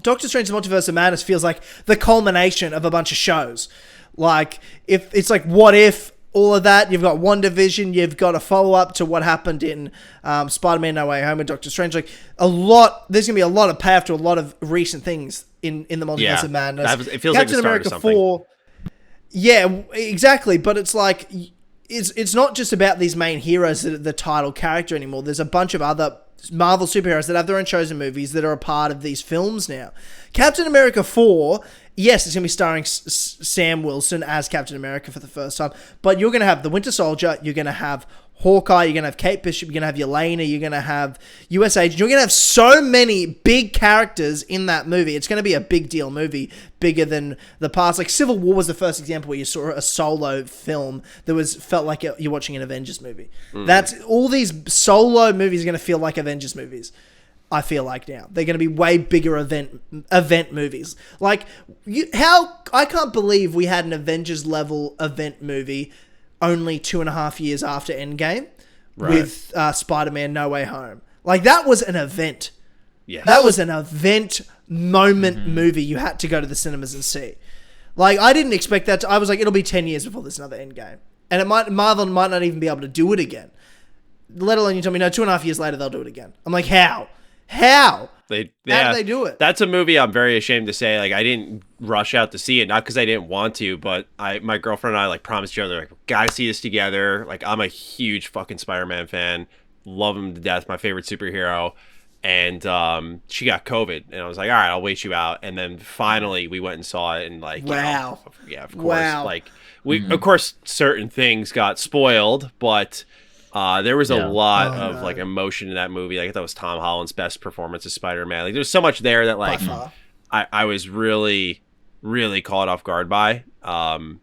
Speaker 2: Doctor Strange Multiverse of Madness feels like the culmination of a bunch of shows. Like, if it's like, What If, all of that. You've got WandaVision. You've got a follow-up to what happened in Spider-Man No Way Home and Doctor Strange. Like, there's going to be a lot of payoff to a lot of recent things in the Multiverse of Madness.
Speaker 3: It feels Captain like the start America of something.
Speaker 2: 4... Yeah, exactly. But it's like, it's not just about these main heroes that are the title character anymore. There's a bunch of other Marvel superheroes that have their own chosen movies that are a part of these films now. Captain America 4, yes, it's going to be starring Sam Wilson as Captain America for the first time, but you're going to have the Winter Soldier, you're going to have Hawkeye, you're going to have Kate Bishop, you're going to have Yelena, you're going to have US Agent. You're going to have so many big characters in that movie. It's going to be a big deal movie, bigger than the past. Like Civil War was the first example where you saw a solo film that felt like you're watching an Avengers movie. That's all these solo movies are going to feel like Avengers movies. I feel like now they're going to be way bigger event movies. Like I can't believe we had an Avengers level event movie only 2.5 years after Endgame with Spider-Man No Way Home. Like, that was an event. Yes. That was an event moment movie you had to go to the cinemas and see. Like, I didn't expect that. I was like, it'll be 10 years before there's another Endgame. And Marvel might not even be able to do it again. Let alone you tell me, no, 2.5 years later, they'll do it again. I'm like, how? How? How did they do it?
Speaker 3: That's a movie I'm very ashamed to say. Like, I didn't rush out to see it, not because I didn't want to, but my girlfriend and I like promised each other, like, gotta see this together. Like, I'm a huge fucking Spider-Man fan, love him to death, my favorite superhero. And she got COVID, and I was like, all right, I'll wait you out. And then finally, we went and saw it, and like,
Speaker 2: wow,
Speaker 3: yeah, of course, like of course, certain things got spoiled, but. There was a lot of like emotion in that movie. Like, I thought it was Tom Holland's best performance as Spider-Man. Like, there's so much there that like I was really, really caught off guard by. I'm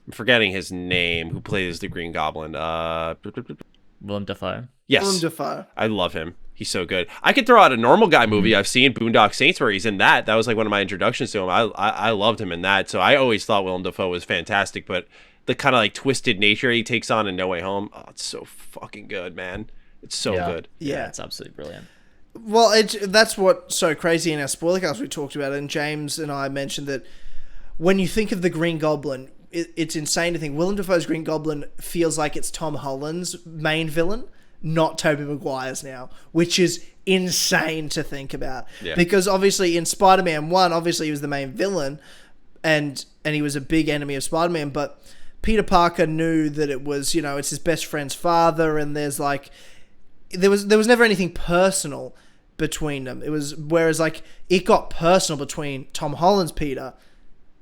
Speaker 3: forgetting his name. Who plays the Green Goblin?
Speaker 1: Willem Dafoe.
Speaker 3: Yes,
Speaker 2: Willem Dafoe.
Speaker 3: I love him. He's so good. I could throw out a normal guy movie I've seen, Boondock Saints, where he's in that. That was like one of my introductions to him. I loved him in that. So I always thought Willem Dafoe was fantastic, but the kind of like twisted nature he takes on in No Way Home, oh, it's so fucking good, man. It's so good.
Speaker 1: Yeah, it's absolutely brilliant.
Speaker 2: Well, that's what's so crazy in our spoiler cast we talked about it, and James and I mentioned that when you think of the Green Goblin, it's insane to think Willem Dafoe's Green Goblin feels like it's Tom Holland's main villain, not Tobey Maguire's now, which is insane to think about. Yeah. Because obviously in Spider-Man 1, obviously he was the main villain, and he was a big enemy of Spider-Man, but Peter Parker knew that it was, it's his best friend's father, and there was never anything personal between them. Whereas like it got personal between Tom Holland's Peter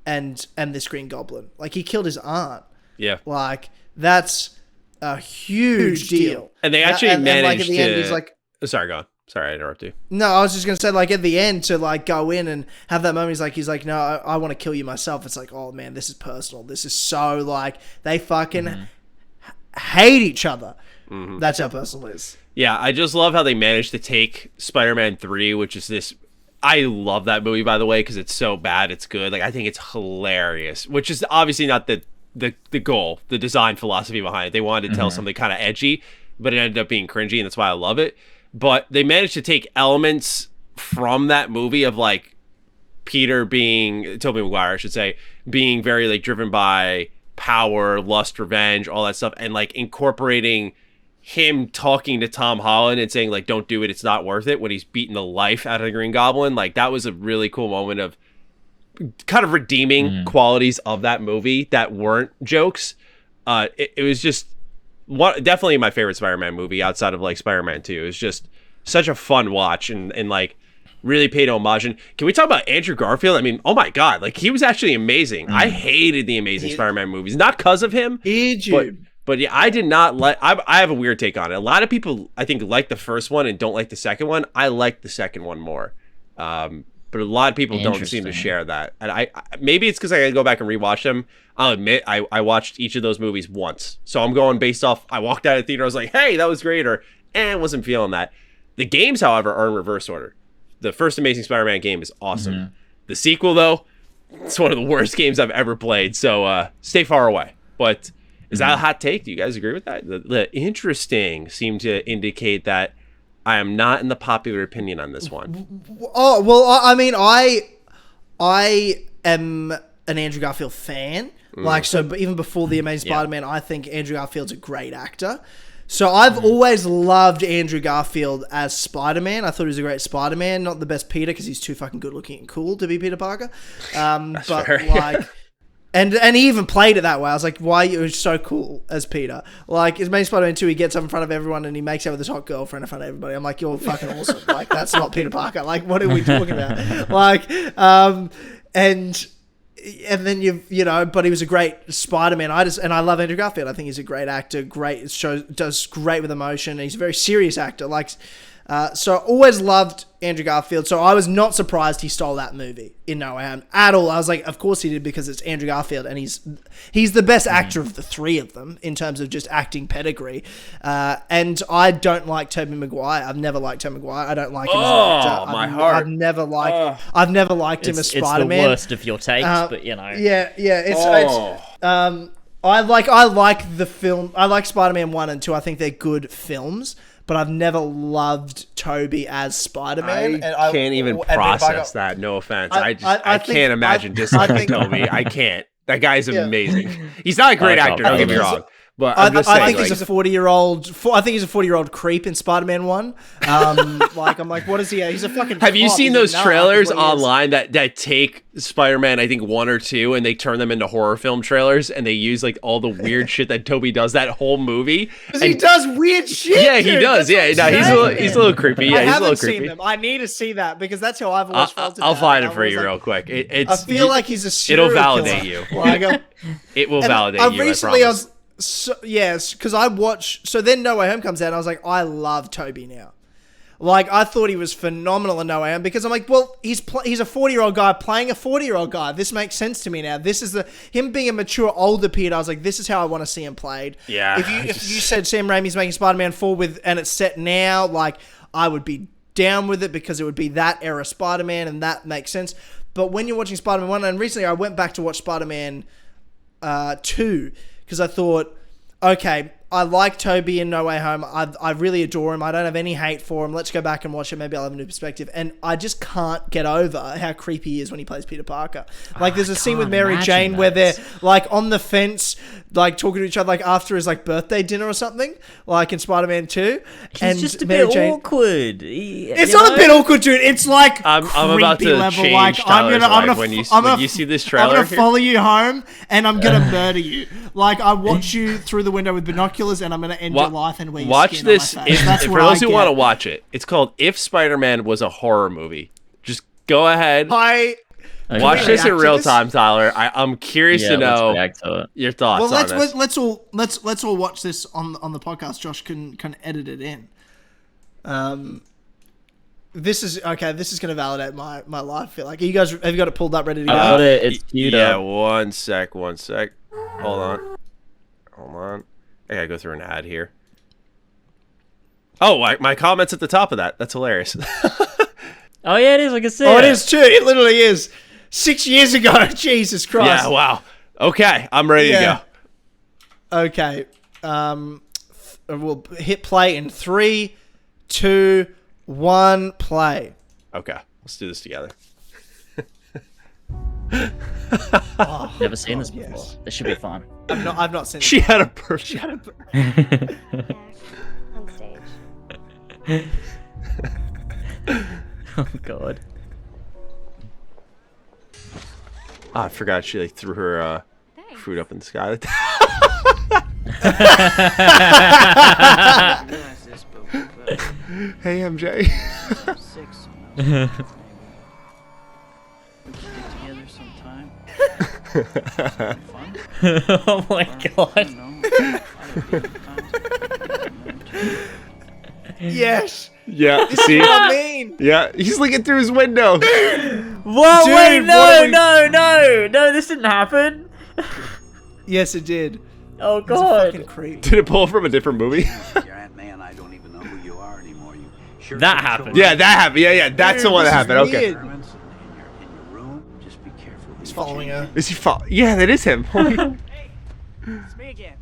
Speaker 2: and this Green Goblin. Like, he killed his aunt. Yeah. Like, that's a huge deal.
Speaker 3: And they actually managed like at the end, he's like, sorry, go on. Sorry, I interrupted you.
Speaker 2: No, I was just going to say, like, at the end, to, like, go in and have that moment, he's like, no, I want to kill you myself. It's like, oh, man, this is personal. This is so, like, they fucking hate each other. That's how personal it is.
Speaker 3: Yeah, I just love how they managed to take Spider-Man 3, which is this... I love that movie, by the way, because it's so bad, it's good. Like, I think it's hilarious, which is obviously not the goal, the design philosophy behind it. They wanted to tell something kind of edgy, but it ended up being cringy, and that's why I love it. But they managed to take elements from that movie of like Tobey Maguire, I should say, being very like driven by power, lust, revenge, all that stuff, and like incorporating him talking to Tom Holland and saying like, don't do it, it's not worth it, when he's beating the life out of the Green Goblin. Like, that was a really cool moment of kind of redeeming qualities of that movie that weren't jokes. It was just definitely my favorite Spider-Man movie outside of like Spider-Man 2. It was just such a fun watch and like really paid homage. And can we talk about Andrew Garfield? I mean, oh my God, like, he was actually amazing. I hated the Amazing Spider-Man movies, not because of him, but yeah, I did not like. I have a weird take on it. A lot of people, I think, like the first one and don't like the second one. I like the second one more. But a lot of people don't seem to share that. And I maybe it's because I gotta go back and rewatch them. I'll admit, I watched each of those movies once. So I'm going based off, I walked out of the theater, I was like, hey, that was great, or wasn't feeling that. The games, however, are in reverse order. The first Amazing Spider-Man game is awesome. The sequel, though, it's one of the worst games I've ever played. So stay far away. But is that a hot take? Do you guys agree with that? The interesting seem to indicate that I am not in the popular opinion on this one.
Speaker 2: Oh, well, I mean, I am an Andrew Garfield fan. Like, so even before The Amazing Spider-Man, I think Andrew Garfield's a great actor. So I've always loved Andrew Garfield as Spider-Man. I thought he was a great Spider-Man. Not the best Peter, because he's too fucking good looking and cool to be Peter Parker. But fair. Like... And he even played it that way. I was like, why are you so cool as Peter? Like, his main Spider-Man 2, he gets up in front of everyone and he makes out with his hot girlfriend in front of everybody. I'm like, you're fucking awesome. Like, that's not Peter Parker. Like, what are we talking about? Like, and then you know, but he was a great Spider-Man. I love Andrew Garfield. I think he's a great actor. Does great with emotion. He's a very serious actor. Like, so I always loved Andrew Garfield. So I was not surprised he stole that movie in No Way Home at all. I was like, of course he did, because it's Andrew Garfield and he's the best actor of the three of them in terms of just acting pedigree. And I don't like Tobey Maguire. I've never liked Tobey Maguire. I don't like him as an actor.
Speaker 3: My heart.
Speaker 2: I've never liked him as Spider-Man.
Speaker 1: It's the worst of your takes, but you know.
Speaker 2: Yeah. I like the film. I like Spider-Man 1 and 2. I think they're good films. But I've never loved Tobey as Spider-Man.
Speaker 3: I can't even process that. No offense. I can't imagine disliking Tobey. I can't. That guy's amazing. He's not a great actor. Don't get me wrong. But I'm just saying,
Speaker 2: I think he's a 40-year-old. I think he's a 40-year-old creep in Spider-Man 1. Like, I'm like, what is he? He's a fucking.
Speaker 3: Have you seen those trailers online that take Spider-Man, I think 1 or 2, and they turn them into horror film trailers, and they use like all the weird shit that Tobey does that whole movie?
Speaker 2: Because he does weird shit.
Speaker 3: Yeah, he does. Yeah, no, he's a little creepy. Yeah, he's a little creepy.
Speaker 2: Seen them. I need to see that because that's how I've always felt.
Speaker 3: I'll find it for you real quick. I
Speaker 2: feel like he's a serial
Speaker 3: killer. It'll validate you. It will validate you.
Speaker 2: Recently, I was. So, yes, because I watched. So then No Way Home comes out, and I was like, I love Tobey now. Like, I thought he was phenomenal in No Way Home because I'm like, well, he's a 40-year-old guy playing a 40-year-old guy. This makes sense to me now. This is him being a mature, older Peter. I was like, this is how I want to see him played.
Speaker 3: Yeah.
Speaker 2: If you said Sam Raimi's making Spider-Man 4 and it's set now, like, I would be down with it because it would be that era Spider-Man, and that makes sense. But when you're watching Spider-Man 1, and recently I went back to watch Spider-Man 2. Because I thought, okay, I like Tobey in No Way Home. I really adore him. I don't have any hate for him. Let's go back and watch it. Maybe I'll have a new perspective. And I just can't get over how creepy he is when he plays Peter Parker. Like, there's a scene with Mary Jane where they're, like, on the fence, like, talking to each other, like, after his, like, birthday dinner or something, like in Spider-Man 2.
Speaker 1: He's just a bit awkward.
Speaker 2: It's not a bit awkward, dude. It's, like,
Speaker 3: I'm about to
Speaker 2: level.
Speaker 3: Change
Speaker 2: like,
Speaker 3: Tyler's life when you see this trailer.
Speaker 2: I'm going to follow you home, and I'm going to murder you. Like, I watch you through the window with binoculars, and I'm going to end your life and wear
Speaker 3: watch
Speaker 2: skin
Speaker 3: this.
Speaker 2: on my face.
Speaker 3: For those who want to watch it, it's called If Spider-Man Was a Horror Movie. Just go ahead. Watch this in real time, Tyler. I'm curious to know your thoughts on this.
Speaker 2: Let's all watch this on the podcast. Josh can edit it in. This is okay. This is going to validate my life. I feel like have you got it pulled up, ready to go?
Speaker 1: Got it. It's queued up.
Speaker 3: Yeah, one sec. Hold on. I gotta go through an ad here. Oh, my comment's at the top of that. That's hilarious.
Speaker 1: Oh yeah, it is. I can see it.
Speaker 2: Oh, it is too. It literally is. 6 years ago. Jesus Christ.
Speaker 3: Yeah. Wow. Okay, I'm ready to
Speaker 2: go. Okay. We'll hit play in 3, 2, 1. Play.
Speaker 3: Okay, let's do this together.
Speaker 1: Never seen this before. Yes. This should be fun.
Speaker 2: I've not seen it.
Speaker 3: She had a bird.
Speaker 4: On stage.
Speaker 1: Oh god.
Speaker 3: Oh, I forgot she like threw her fruit up in the sky. Hey MJ.
Speaker 5: Together sometime. Fun?
Speaker 1: Oh my god.
Speaker 2: Yes.
Speaker 3: Yeah. See?
Speaker 2: What I mean.
Speaker 3: Yeah. He's looking through his window.
Speaker 1: Whoa!
Speaker 2: Dude,
Speaker 1: wait! No! This didn't happen.
Speaker 2: Yes, it did.
Speaker 1: Oh god!
Speaker 2: Fucking creep.
Speaker 3: Did it pull from a different movie?
Speaker 5: Your Aunt May and I don't even know who you are anymore. You sure
Speaker 1: that happened.
Speaker 3: Yeah, that happened. Yeah. That's the one that happened. Okay.
Speaker 5: In your room, just be careful.
Speaker 2: He's following her.
Speaker 3: Is he Yeah, that is him.
Speaker 5: Hey, it's me again.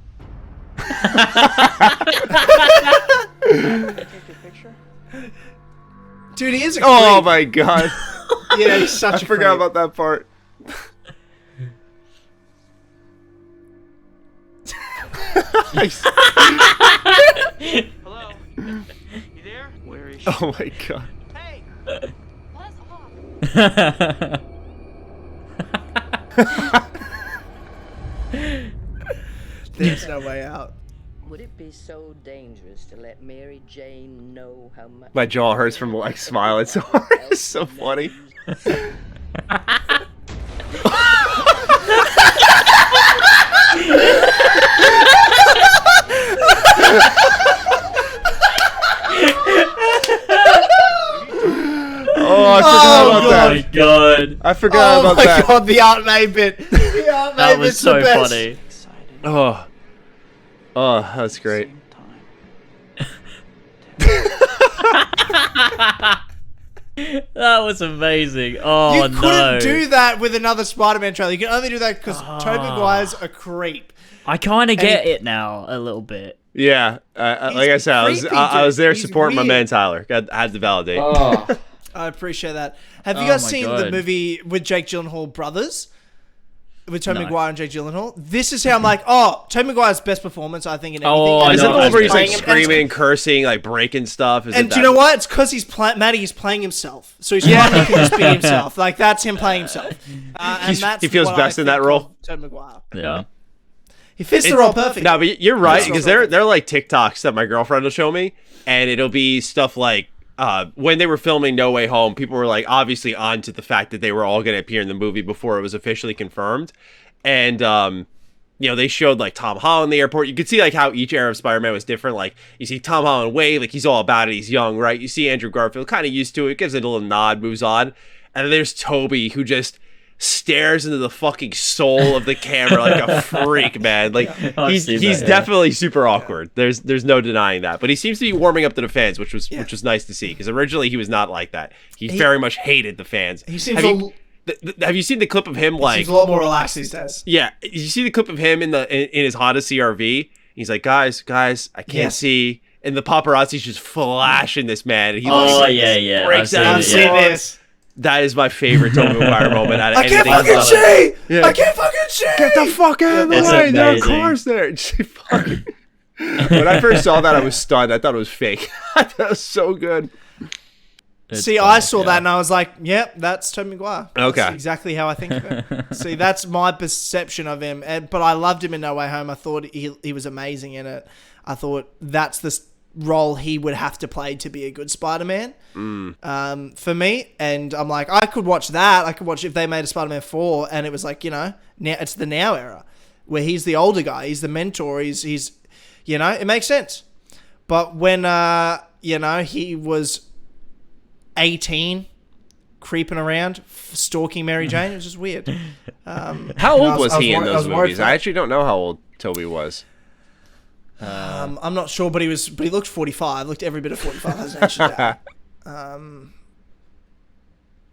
Speaker 5: Take your picture.
Speaker 2: Dude, he is a creep.
Speaker 3: Oh my god.
Speaker 2: Yeah, he's such a
Speaker 3: I forgot about that part.
Speaker 5: Hello? You there? Where is she?
Speaker 3: Oh my god.
Speaker 5: Hey!
Speaker 2: There's no way out.
Speaker 4: Would it be so dangerous to let Mary Jane know how much...
Speaker 3: My jaw hurts from like smiling so hard. It's so funny. Oh, I forgot about that.
Speaker 1: Oh my god.
Speaker 3: I forgot about that.
Speaker 2: Oh my god, the Aunt May bit. The Aunt May
Speaker 1: That was
Speaker 2: bit's
Speaker 1: so
Speaker 2: the best.
Speaker 1: funny.
Speaker 3: Oh. Oh, that's great.
Speaker 1: That was amazing. Oh,
Speaker 2: You
Speaker 1: no.
Speaker 2: couldn't do that with another Spider-Man trailer. You can only do that because Tobey Maguire's a creep.
Speaker 1: I kind of get it now, a little bit.
Speaker 3: Yeah, like I said, I was there supporting my man Tyler. I had to validate.
Speaker 1: Oh.
Speaker 2: I appreciate that. Have you guys
Speaker 1: my
Speaker 2: seen
Speaker 1: God.
Speaker 2: the movie with Jake Gyllenhaal brothers? With Tobey
Speaker 1: No.
Speaker 2: Maguire and Jake Gyllenhaal? This is how I'm like, Tobey Maguire's best performance, I think, in anything.
Speaker 1: Oh,
Speaker 2: And
Speaker 3: Is
Speaker 1: I
Speaker 3: it
Speaker 1: know.
Speaker 3: the one where he's like
Speaker 2: playing him-
Speaker 3: screaming, cursing, like breaking stuff?
Speaker 2: And do you know what? It's because Matty is playing himself. So he's finally can just be himself. Like, that's him playing himself. And that's
Speaker 3: he feels
Speaker 2: what
Speaker 3: best
Speaker 2: I
Speaker 3: in that
Speaker 2: think
Speaker 3: role?
Speaker 2: of Tobey Maguire.
Speaker 1: Yeah.
Speaker 2: He fits the role perfectly.
Speaker 3: No, but you're right,
Speaker 2: Fits the
Speaker 3: because
Speaker 2: role
Speaker 3: they're like TikToks that my girlfriend will show me, and it'll be stuff like when they were filming No Way Home, people were like obviously onto the fact that they were all going to appear in the movie before it was officially confirmed. And you know, they showed like Tom Holland in the airport. You could see like how each era of Spider-Man was different. Like you see Tom Holland wave, like he's all about it, he's young, right? You see Andrew Garfield kind of used to it, gives it a little nod, moves on. And then there's Toby, who just stares into the fucking soul of the camera like a freak, man. Like he's definitely super awkward. There's no denying that. But he seems to be warming up to the fans, which was nice to see, because originally he was not like that. He very much hated the fans.
Speaker 2: He seems
Speaker 3: have you seen the clip of him like?
Speaker 2: He's a lot more relaxed these days.
Speaker 3: Yeah, you see the clip of him in his Honda CRV. He's like, guys, I can't see, and the paparazzi's just flashing this man. And he
Speaker 1: yeah.
Speaker 3: breaks out.
Speaker 2: I've seen this.
Speaker 3: That is my favorite Tobey Maguire moment out of
Speaker 2: I can't
Speaker 3: anything.
Speaker 2: fucking see!
Speaker 3: Yeah.
Speaker 2: I can't fucking see!
Speaker 3: Get the fuck out of the
Speaker 1: It's
Speaker 3: way! There are
Speaker 1: amazing.
Speaker 3: cars there. When I first saw that, I was stunned. I thought it was fake. That was so good.
Speaker 2: See, I saw that and I was like, yep, that's Tobey Maguire.
Speaker 3: Okay.
Speaker 2: That's exactly how I think of him. See, that's my perception of him. But I loved him in No Way Home. I thought he was amazing in it. I thought that's the role he would have to play to be a good Spider-Man for me. And I'm like, I could watch that. I could watch if they made a Spider-Man 4 and it was like, you know, now it's the now era where he's the older guy. He's the mentor. He's you know, it makes sense. But when, you know, he was 18, creeping around, stalking Mary Jane, it was just weird.
Speaker 3: How old was he in those movies? I actually don't know how old Toby was.
Speaker 2: I'm not sure, but he looked 45. Looked every bit of 45 as an ancient dad.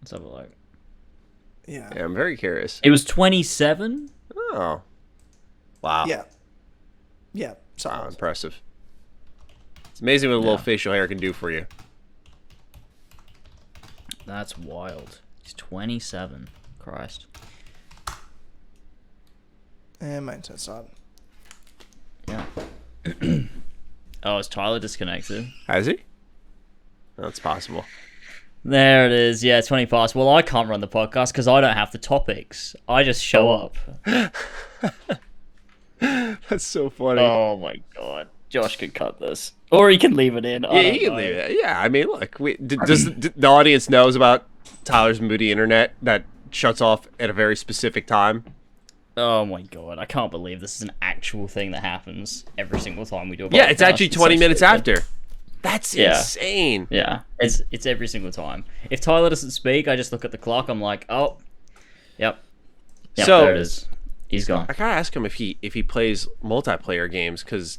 Speaker 1: Let's have a look.
Speaker 2: Yeah.
Speaker 3: Yeah, I'm very curious.
Speaker 1: It was 27.
Speaker 3: Oh, wow.
Speaker 2: Yeah. So
Speaker 3: Wow, impressive. It's amazing what a little facial hair can do for you.
Speaker 1: That's wild. He's 27. Christ.
Speaker 2: yeah, mate, outside.
Speaker 1: Yeah. Oh, is Tyler disconnected?
Speaker 3: Has he? That's possible.
Speaker 1: There it is. Yeah, 20 past. Well, I can't run the podcast because I don't have the topics. I just show up.
Speaker 3: That's so funny.
Speaker 1: Oh my god. Josh could cut this. Or he can leave it in.
Speaker 3: Yeah, you can leave it. Yeah, I mean, look, does the audience knows about Tyler's moody internet that shuts off at a very specific time?
Speaker 1: Oh my god, I can't believe this is an actual thing that happens every single time we do a podcast.
Speaker 3: Yeah, it's actually 20 minutes
Speaker 1: stupid.
Speaker 3: after. That's insane.
Speaker 1: Yeah, it's every single time. If Tyler doesn't speak, I just look at the clock. I'm like, oh, yep,
Speaker 3: So
Speaker 1: there it is. He's gone.
Speaker 3: I gotta ask him if he plays multiplayer games, because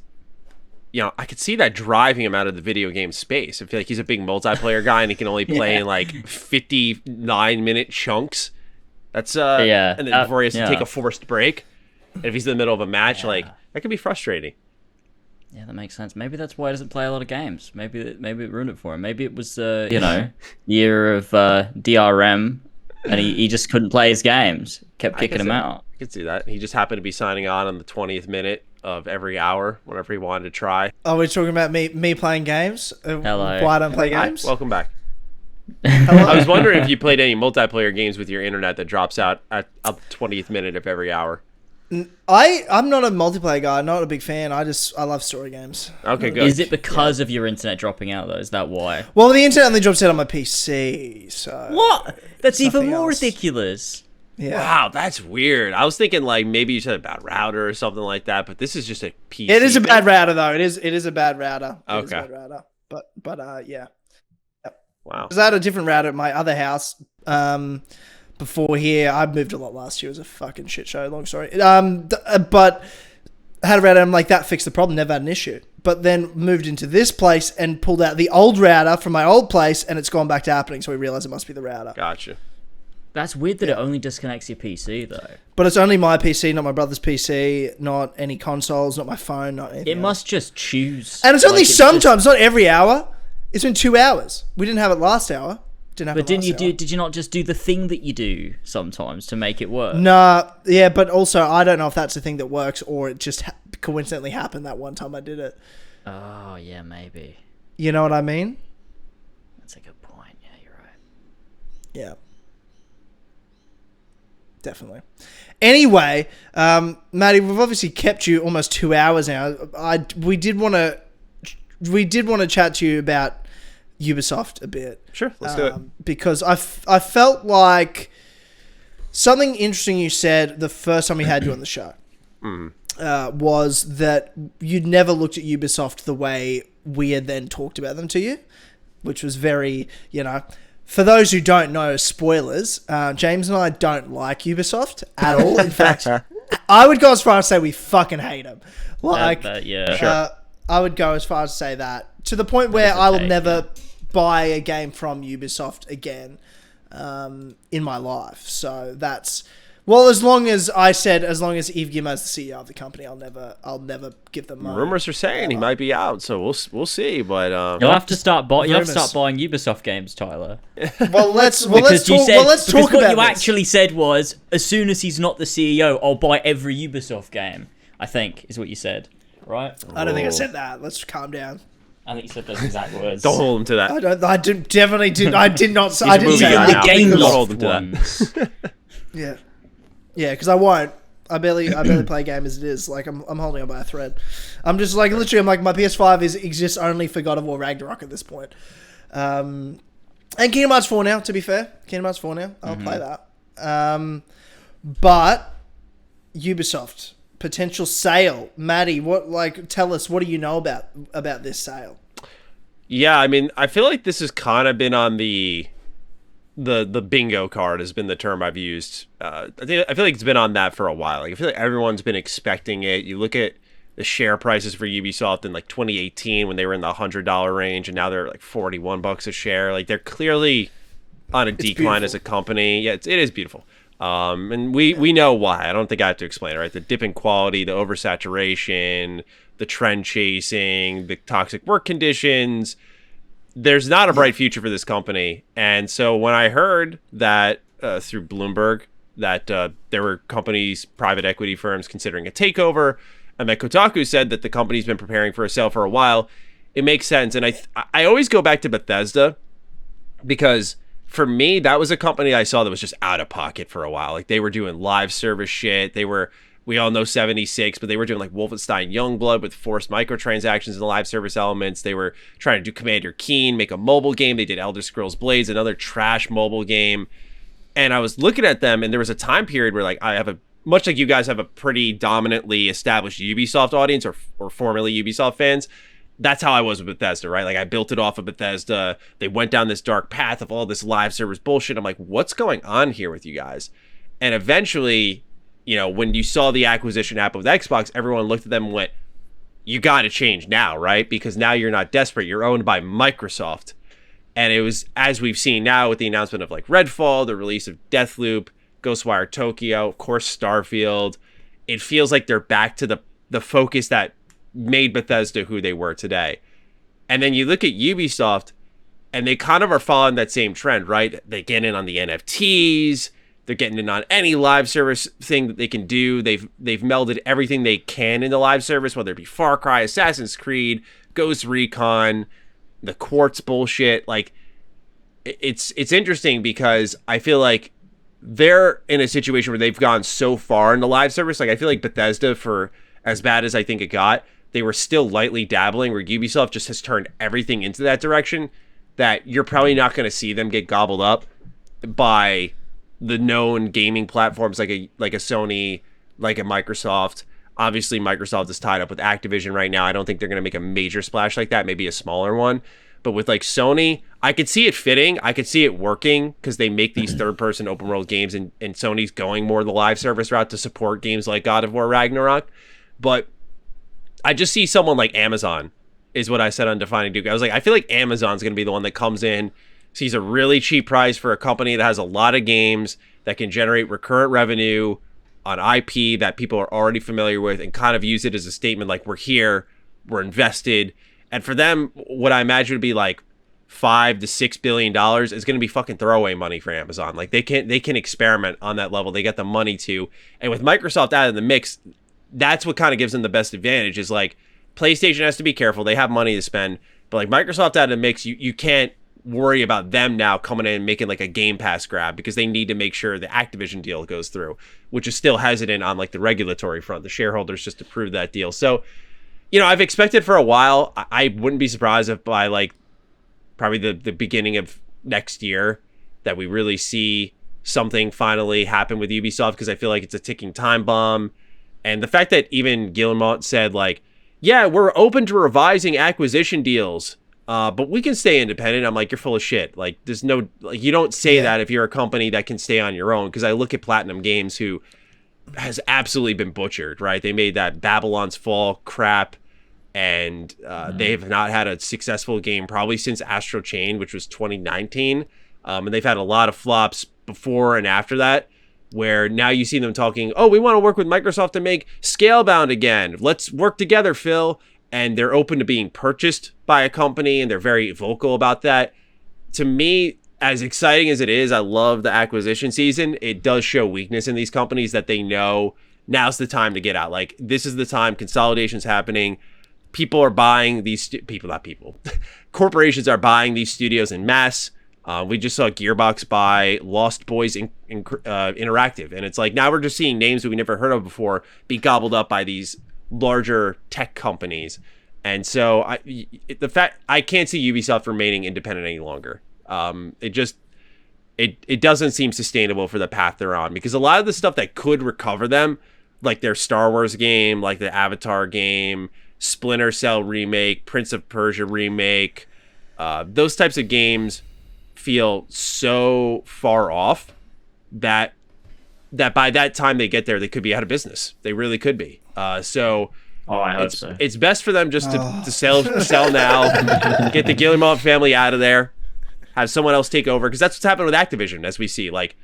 Speaker 3: you know I could see that driving him out of the video game space. I feel like he's a big multiplayer guy and he can only play in like 59-minute chunks. That's and then before he has to take a forced break. And if he's in the middle of a match, like that could be frustrating.
Speaker 1: Yeah, that makes sense. Maybe that's why he doesn't play a lot of games. Maybe it ruined it for him. Maybe it was you know, year of DRM, and he just couldn't play his games. Kept kicking him out.
Speaker 3: I could see that. He just happened to be signing on the 20th minute of every hour whenever he wanted to try.
Speaker 2: Oh, we're talking about me playing games?
Speaker 1: Hello.
Speaker 2: Why I don't play games?
Speaker 3: Welcome back. I was wondering if you played any multiplayer games with your internet that drops out at the 20th minute of every hour.
Speaker 2: I'm not a multiplayer guy. Not a big fan. I love story games.
Speaker 3: Okay, good.
Speaker 1: Is it because of your internet dropping out though? Is that why?
Speaker 2: Well, the internet only drops out on my PC. So
Speaker 1: what? That's even more ridiculous.
Speaker 2: Yeah.
Speaker 3: Wow, that's weird. I was thinking like maybe you said a bad router or something like that, but this is just a PC.
Speaker 2: It is a bad router though. It is a bad router.
Speaker 3: Okay.
Speaker 2: It is a bad router. But yeah. Yep.
Speaker 3: Wow.
Speaker 2: Because I had a different router at my other house. Before here, I moved a lot last year. It was a fucking shit show. Long story. But I had a router. I'm like, that fixed the problem. Never had an issue. But then moved into this place and pulled out the old router from my old place, and it's gone back to happening. So we realized it must be the router.
Speaker 3: Gotcha.
Speaker 1: That's weird that it only disconnects your PC though.
Speaker 2: But it's only my PC, not my brother's PC, not any consoles, not my phone, not anything.
Speaker 1: It must just choose.
Speaker 2: And it's only sometimes, not every hour. It's been 2 hours. We didn't have it last hour.
Speaker 1: Did you not just do the thing that you do sometimes to make it work?
Speaker 2: Nah, yeah, but also I don't know if that's the thing that works or it just coincidentally happened that one time I did it.
Speaker 1: Oh, yeah, maybe.
Speaker 2: You know what I mean?
Speaker 1: That's a good point. Yeah, you're right.
Speaker 2: Yeah. Definitely. Anyway, Matty, we've obviously kept you almost 2 hours now. We did want to chat to you about Ubisoft a bit.
Speaker 3: Sure, let's do it.
Speaker 2: Because I felt like something interesting you said the first time we had you on the show was that you'd never looked at Ubisoft the way we had then talked about them to you, which was very, for those who don't know, spoilers, James and I don't like Ubisoft at all. In fact, I would go as far as to say we fucking hate them.
Speaker 1: Yeah, sure.
Speaker 2: I would go as far as to say that, to the point where I will never buy a game from Ubisoft again in my life. So that's, well, as long as Yves Guillemot is the CEO of the company, I'll never give them money.
Speaker 3: Rumors are saying he might be out, so we'll see. But
Speaker 1: you'll have to start buying Ubisoft games, Tyler.
Speaker 2: Let's talk about
Speaker 1: what you
Speaker 2: this.
Speaker 1: actually said was, as soon as he's not the CEO, I'll buy every Ubisoft game. I think is what you said, right?
Speaker 2: I don't think I said that. Let's calm down.
Speaker 1: I think you said those exact words.
Speaker 3: Don't hold him to that.
Speaker 2: I definitely did. I did not. I didn't say
Speaker 1: the game.
Speaker 3: Don't hold him to that.
Speaker 2: Yeah, because I won't. I barely play a game as it is. Like I'm holding on by a thread. I'm just like literally. I'm like my PS5 exists only for God of War Ragnarok at this point. And Kingdom Hearts 4 now. To be fair, Kingdom Hearts 4 now. I'll play that. But Ubisoft. Potential sale, Matty. Tell us, what do you know about this sale?
Speaker 3: Yeah, I mean, I feel like this has kind of been on the bingo card has been the term I've used. I feel like it's been on that for a while. Like I feel like everyone's been expecting it. You look at the share prices for Ubisoft in like 2018 when they were in the $100 range, and now they're like $41 a share. Like they're clearly on a decline as a company. Yeah, it is beautiful. And we know why. I don't think I have to explain it, right? The dip in quality, the oversaturation, the trend chasing, the toxic work conditions. There's not a bright future for this company. And so when I heard that through Bloomberg that there were companies, private equity firms considering a takeover, and that Kotaku said that the company's been preparing for a sale for a while, it makes sense. And I always go back to Bethesda because for me, that was a company I saw that was just out of pocket for a while. Like they were doing live service shit. We all know 76, but they were doing like Wolfenstein Youngblood with forced microtransactions and live service elements. They were trying to do Commander Keen, make a mobile game. They did Elder Scrolls Blades, another trash mobile game. And I was looking at them, and there was a time period where like much like you guys have a pretty dominantly established Ubisoft audience or formerly Ubisoft fans. That's how I was with Bethesda, right? Like I built it off of Bethesda. They went down this dark path of all this live service bullshit. I'm like, what's going on here with you guys? And eventually, when you saw the acquisition happen with Xbox, everyone looked at them and went, you got to change now, right? Because now you're not desperate. You're owned by Microsoft. And it was, as we've seen now with the announcement of like Redfall, the release of Deathloop, Ghostwire Tokyo, of course, Starfield, it feels like they're back to the focus that made Bethesda who they were today. And then you look at Ubisoft and they kind of are following that same trend, right? They get in on the NFTs, they're getting in on any live service thing that they can do. They've melded everything they can into live service, whether it be Far Cry, Assassin's Creed, Ghost Recon, the Quartz bullshit. Like it's interesting because I feel like they're in a situation where they've gone so far in the live service. Like, I feel like Bethesda, for as bad as I think it got, they were still lightly dabbling, where Ubisoft just has turned everything into that direction, that you're probably not going to see them get gobbled up by the known gaming platforms like a Sony, like a Microsoft. Obviously, Microsoft is tied up with Activision right now. I don't think they're going to make a major splash like that, maybe a smaller one. But with like Sony, I could see it fitting. I could see it working because they make these third-person open-world games, and Sony's going more the live service route to support games like God of War Ragnarok. But I just see someone like Amazon is what I said on Defining Duke. I was like, I feel like Amazon's going to be the one that comes in, sees a really cheap price for a company that has a lot of games that can generate recurrent revenue on IP that people are already familiar with, and kind of use it as a statement like, we're here, we're invested. And for them, what I imagine would be like $5 to $6 billion is going to be fucking throwaway money for Amazon. Like, they can experiment on that level. They got the money to. And with Microsoft out of the mix, that's what kind of gives them the best advantage, is like, PlayStation has to be careful. They have money to spend, but like Microsoft out of the mix, you can't worry about them now coming in and making like a Game Pass grab, because they need to make sure the Activision deal goes through, which is still hesitant on like the regulatory front. The shareholders just approved that deal. So, you know, I've expected for a while. I wouldn't be surprised if by like probably the beginning of next year that we really see something finally happen with Ubisoft, because I feel like it's a ticking time bomb. And the fact that even Guillemot said like, yeah, we're open to revising acquisition deals, but we can stay independent. I'm like, you're full of shit. Like, there's no, like, you don't say that if you're a company that can stay on your own. Because I look at Platinum Games, who has absolutely been butchered, right? They made that Babylon's Fall crap, and they have not had a successful game probably since Astral Chain, which was 2019. And they've had a lot of flops before and after that, where now you see them talking, oh, we want to work with Microsoft to make Scalebound again. Let's work together, Phil. And they're open to being purchased by a company, and they're very vocal about that. To me, as exciting as it is, I love the acquisition season. It does show weakness in these companies that they know now's the time to get out. Like, this is the time, consolidation's happening. People are buying these, corporations are buying these studios en masse. We just saw Gearbox buy Lost Boys Interactive. And it's like, now we're just seeing names that we never heard of before be gobbled up by these larger tech companies. And so I can't see Ubisoft remaining independent any longer. It doesn't seem sustainable for the path they're on, because a lot of the stuff that could recover them, like their Star Wars game, like the Avatar game, Splinter Cell remake, Prince of Persia remake, those types of games feel so far off that by that time they get there, they could be out of business. They really could be. I hope so. It's best for them just to sell now, get the Guillemot family out of there, have someone else take over, because that's what's happened with Activision, as we see. Like,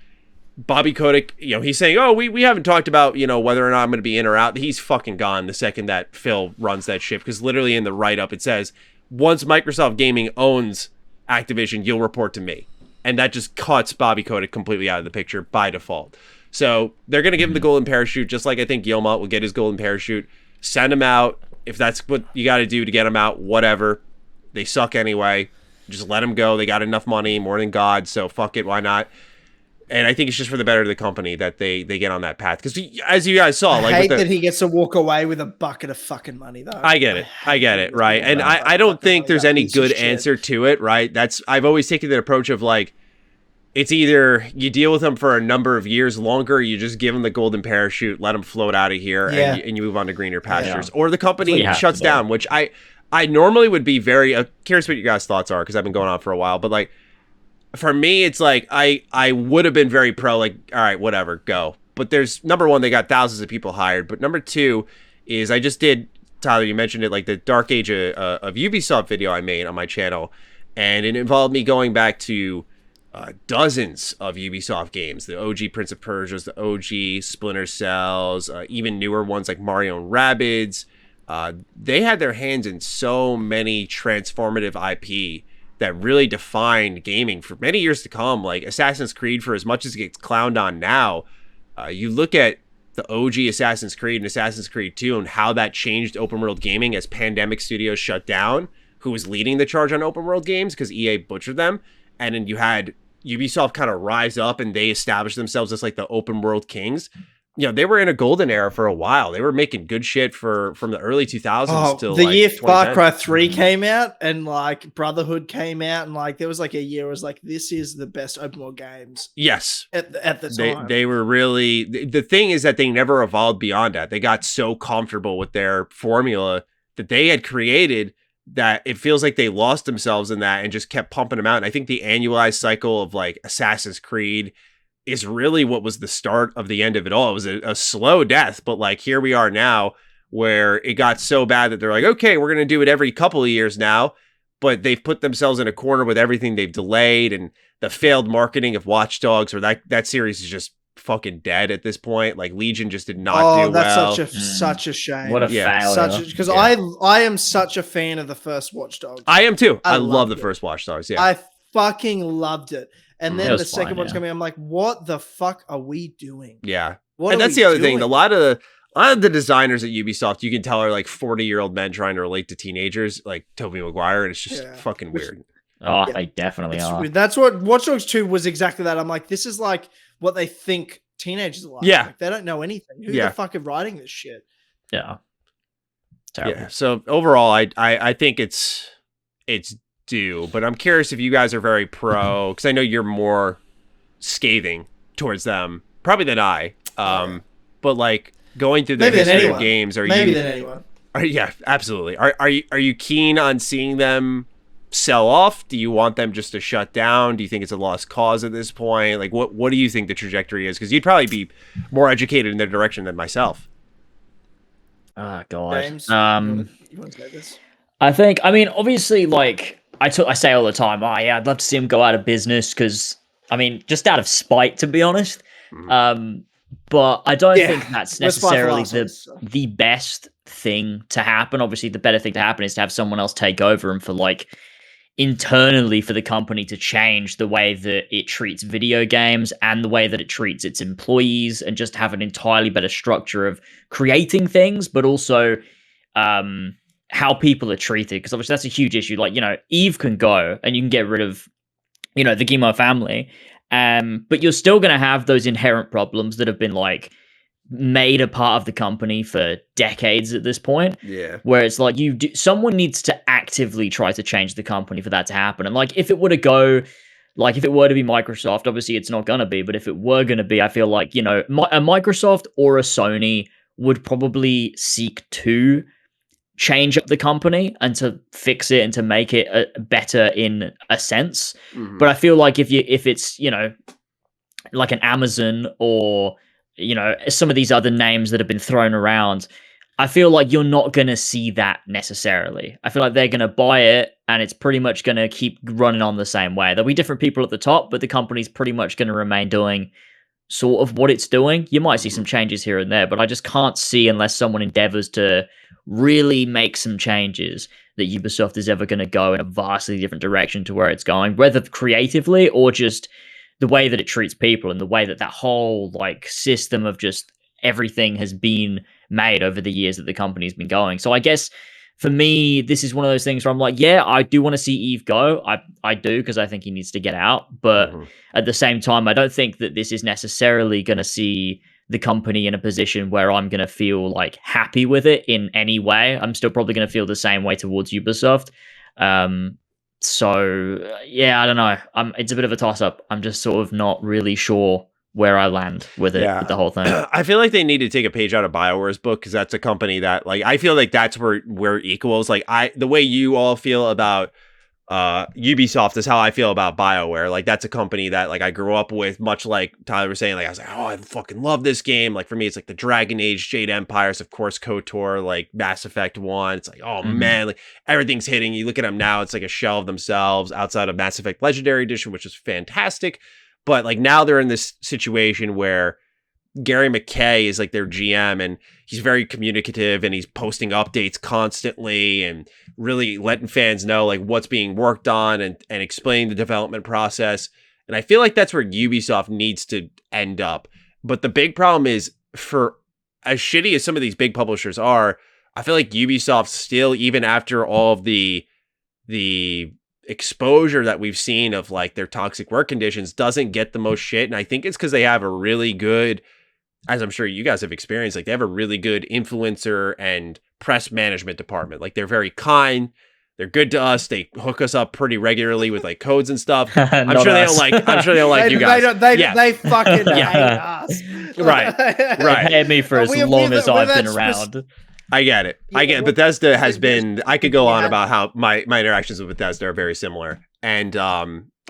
Speaker 3: Bobby Kotick, he's saying, oh, we haven't talked about, whether or not I'm going to be in or out. He's fucking gone the second that Phil runs that ship, because literally in the write-up it says, once Microsoft Gaming owns Activision, you'll report to me. And that just cuts Bobby Kotick completely out of the picture by default. So they're going to give him the golden parachute, just like I think Guillemot will get his golden parachute. Send him out. If that's what you got to do to get him out, whatever. They suck anyway. Just let him go. They got enough money, more than God, so fuck it, why not? And I think it's just for the better of the company that they get on that path. Because as you guys saw,
Speaker 2: I hate that he gets to walk away with a bucket of fucking money, though.
Speaker 3: I get it, right? And I don't think there's any good answer to it, right? I've always taken the approach of like, it's either you deal with them for a number of years longer, or you just give them the golden parachute, let them float out of here, and you move on to greener pastures. Or the company shuts down, which I normally would be very curious what your guys' thoughts are, because I've been going on for a while. But like, for me, it's like I would have been very pro, like, all right, whatever, go. But there's, number one, they got thousands of people hired. But number two is I just did, Tyler, you mentioned it, like the Dark Age of Ubisoft video I made on my channel. And it involved me going back to dozens of Ubisoft games, the OG Prince of Persia's, the OG Splinter Cells, even newer ones like Mario and Rabbids. They had their hands in so many transformative IP that really defined gaming for many years to come. Like Assassin's Creed, for as much as it gets clowned on now, you look at the OG Assassin's Creed and Assassin's Creed 2 and how that changed open world gaming as Pandemic Studios shut down, who was leading the charge on open world games because EA butchered them. And then you had Ubisoft kind of rise up and they establish themselves as like the open world kings, they were in a golden era for a while. They were making good shit from the early 2000s till
Speaker 2: the
Speaker 3: like
Speaker 2: year Far Cry 3 came out and like Brotherhood came out and like there was like a year where it was like, this is the best open world games.
Speaker 3: Yes.
Speaker 2: At the time.
Speaker 3: They were really, the thing is that they never evolved beyond that. They got so comfortable with their formula that they had created that it feels like they lost themselves in that and just kept pumping them out. And I think the annualized cycle of like Assassin's Creed is really what was the start of the end of it all. It was a slow death, but like here we are now where it got so bad that they're like, okay, we're going to do it every couple of years now, but they've put themselves in a corner with everything they've delayed and the failed marketing of Watch Dogs, or that series is just fucking dead at this point. Like Legion just did not do well.
Speaker 2: That's such a shame.
Speaker 1: What a failure.
Speaker 2: Because I am such a fan of the first Watch Dogs.
Speaker 3: I am too. I love the first Watch Dogs. Yeah.
Speaker 2: I fucking loved it. And then the second one's coming. I'm like, what the fuck are we doing?
Speaker 3: Yeah. And that's the other thing. A lot of the designers at Ubisoft, you can tell are like 40-year-old men trying to relate to teenagers, like Tobey Maguire, and it's just fucking weird.
Speaker 1: They definitely are.
Speaker 2: That's what Watch Dogs 2 was exactly that. I'm like, this is like what they think teenagers are like.
Speaker 3: Yeah.
Speaker 2: Like, they don't know anything. Who the fuck are writing this shit?
Speaker 1: Yeah. Terrible.
Speaker 3: Yeah. So overall, I think it's due, but I'm curious if you guys are very pro, because I know you're more scathing towards them probably than I. But like going through the history of games,
Speaker 2: maybe than anyone.
Speaker 3: Yeah, absolutely. Are you keen on seeing them sell off? Do you want them just to shut down? Do you think it's a lost cause at this point? Like what do you think the trajectory is? Because you'd probably be more educated in their direction than myself.
Speaker 1: Oh God.
Speaker 2: James, you want to say this?
Speaker 1: I mean, obviously, like I say all the time, I'd love to see them go out of business because, I mean, just out of spite, to be honest. But I don't think that's necessarily the best thing to happen. Obviously, the better thing to happen is to have someone else take over and for like internally for the company to change the way that it treats video games and the way that it treats its employees and just have an entirely better structure of creating things, but also how people are treated. Because obviously that's a huge issue. Like, Eve can go and you can get rid of, the Guillemot family. But you're still going to have those inherent problems that have been like made a part of the company for decades at this point.
Speaker 3: Yeah.
Speaker 1: Where it's like someone needs to actively try to change the company for that to happen. And like, if it were to be Microsoft, obviously it's not going to be, but if it were going to be, I feel like, a Microsoft or a Sony would probably seek to change up the company and to fix it and to make it better in a sense. But I feel like if it's like an Amazon or some of these other names that have been thrown around, I feel like you're not going to see that necessarily. I feel like they're going to buy it and it's pretty much going to keep running on the same way. There'll be different people at the top, but the company's pretty much going to remain doing sort of what it's doing. You might see some changes here and there, but I just can't see, unless someone endeavors to really make some changes, that Ubisoft is ever going to go in a vastly different direction to where it's going, whether creatively or just the way that it treats people and the way that whole like system of just everything has been made over the years that the company's been going. So I guess for me, this is one of those things where I'm like, yeah, I do want to see Eve go. I do, because I think he needs to get out. But at the same time, I don't think that this is necessarily going to see the company in a position where I'm going to feel like happy with it in any way. I'm still probably going to feel the same way towards Ubisoft. So yeah, I don't know. It's a bit of a toss up. I'm just sort of not really sure where I land with it, with the whole thing.
Speaker 3: I feel like they need to take a page out of BioWare's book, because that's a company that, like, I feel like that's where we're equals. Like, the way you all feel about Ubisoft is how I feel about BioWare. Like, that's a company that, like, I grew up with, much like Tyler was saying. Like, I was like, oh, I fucking love this game. Like, for me, it's like the Dragon Age, Jade Empires, of course, KOTOR, like Mass Effect 1. It's like, oh man, like everything's hitting. You look at them now, it's like a shell of themselves outside of Mass Effect Legendary Edition, which is fantastic. But like now they're in this situation where Gary McKay is like their GM, and he's very communicative and he's posting updates constantly and really letting fans know like what's being worked on and explaining the development process. And I feel like that's where Ubisoft needs to end up. But the big problem is, for as shitty as some of these big publishers are, I feel like Ubisoft still, even after all of the exposure that we've seen of like their toxic work conditions doesn't get the most shit. And I think it's because they have a really good, as I'm sure you guys have experienced, like they have a really good influencer and press management department. Like they're very kind. They're good to us. They hook us up pretty regularly with like codes and stuff. I'm sure they don't like you guys.
Speaker 2: They fucking hate us.
Speaker 3: Right.
Speaker 1: They paid me for as long as I've been around.
Speaker 3: I get it. Bethesda has been. I could go on about how my interactions with Bethesda are very similar, and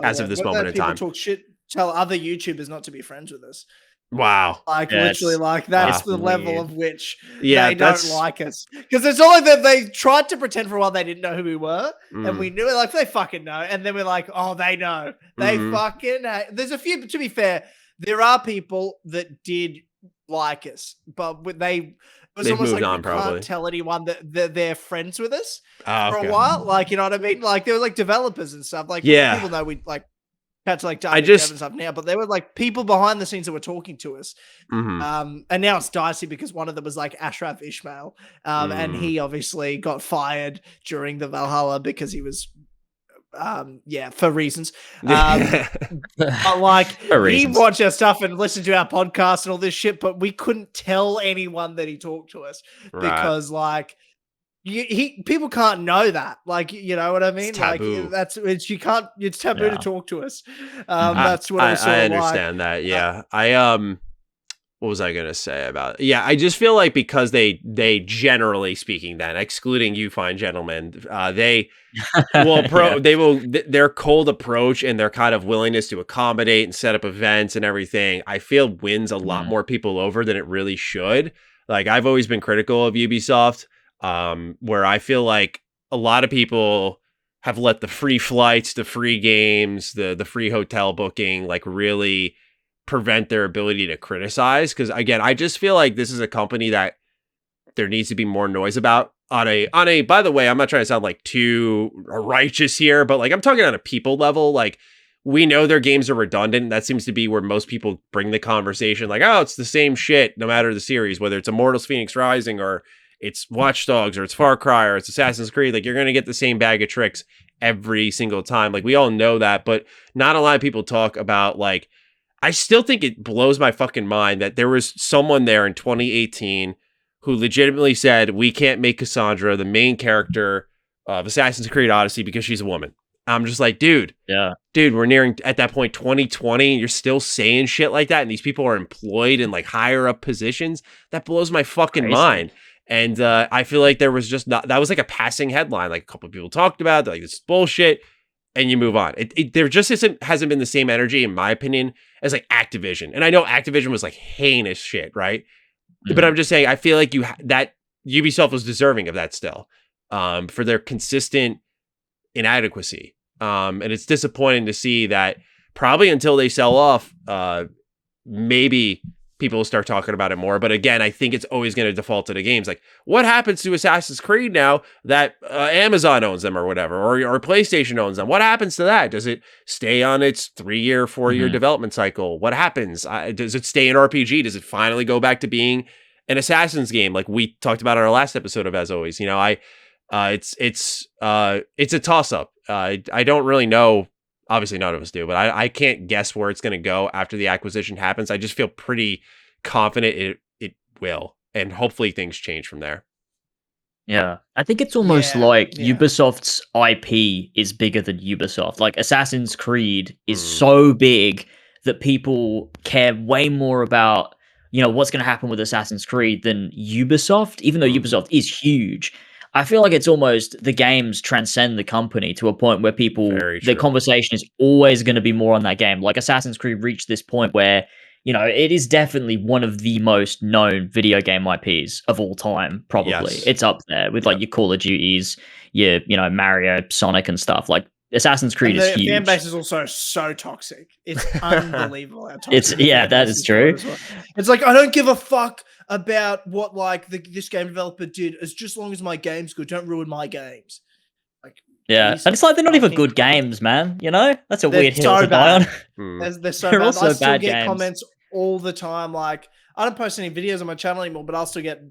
Speaker 3: as of this moment in time,
Speaker 2: talk shit, tell other YouTubers not to be friends with us.
Speaker 3: Wow.
Speaker 2: Like literally, like that's the level of which they don't like us. Because it's all like that they tried to pretend for a while they didn't know who we were, and we knew it. Like they fucking know, and then we're like, oh, they know. They fucking. There's a few. To be fair, there are people that did like us, but It was almost like you can't tell anyone that they're friends with us for a while. Like, you know what I mean? Like, they were like developers and stuff. Like, people know we like had to like and stuff now, but they were like people behind the scenes that were talking to us. And now it's dicey because one of them was like Ashraf Ishmael. And he obviously got fired during the Valhalla because he was for reasons. But like he watched our stuff and listened to our podcast and all this shit, but we couldn't tell anyone that he talked to us because like people can't know that. Like, you know what I mean?
Speaker 3: It's taboo.
Speaker 2: Like it's taboo to talk to us. That's what I
Speaker 3: understand that. Yeah. What was I going to say about it? Yeah, I just feel like because they generally speaking then, excluding you fine gentlemen, they will their cold approach and their kind of willingness to accommodate and set up events and everything, I feel wins a lot more people over than it really should. Like I've always been critical of Ubisoft, where I feel like a lot of people have let the free flights, the free games, the free hotel booking, like really prevent their ability to criticize. Because again, I just feel like this is a company that there needs to be more noise about on a by the way, I'm not trying to sound like too righteous here, but like I'm talking on a people level. Like we know their games are redundant. That seems to be where most people bring the conversation. Like, oh, it's the same shit no matter the series, whether it's Immortals Phoenix Rising or it's Watch Dogs or it's Far Cry or it's Assassin's Creed. Like you're going to get the same bag of tricks every single time. Like we all know that, but not a lot of people talk about like, I still think it blows my fucking mind that there was someone there in 2018 who legitimately said, we can't make Cassandra the main character of Assassin's Creed Odyssey because she's a woman. I'm just like, dude, we're nearing at that point 2020 and you're still saying shit like that. And these people are employed in like higher up positions. That blows my fucking mind. And I feel like there was just that was like a passing headline. Like a couple of people talked about it, like this is bullshit. And you move on. There just hasn't been the same energy, in my opinion, as like Activision. And I know Activision was like heinous shit, right? But I'm just saying, I feel like that Ubisoft was deserving of that still, for their consistent inadequacy. And it's disappointing to see that probably until they sell off, maybe people will start talking about it more. But again, I think it's always going to default to the games. Like, what happens to Assassin's Creed now that Amazon owns them or whatever, or PlayStation owns them? What happens to that? Does it stay on its 3-year, 4-year development cycle? What happens? Does it stay in RPG? Does it finally go back to being an Assassin's game like we talked about in our last episode of As Always? You know, it's a toss up. I don't really know. Obviously, none of us do, but I can't guess where it's going to go after the acquisition happens. I just feel pretty confident it will, and hopefully things change from there.
Speaker 1: Yeah, I think it's almost like Ubisoft's IP is bigger than Ubisoft. Like Assassin's Creed is so big that people care way more about, you know, what's going to happen with Assassin's Creed than Ubisoft, even though Ubisoft is huge. I feel like it's almost the games transcend the company to a point where people, the conversation is always going to be more on that game. Like Assassin's Creed reached this point where, you know, it is definitely one of the most known video game IPs of all time, probably. Yes. It's up there with like your Call of Duties, your, you know, Mario, Sonic and stuff. Like Assassin's Creed is huge. The fan
Speaker 2: base is also so toxic. It's unbelievable how toxic
Speaker 1: that is true.
Speaker 2: Well. It's like, I don't give a fuck about what like this game developer did, as long as my game's good. Don't ruin my games. Like,
Speaker 1: and it's like they're not even good games, man. You know, that's a weird hill to die on.
Speaker 2: They're so bad. I still get comments all the time. Like, I don't post any videos on my channel anymore, but I'll still get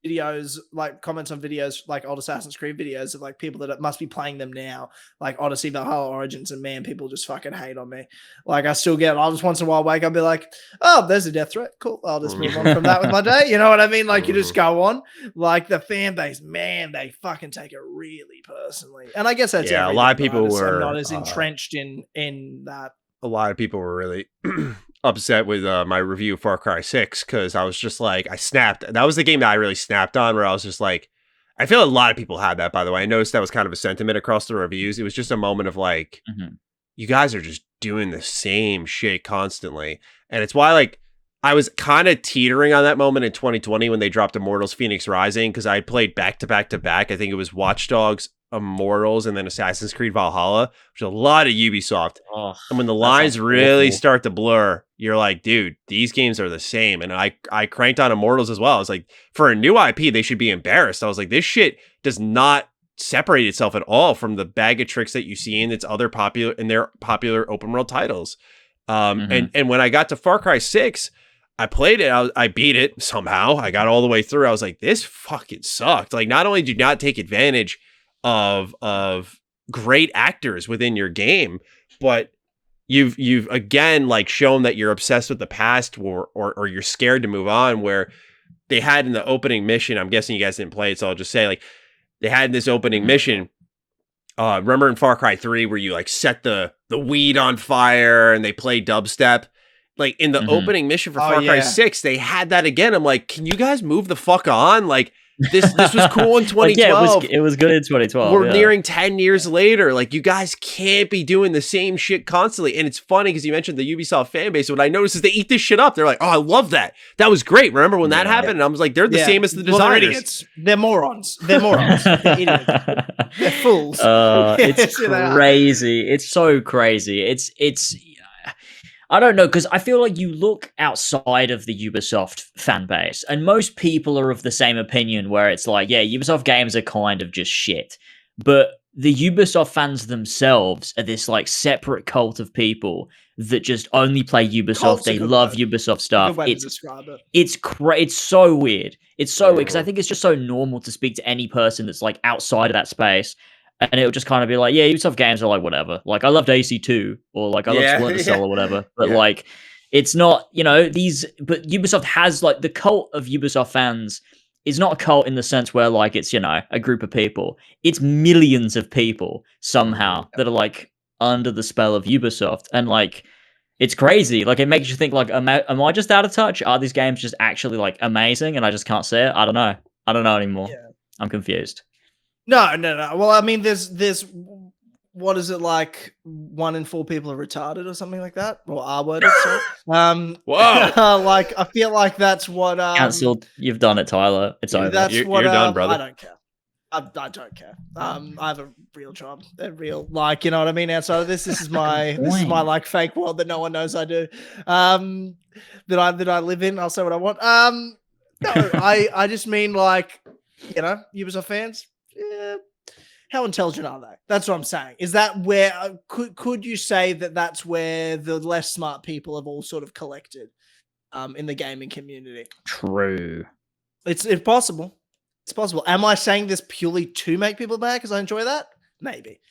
Speaker 2: videos, like comments on videos, like old Assassin's Creed videos of like people that must be playing them now, like Odyssey, Valhalla, Origins, and man, people just fucking hate on me. Like I still get, I'll just once in a while wake up and be like, oh, there's a death threat. Cool. I'll just move on from that with my day. You know what I mean? Like you just go on. Like the fan base, man, they fucking take it really personally. And I guess that's
Speaker 3: a lot of people
Speaker 2: were not as entrenched in that.
Speaker 3: A lot of people were really upset with my review of Far Cry 6 because I was just like, I snapped. That was the game that I really snapped on, where I was just like, I feel a lot of people had that, by the way. I noticed that was kind of a sentiment across the reviews. It was just a moment of like, you guys are just doing the same shit constantly. And it's why like I was kind of teetering on that moment in 2020 when they dropped Immortals Phoenix Rising, because I played back to back to back. I think it was Watch Dogs, Immortals, and then Assassin's Creed Valhalla, which is a lot of Ubisoft. And when the lines really start to blur, you're like, dude, these games are the same. And I cranked on Immortals as well. I was like, for a new IP, they should be embarrassed. I was like, this shit does not separate itself at all from the bag of tricks that you see in their popular open world titles. And when I got to Far Cry 6, I played it. I beat it somehow. I got all the way through. I was like, this fucking sucked. Like, not only did you not take advantage of great actors within your game, but you've again like shown that you're obsessed with the past or you're scared to move on, where they had in the opening mission, I'm guessing you guys didn't play it, so I'll just say, like, they had in this opening mission, remember in Far Cry 3 where you like set the weed on fire and they play dubstep? Like in the opening mission for Far Cry 6, they had that again. I'm like, can you guys move the fuck on? Like, this was cool in 2012. Like,
Speaker 1: yeah, it was good in 2012.
Speaker 3: We're nearing 10 years later. Like, you guys can't be doing the same shit constantly. And it's funny because you mentioned the Ubisoft fan base. What I noticed is they eat this shit up. They're like, oh, I love that. That was great. Remember when that happened? And I was like, they're the same as the designers.
Speaker 2: They're idiots. They're morons. They're morons. They're idiots. They're fools.
Speaker 1: It's crazy. It's so crazy. It's I don't know, because I feel like you look outside of the Ubisoft fan base, and most people are of the same opinion, where it's like, yeah, Ubisoft games are kind of just shit. But the Ubisoft fans themselves are this like separate cult of people that just only play Ubisoft. They love Ubisoft stuff. It's so weird. It's so weird because I think it's just so normal to speak to any person that's like outside of that space. And it'll just kind of be like, yeah, Ubisoft games are like whatever. Like, I loved AC2 or like I loved Splinter Cell or whatever. But like, it's not, but Ubisoft has like the cult of Ubisoft fans is not a cult in the sense where like it's, a group of people. It's millions of people somehow that are like under the spell of Ubisoft. And like, it's crazy. Like, it makes you think like, am I just out of touch? Are these games just actually like amazing and I just can't say it? I don't know. I don't know anymore. Yeah. I'm confused.
Speaker 2: No. Well, I mean, there's what is it, like 1 in 4 people are retarded or something like that, or R-worded.
Speaker 3: Whoa!
Speaker 2: Like, I feel like that's what
Speaker 1: cancelled. You've done it, Tyler. It's over.
Speaker 3: You're done, brother.
Speaker 2: I don't care. I don't care. I have a real job, like, you know what I mean. Outside of this is my like fake world that no one knows I do. That I live in. I'll say what I want. No, I just mean like, Ubisoft fans. Yeah. How intelligent are they? That's what I'm saying. Is that where could you say that that's where the less smart people have all sort of collected in the gaming community?
Speaker 1: True.
Speaker 2: It's possible. It's possible. Am I saying this purely to make people mad because I enjoy that? Maybe.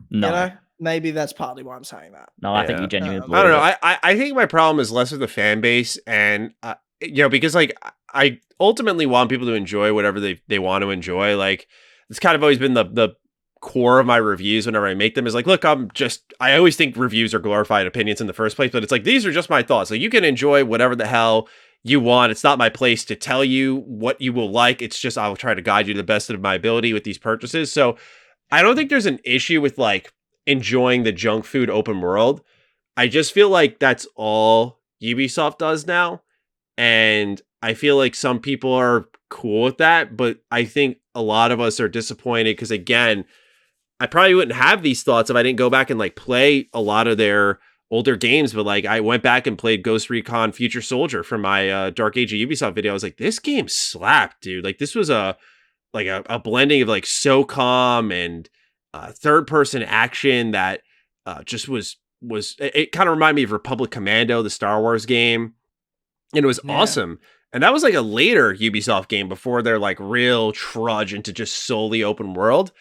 Speaker 1: No.
Speaker 2: Maybe that's partly why I'm saying that.
Speaker 1: No, I think you genuinely.
Speaker 3: I don't know. I think my problem is less with the fan base, and because like I ultimately want people to enjoy whatever they want to enjoy. Like, it's kind of always been the core of my reviews whenever I make them is like, look, I always think reviews are glorified opinions in the first place, but it's like, these are just my thoughts. Like, you can enjoy whatever the hell you want. It's not my place to tell you what you will like. It's just, I will try to guide you to the best of my ability with these purchases. So I don't think there's an issue with like enjoying the junk food open world. I just feel like that's all Ubisoft does now. And I feel like some people are cool with that, but I think a lot of us are disappointed because, again, I probably wouldn't have these thoughts if I didn't go back and like play a lot of their older games. But like, I went back and played Ghost Recon Future Soldier from my Dark Age of Ubisoft video. I was like, this game slapped, dude. Like, this was a blending of like SOCOM and third person action that just was it kind of reminded me of Republic Commando, the Star Wars game. And it was awesome. And that was like a later Ubisoft game before their like real trudge into just solely open world.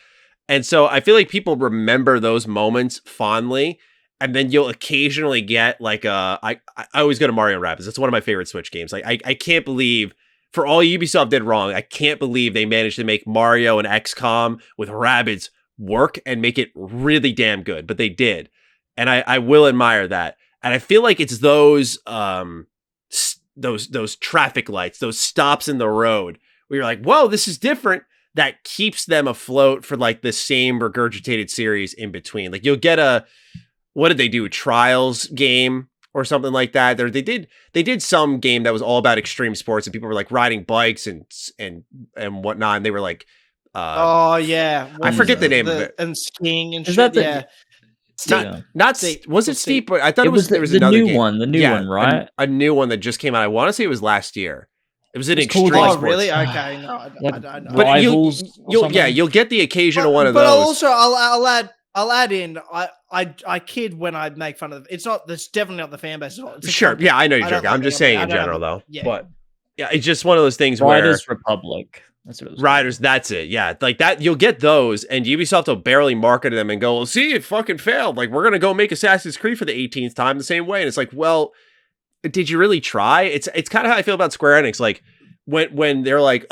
Speaker 3: And so I feel like people remember those moments fondly. And then you'll occasionally get like I always go to Mario & Rabbids. It's one of my favorite Switch games. Like I can't believe, for all Ubisoft did wrong, I can't believe they managed to make Mario and XCOM with Rabbids work and make it really damn good. But they did. And I will admire that. And I feel like it's those traffic lights, those stops in the road where you're like, whoa, this is different, that keeps them afloat for like the same regurgitated series in between. Like you'll get what did they do? A Trials game or something like that. They did some game that was all about extreme sports and people were like riding bikes and whatnot. And they were like,
Speaker 2: oh yeah.
Speaker 3: I forget the name of it.
Speaker 2: And skiing and shit. Yeah.
Speaker 3: Not steep. Was it steep? But I thought it was there was another
Speaker 1: new one. The new one, right?
Speaker 3: A new one that just came out. I want to say it was last year. It was an extreme sports.
Speaker 2: Oh, really? Okay, no, I don't know.
Speaker 3: But you'll get the occasional one of those.
Speaker 2: But also, I'll add in. I kid when I make fun of them. It's not. That's definitely not the fan base.
Speaker 3: Sure. Yeah, I know you're joking. I'm just saying in general, though. Yeah. But yeah, it's just one of those things where
Speaker 1: Riders Republic. That's what it was.
Speaker 3: Riders, that's it. Yeah, like that. You'll get those, and Ubisoft will barely market them and go, "Well, see, it fucking failed. Like we're gonna go make Assassin's Creed for the 18th time the same way." And it's like, well, did you really try? It's kind of how I feel about Square Enix. Like when they're like,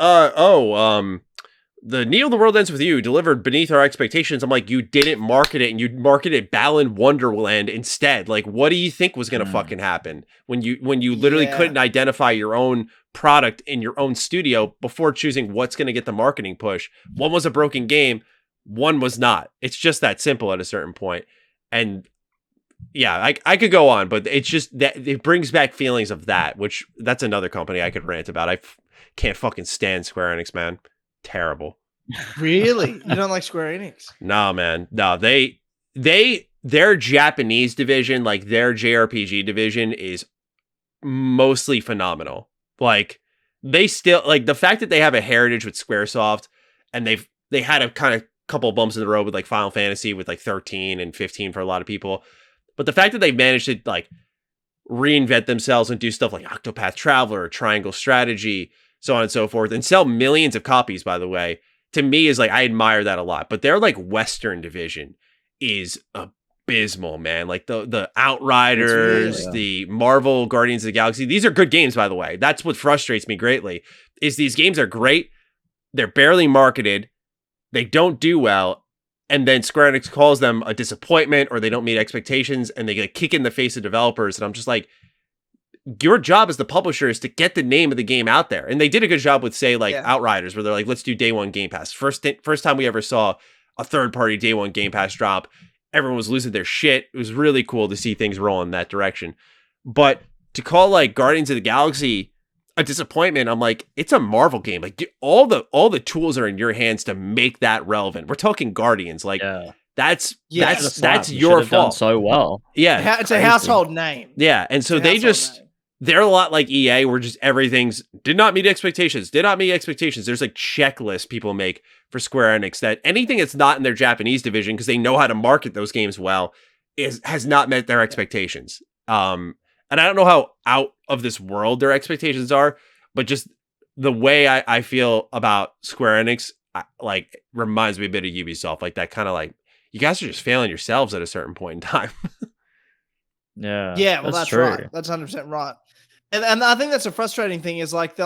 Speaker 3: the Neo the World Ends With You delivered beneath our expectations. I'm like, you didn't market it, and you marketed Balan Wonderland instead. Like, what do you think was gonna fucking happen when you literally couldn't identify your own product in your own studio before choosing what's gonna get the marketing push? One was a broken game, one was not. It's just that simple at a certain point. And yeah, I could go on, but it's just that it brings back feelings of that, which that's another company I could rant about. I can't fucking stand Square Enix, man. Terrible.
Speaker 2: Really? You don't like Square Enix?
Speaker 3: No, man. No, their Japanese division, like their JRPG division, is mostly phenomenal. Like they still, like the fact that they have a heritage with Squaresoft, and they had a kind of couple bumps in the road with like Final Fantasy with like 13 and 15 for a lot of people. But the fact that they've managed to like reinvent themselves and do stuff like Octopath Traveler, Triangle Strategy, so on and so forth, and sell millions of copies, by the way, to me is like, I admire that a lot. But their like Western division is abysmal, man. Like the Outriders, the Marvel Guardians of the Galaxy, these are good games, by the way. That's what frustrates me greatly, is these games are great. They're barely marketed. They don't do well. And then Square Enix calls them a disappointment, or they don't meet expectations, and they get kick in the face of developers. And I'm just like, your job as the publisher is to get the name of the game out there. And they did a good job with, say, like Outriders, where they're like, let's do day one Game Pass. First time we ever saw a third-party day one Game Pass drop, everyone was losing their shit. It was really cool to see things roll in that direction. But to call like Guardians of the Galaxy a disappointment, I'm like, it's a Marvel game. Like all the tools are in your hands to make that relevant. We're talking Guardians. Like that's your fault.
Speaker 1: Done so well.
Speaker 3: Yeah.
Speaker 2: It's a household name.
Speaker 3: Yeah. And so they're a lot like EA, where just everything's did not meet expectations. There's like checklists people make for Square Enix that anything that's not in their Japanese division, because they know how to market those games well, has not met their expectations. And I don't know how out of this world their expectations are, but just the way I feel about Square Enix, like reminds me a bit of Ubisoft. Like that kind of like, you guys are just failing yourselves at a certain point in time.
Speaker 2: Yeah, well, that's true. Right. That's 100% right. And I think that's a frustrating thing, is like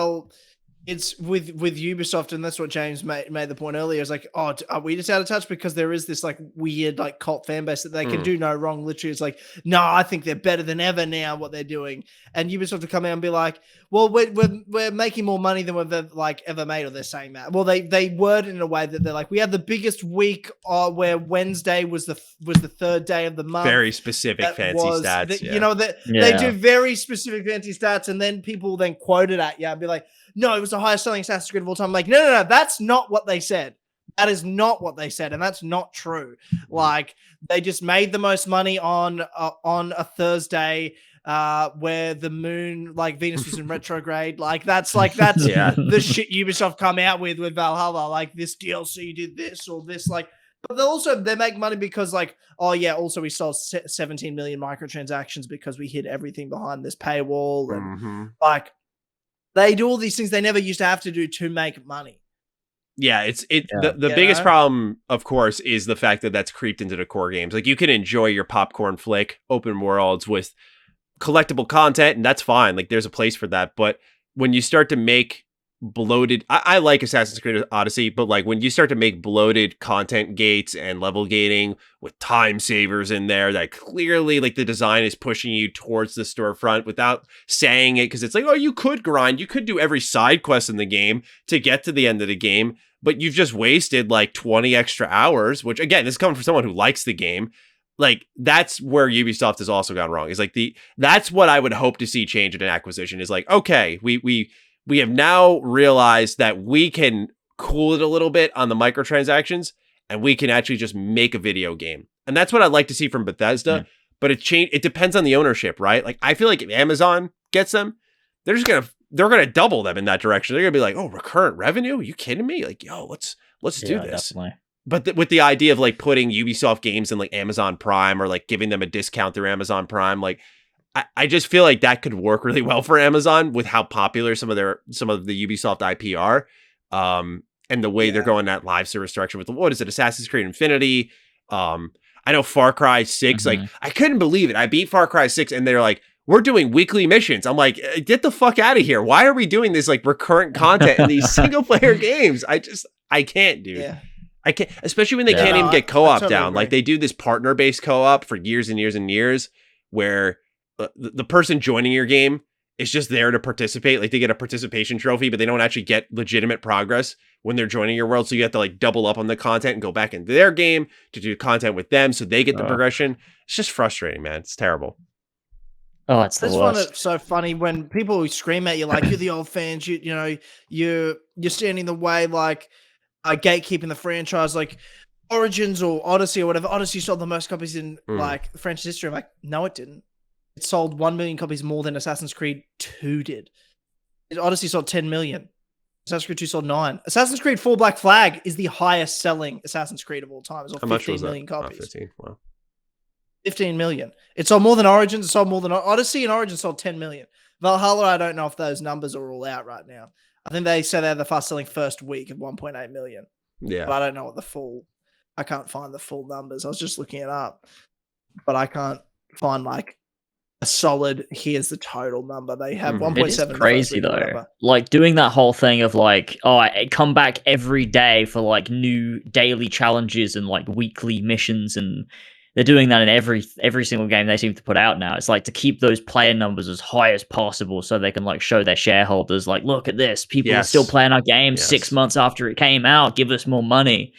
Speaker 2: it's with Ubisoft, and that's what James made the point earlier, is like, oh, are we just out of touch because there is this like weird like cult fan base that they can do no wrong. Literally, it's like, no, I think they're better than ever now what they're doing. And Ubisoft to come out and be like, well, we're making more money than we've ever made, or they're saying that. Well, they word it in a way that they're like, we had the biggest week where Wednesday was the third day of the month.
Speaker 3: Very specific fancy stats.
Speaker 2: You know, they do very specific fancy stats, and then people then quote it at you and be like, no, it was the highest selling Assassin's Creed of all time. I'm like, no, that's not what they said. That is not what they said, and that's not true. Like, they just made the most money on a Thursday where the moon, like Venus was in retrograde. Like that's the shit Ubisoft come out with Valhalla. Like, this DLC did this or this, like. But they make money because, like, oh yeah, also we sold 17 million microtransactions because we hid everything behind this paywall, and like. They do all these things they never used to have to do to make money.
Speaker 3: Yeah, the biggest problem, of course, is the fact that that's creeped into the core games. Like, you can enjoy your popcorn flick, open worlds with collectible content, and that's fine. Like, there's a place for that. But when you start to make bloated, I like Assassin's Creed Odyssey, but like when you start to make bloated content gates and level gating with time savers in there, that clearly like the design is pushing you towards the storefront without saying it, because it's like, oh, you could grind, you could do every side quest in the game to get to the end of the game, but you've just wasted like 20 extra hours, which again, this is coming from someone who likes the game. Like, that's where Ubisoft has also gone wrong. Is like that's what I would hope to see change in an acquisition, is like, okay, we have now realized that we can cool it a little bit on the microtransactions, and we can actually just make a video game. And that's what I'd like to see from Bethesda, but it depends on the ownership, right? Like, I feel like if Amazon gets them, they're going to double them in that direction. They're going to be like, oh, recurrent revenue? Are you kidding me? Like, yo, let's do this. Definitely. But with the idea of like putting Ubisoft games in like Amazon Prime, or like giving them a discount through Amazon Prime, like, I just feel like that could work really well for Amazon with how popular some of the Ubisoft IP are, and the way they're going that live service direction with what is it, Assassin's Creed Infinity. I know Far Cry 6. Like, I couldn't believe it. I beat Far Cry 6, and they're like, we're doing weekly missions. I'm like, get the fuck out of here. Why are we doing this like recurrent content in these single player games? I can't, dude. Yeah. I can't, especially when they can't even get co-op down. Agree. Like, they do this partner-based co-op for years and years and years, where the person joining your game is just there to participate. Like, they get a participation trophy, but they don't actually get legitimate progress when they're joining your world. So you have to like double up on the content and go back into their game to do content with them, so they get the progression. It's just frustrating, man. It's terrible.
Speaker 1: Oh, it's the worst.
Speaker 2: I find it so funny when people scream at you like, you're the old fans, you're standing in the way, like gatekeeping the franchise, like Origins or Odyssey or whatever. Odyssey sold the most copies in like the franchise history. I'm like, no, it didn't. It sold 1 million copies more than Assassin's Creed 2 did. Odyssey sold 10 million. Assassin's Creed 2 sold 9. Assassin's Creed 4 Black Flag is the highest selling Assassin's Creed of all time. It sold 15 million copies.
Speaker 3: 15. Wow.
Speaker 2: 15 million. It sold more than Origins. It sold more than Odyssey, and Origins sold 10 million. Valhalla, I don't know if those numbers are all out right now. I think they say they're the fast selling first week of 1.8 million.
Speaker 3: Yeah.
Speaker 2: But I don't know what I can't find the full numbers. I was just looking it up, but I can't find like a solid, here's the total number. They have 1.7.
Speaker 1: It is crazy though. Like, doing that whole thing of like, oh, I come back every day for like new daily challenges and like weekly missions, and they're doing that in every single game they seem to put out now. It's like to keep those player numbers as high as possible, so they can like show their shareholders like, look at this, people are still playing our game 6 months after it came out, give us more money.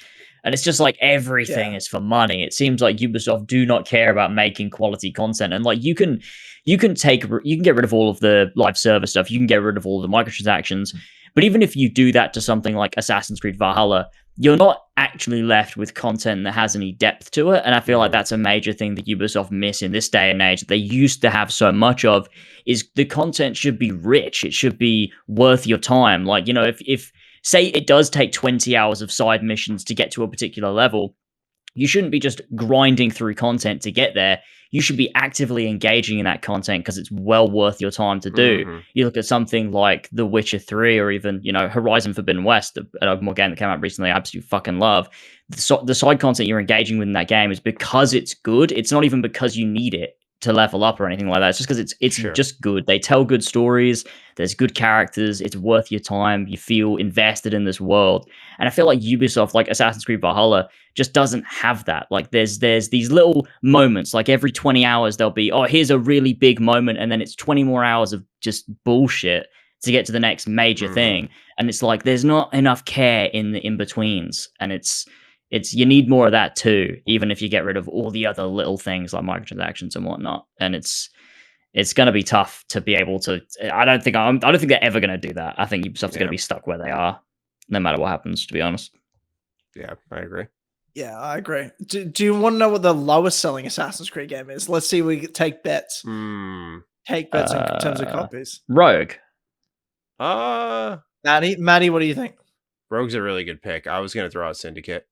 Speaker 1: And it's just like everything is for money. It seems like Ubisoft do not care about making quality content. And like, you can get rid of all of the live service stuff, you can get rid of all of the microtransactions, but even if you do that to something like Assassin's Creed Valhalla, you're not actually left with content that has any depth to it. And I feel like that's a major thing that Ubisoft miss in this day and age that they used to have so much of, is the content should be rich. It should be worth your time. Like, if say it does take 20 hours of side missions to get to a particular level, you shouldn't be just grinding through content to get there. You should be actively engaging in that content because it's well worth your time to do. You look at something like The Witcher 3 or even, Horizon Forbidden West, an open world game that came out recently, I absolutely fucking love. The side content you're engaging with in that game is because it's good. It's not even because you need it to level up or anything like that. It's just because it's just good. They tell good stories. There's good characters. It's worth your time. You feel invested in this world. And I feel like Ubisoft, like Assassin's Creed Valhalla, just doesn't have that. Like, there's these little moments, like every 20 hours there'll be, oh, here's a really big moment, and then it's 20 more hours of just bullshit to get to the next major thing. And it's like there's not enough care in the in-betweens. And it's you need more of that too, even if you get rid of all the other little things like microtransactions and whatnot. And it's going to be tough to be able to. I don't think they're ever going to do that. I think Ubisoft's going to be stuck where they are, no matter what happens. To be honest.
Speaker 3: Yeah, I agree.
Speaker 2: Yeah, I agree. Do you want to know what the lowest selling Assassin's Creed game is? Let's see. We take bets. Take bets in terms of copies.
Speaker 1: Rogue.
Speaker 2: Matty, what do you think?
Speaker 3: Rogue's a really good pick. I was going to throw out Syndicate.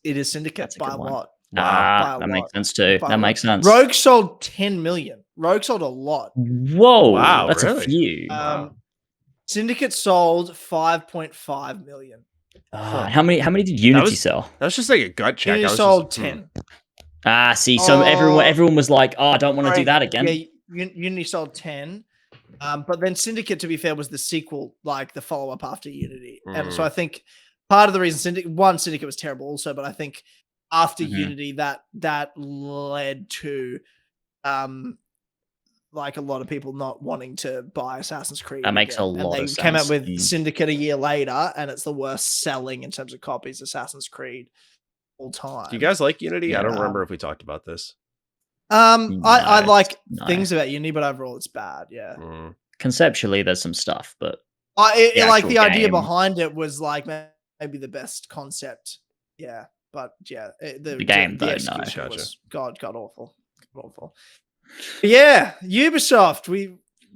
Speaker 2: It is Syndicate by what?
Speaker 1: That makes sense too. That makes sense.
Speaker 2: Rogue sold 10 million. Rogue sold a lot.
Speaker 1: Whoa, wow, that's really? A few.
Speaker 2: Syndicate sold 5.5 million.
Speaker 1: How many did Unity sell?
Speaker 3: That was just like a gut check.
Speaker 2: Unity sold 10.
Speaker 1: See, so everyone was like, "Oh, I don't want to do that again."
Speaker 2: Yeah, Unity sold 10. But then Syndicate, to be fair, was the sequel, like the follow-up after Unity. And so I think part of the reason Syndicate was terrible also, but I think after Unity that led to like a lot of people not wanting to buy Assassin's Creed.
Speaker 1: That makes a lot of sense.
Speaker 2: They came out with Syndicate a year later, and it's the worst selling in terms of copies Assassin's Creed all time.
Speaker 3: Do you guys like Unity? I don't remember if we talked about this.
Speaker 2: I like things about Unity, but overall it's bad. Yeah.
Speaker 1: Conceptually, there's some stuff, but
Speaker 2: the idea behind it was like maybe the best concept. Yeah, but yeah, the
Speaker 1: game though,
Speaker 2: was god awful. Yeah, Ubisoft, we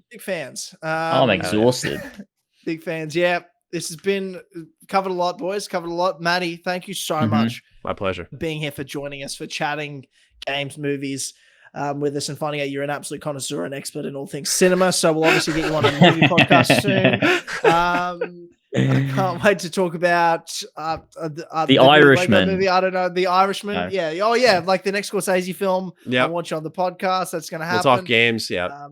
Speaker 2: big fans.
Speaker 1: I'm exhausted.
Speaker 2: Big fans. Yeah, this has been covered a lot, boys. Covered a lot. Matty, thank you so much.
Speaker 3: My pleasure.
Speaker 2: For being here, for joining us, for chatting games, movies with us, and finding out you're an absolute connoisseur and expert in all things cinema. So we'll obviously get you on a movie podcast soon. I can't wait to talk about
Speaker 1: the Irishman
Speaker 2: movie. I don't know, The Irishman. No. Yeah. Oh yeah, like the next Scorsese film. Yeah. I'll watch you on the podcast. That's going to happen.
Speaker 3: We'll talk games. Yeah.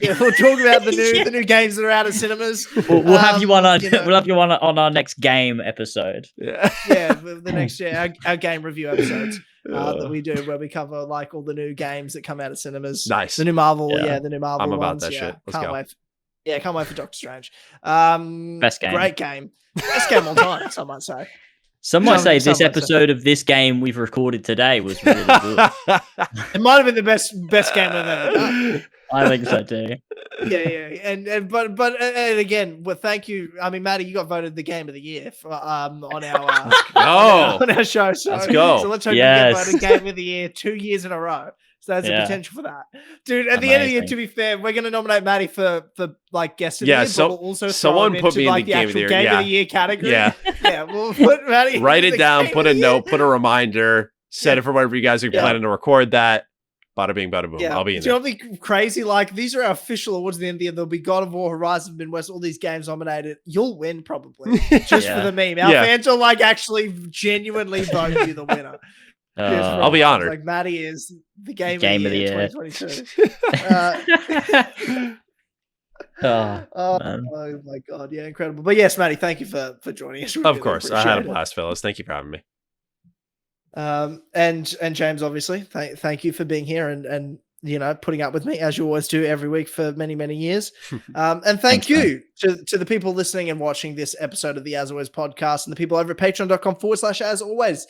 Speaker 2: Yeah, we'll talk about the new games that are out of cinemas.
Speaker 1: We'll have you on our we'll have you on our next game episode.
Speaker 2: Yeah, the next our game review episodes that we do, where we cover like all the new games that come out of cinemas.
Speaker 3: Nice.
Speaker 2: The new Marvel, the new Marvel.
Speaker 3: I'm about
Speaker 2: ones.
Speaker 3: that shit. Let's go.
Speaker 2: Wait. Yeah, can't wait for Doctor Strange.
Speaker 1: Best game.
Speaker 2: Great game. Best game all time, some might say.
Speaker 1: Some might say this episode of this game we've recorded today was really good.
Speaker 2: It might have been the best game we've ever done.
Speaker 1: I think so too.
Speaker 2: Yeah, but again, well, thank you. I mean, Matty, you got voted the game of the year for, on our show. So
Speaker 3: let's go.
Speaker 2: So let's hope you get voted game of the year 2 years in a row. So there's a potential for that, dude. At the end of the year, to be fair, we're going to nominate Matty for like guest of the year.
Speaker 3: So
Speaker 2: but we'll also
Speaker 3: someone put me in the game of the year
Speaker 2: category.
Speaker 3: Yeah,
Speaker 2: we'll put Matty.
Speaker 3: Write it down. Put a note. Put a reminder. Set it for whenever you guys are planning to record that. Bada bing, bada boom. I'll be in there.
Speaker 2: It'll be crazy. Like, these are our official awards at the end of the year. There'll be God of War, Horizon, Midwest, all these games nominated. You'll win probably just for the meme. Our fans will like actually genuinely vote you the winner.
Speaker 3: I'll be honored.
Speaker 2: Like, Matty is the game of the year 2022. Oh my god, yeah, incredible. But yes, Matty, thank you for joining us.
Speaker 3: Of course, I had a blast, fellas. Thank you for having me.
Speaker 2: And James, obviously, thank you for being here and putting up with me as you always do every week for many years. And thank you to the people listening and watching this episode of the As Always podcast, and the people over at patreon.com/as always.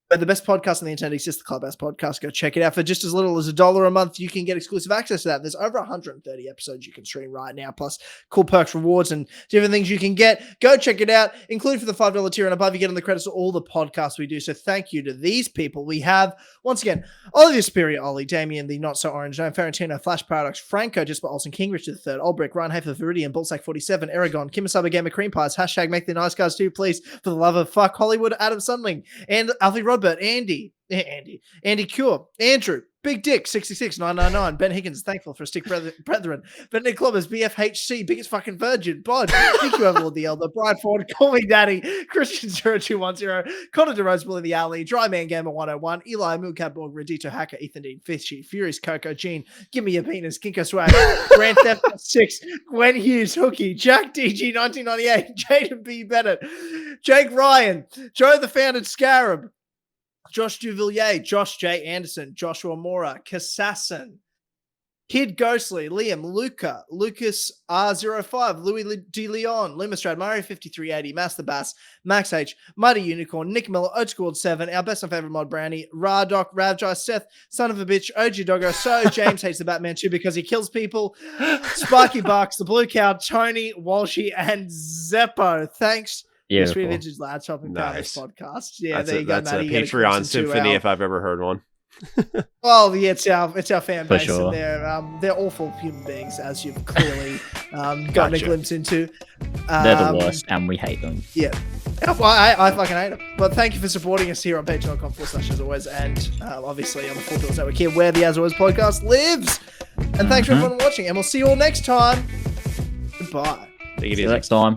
Speaker 2: But the best podcast on the internet exists, the Clubhouse Podcast. Go check it out. For just as little as $1 a month, you can get exclusive access to that. There's over 130 episodes you can stream right now, plus cool perks, rewards, and different things you can get. Go check it out. Including for the $5 tier and above, you get on the credits of all the podcasts we do. So thank you to these people. We have, once again, Olivia Superior, Ollie, Damien, the Not So Orange Gnome, Ferentino, Flash Paradox, Franco, Jasper Olsen, King Richard III, Olbrich, Ryan Hafer, Viridian, Bullsack 47, Aragon, Kimasaba Gamer, Cream Pies, hashtag Make the Nice Guys too, please, for the love of fuck Hollywood, Adam Sunling, and Alfie Rodbert, Andy Cure, Andrew, Big Dick 66999, Ben Higgins, thankful for a stick brethren, Ben Nick Clubbers, BFHC, biggest fucking virgin, Bod, thank you Overlord the Elder, Brian Ford, Call Me Daddy, Christian 0210, Connor DeRose, Bully the Alley, Dry Man Gamer 101, Eli Mooncat Borg, Redito Hacker, Ethan Dean, Fishy, Furious Coco, Gene, Give Me Your Penis, Kinko Swag, Grand Theft 6, Gwen Hughes, Hookie, Jack DG 1998, Jaden B. Bennett, Jake Ryan, Joe the Founded Scarab, Josh Duvillier, Josh J. Anderson, Joshua Mora, Kassassin, Kid Ghostly, Liam, Luca, Lucas R05, Louis D. Leon, Lumistrad, Mario 5380, Master Bass, Max H, Muddy Unicorn, Nick Miller, Oatscored 7, our best and favorite mod Brownie, Radoc, Ravjai, Seth, Son of a Bitch, OG Doggo, So, James hates the Batman too because he kills people, Sparky Bucks, the Blue Cow, Tony, Walshy, and Zeppo. Thanks. Yes, we Vintage Lad Shopping Nice podcast. Yeah, there you go,
Speaker 3: That's
Speaker 2: Matty.
Speaker 3: a Patreon symphony if I've ever heard one.
Speaker 2: Well, yeah, it's our fan base,
Speaker 1: sure.
Speaker 2: And they're awful human beings, as you've clearly gotten a glimpse into.
Speaker 1: They're the worst, and we hate them.
Speaker 2: Yeah, I fucking hate them. But thank you for supporting us here on patreon.com/, as always, and obviously on the Four Pillars Network here, where the As Always podcast lives. And thanks for everyone watching, and we'll see you all next time. Goodbye.
Speaker 1: See you next time.